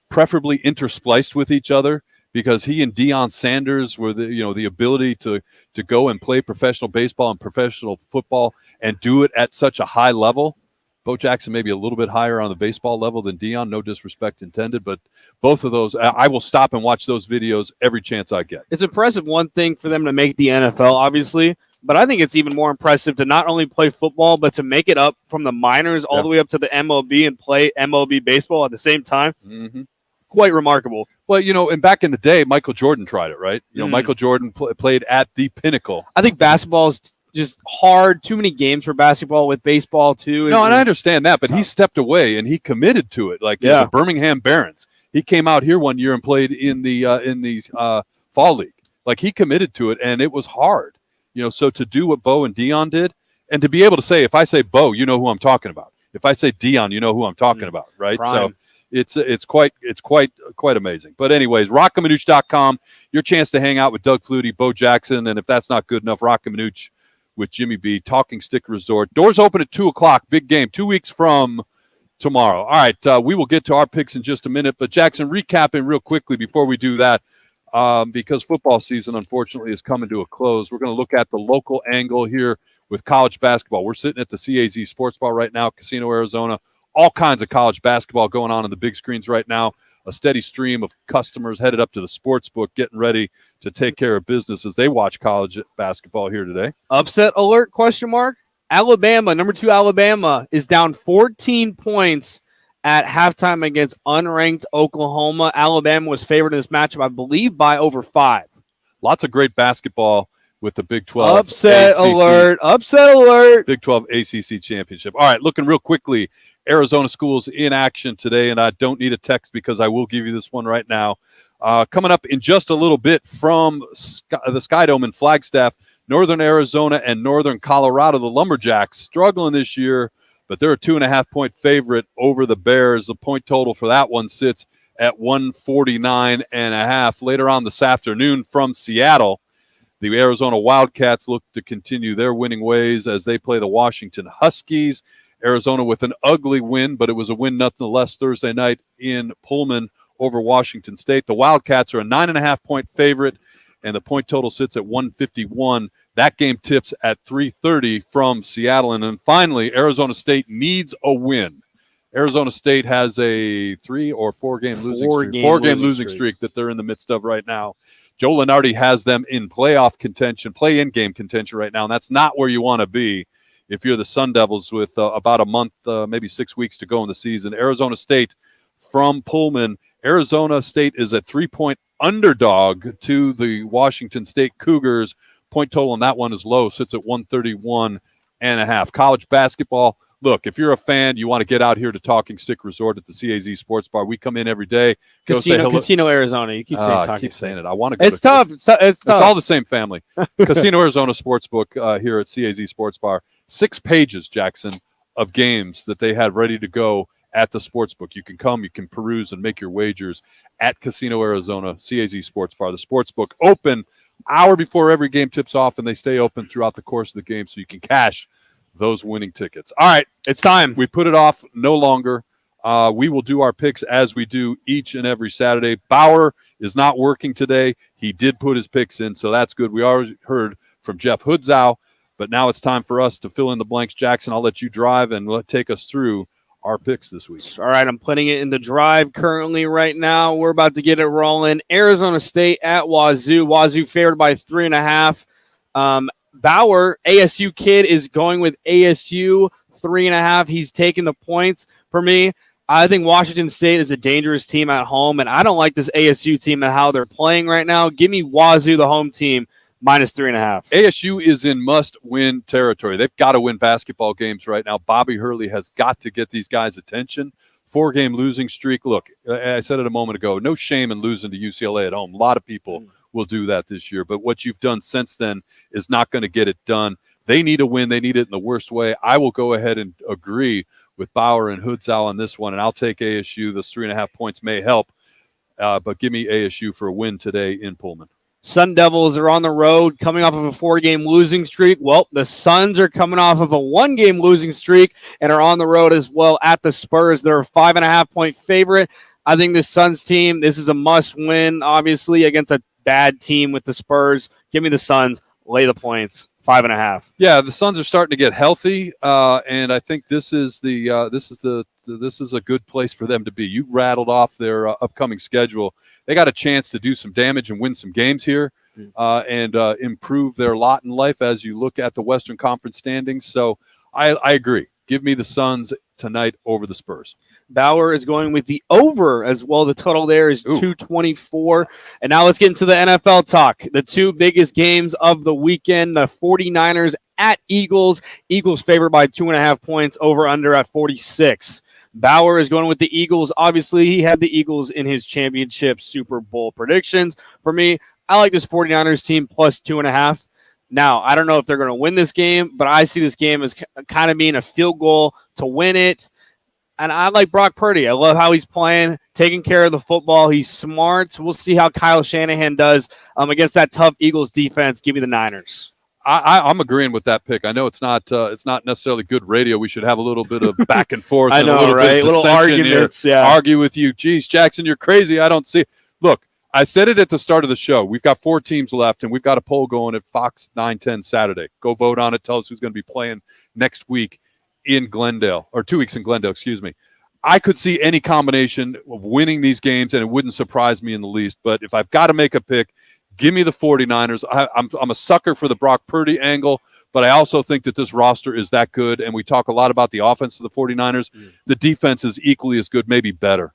Speaker 5: preferably interspliced with each other, because he and Deion Sanders were the ability to go and play professional baseball and professional football and do it at such a high level. Bo Jackson maybe a little bit higher on the baseball level than Deion, no disrespect intended, but both of those, I will stop and watch those videos every chance I get.
Speaker 6: It's impressive, one thing, for them to make the NFL, obviously, but I think it's even more impressive to not only play football, but to make it up from the minors all the way up to the MLB and play MLB baseball at the same time.
Speaker 5: Mm-hmm.
Speaker 6: Quite remarkable.
Speaker 5: Well, and back in the day, Michael Jordan tried it, right? Michael Jordan played at the pinnacle.
Speaker 6: I think basketball is just hard. Too many games for basketball with baseball too.
Speaker 5: No, and I understand that, but he stepped away and he committed to it. Like the Birmingham Barons, he came out here one year and played in the fall league. Like he committed to it, and it was hard. So to do what Bo and Deion did, and to be able to say, if I say Bo, you know who I'm talking about. If I say Deion, you know who I'm talking about, right?
Speaker 6: Prime.
Speaker 5: So it's quite amazing. But anyways, rockandmanuch.com, your chance to hang out with Doug Flutie, Bo Jackson, and if that's not good enough, Rock and Manuch with Jimmy B, Talking Stick Resort. Doors open at 2:00. Big game, 2 weeks from tomorrow. All right, we will get to our picks in just a minute. But Jackson, recapping real quickly before we do that, because football season, unfortunately, is coming to a close. We're going to look at the local angle here with college basketball. We're sitting at the CAZ Sports Bar right now, Casino, Arizona. All kinds of college basketball going on the big screens right now. A steady stream of customers headed up to the Sportsbook, getting ready to take care of business as they watch college basketball here today.
Speaker 6: Upset alert, ? Alabama, number 2 Alabama, is down 14 points at halftime against unranked Oklahoma. Alabama was favored in this matchup, I believe, by over 5.
Speaker 5: Lots of great basketball with the Big 12.
Speaker 6: Upset alert.
Speaker 5: Big 12 ACC championship. All right, looking real quickly, Arizona schools in action today, and I don't need a text because I will give you this one right now. Coming up in just a little bit from the Sky Dome in Flagstaff, Northern Arizona and Northern Colorado, the Lumberjacks struggling this year, but they're a 2.5-point favorite over the Bears. The point total for that one sits at 149.5. Later on this afternoon from Seattle, the Arizona Wildcats look to continue their winning ways as they play the Washington Huskies. Arizona with an ugly win, but it was a win nonetheless Thursday night in Pullman over Washington State. The Wildcats are a 9.5-point favorite, and the point total sits at 151. That game tips at 3:30 from Seattle. And then finally, Arizona State needs a win. Arizona State has a 3 or 4 game losing streak that they're in the midst of right now. Joe Lunardi has them in play-in game contention right now, and that's not where you want to be if you're the Sun Devils with about a month, maybe 6 weeks to go in the season. Arizona State from Pullman. Arizona State is a 3-point underdog to the Washington State Cougars. Point total on that one is low, sits at 131.5. College basketball. Look, if you're a fan, you want to get out here to Talking Stick Resort at the CAZ Sports Bar. We come in every day.
Speaker 6: Casino Arizona. You keep saying
Speaker 5: I
Speaker 6: Talking
Speaker 5: keep
Speaker 6: Stick.
Speaker 5: saying it. I want to go.
Speaker 6: It's tough. It's tough.
Speaker 5: It's all the same family. Casino Arizona Sportsbook here at CAZ Sports Bar. 6 pages, Jackson, of games that they had ready to go at the Sportsbook. You can come, you can peruse and make your wagers at Casino Arizona, CAZ Sports Bar. The Sportsbook open hour before every game tips off, and they stay open throughout the course of the game so you can cash those winning tickets. All right,
Speaker 6: it's time.
Speaker 5: We put it off no longer. We will do our picks as we do each and every Saturday. Bauer is not working today. He did put his picks in, so that's good. We already heard from Jeff Hoodzow, but now it's time for us to fill in the blanks. Jackson, I'll let you drive and take us through our picks this week.
Speaker 6: All right, I'm putting it in the drive currently right now. We're about to get it rolling. Arizona State at Wazoo. Wazoo favored by 3.5. Bauer, ASU kid, is going with ASU 3.5. He's taking the points for me. I think Washington State is a dangerous team at home, and I don't like this ASU team and how they're playing right now. Give me Wazoo, the home team, minus 3.5.
Speaker 5: ASU is in must-win territory. They've got to win basketball games right now. Bobby Hurley has got to get these guys' attention. 4-game losing streak. Look, I said it a moment ago, no shame in losing to UCLA at home. A lot of people will do that this year, but what you've done since then is not going to get it done. They need a win. They need it in the worst way. I will go ahead and agree with Bauer and Hoodzow on this one, and I'll take ASU. Those 3.5 points may help, but give me ASU for a win today in Pullman.
Speaker 6: Sun Devils are on the road coming off of a 4-game losing streak. Well, the Suns are coming off of a 1-game losing streak and are on the road as well at the Spurs. They're a 5.5-point favorite. I think this Suns team, this is a must-win, obviously, against a bad team with the Spurs. Give me the Suns. Lay the points. 5.5.
Speaker 5: Yeah, the Suns are starting to get healthy, and I think this is a good place for them to be. You rattled off their upcoming schedule. They got a chance to do some damage and win some games here, and improve their lot in life as you look at the Western Conference standings. So I agree. Give me the Suns tonight over the Spurs.
Speaker 6: Bauer is going with the over as well. The total there is 224. And now let's get into the NFL talk. The 2 biggest games of the weekend, the 49ers at Eagles. Eagles favored by 2.5 points, over under at 46. Bauer is going with the Eagles. Obviously, he had the Eagles in his championship Super Bowl predictions. For me, I like this 49ers team plus 2.5. Now, I don't know if they're going to win this game, but I see this game as kind of being a field goal to win it. And I like Brock Purdy. I love how he's playing, taking care of the football. He's smart. We'll see how Kyle Shanahan does against that tough Eagles defense. Give me the Niners.
Speaker 5: I'm agreeing with that pick. I know it's not necessarily good radio. We should have a little bit of back and forth.
Speaker 6: I know,
Speaker 5: a little
Speaker 6: right?
Speaker 5: bit of
Speaker 6: little arguments.
Speaker 5: here.
Speaker 6: Yeah.
Speaker 5: Argue with you. Geez, Jackson, you're crazy. I don't see. Look, I said it at the start of the show. We've got 4 teams left, and we've got a poll going at Fox 910 Saturday. Go vote on it. Tell us who's going to be playing next week in Glendale, or 2 weeks in Glendale, excuse me. I could see any combination of winning these games, and it wouldn't surprise me in the least. But if I've got to make a pick, give me the 49ers. I'm a sucker for the Brock Purdy angle, but I also think that this roster is that good, and we talk a lot about the offense of the 49ers. The defense is equally as good, maybe better.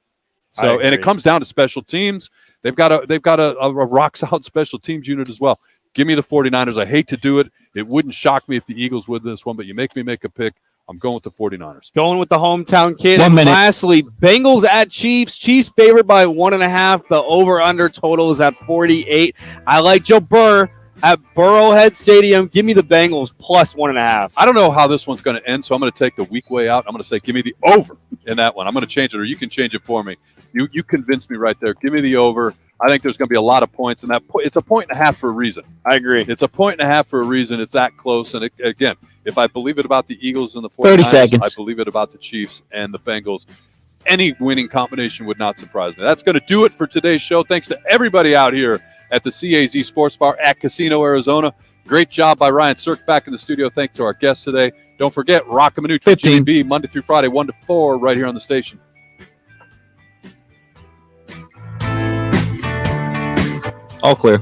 Speaker 5: So, and it comes down to special teams. They've got a rock-solid special teams unit as well. Give me the 49ers. I hate to do it. It wouldn't shock me if the Eagles would this one, but you make me make a pick. I'm going with the 49ers.
Speaker 6: Going with the hometown kid.
Speaker 2: 1 minute.
Speaker 6: Lastly, Bengals at Chiefs. Chiefs favored by 1.5. The over-under total is at 48. I like Joe Burr. at Burrowhead Stadium. Give me the Bengals plus 1.5.
Speaker 5: I don't know how this one's going to end, so I'm going to take the weak way out. I'm going to say give me the over in that one. I'm going to change it, or you can change it for me. You convinced me right there. Give me the over. I think there's going to be a lot of points, and it's a 1.5 for a reason.
Speaker 6: I agree.
Speaker 5: It's a 1.5 for a reason. It's that close. And again, if I believe it about the Eagles and the 49ers,
Speaker 2: 30 seconds.
Speaker 5: I believe it about the Chiefs and the Bengals. Any winning combination would not surprise me. That's going to do it for today's show. Thanks to everybody out here at the CAZ Sports Bar at Casino, Arizona. Great job by Ryan Cirk back in the studio. Thanks to our guests today. Don't forget, Rock and Manucci, Jimmy B, Monday through Friday, 1 to 4, right here on the station.
Speaker 2: All clear.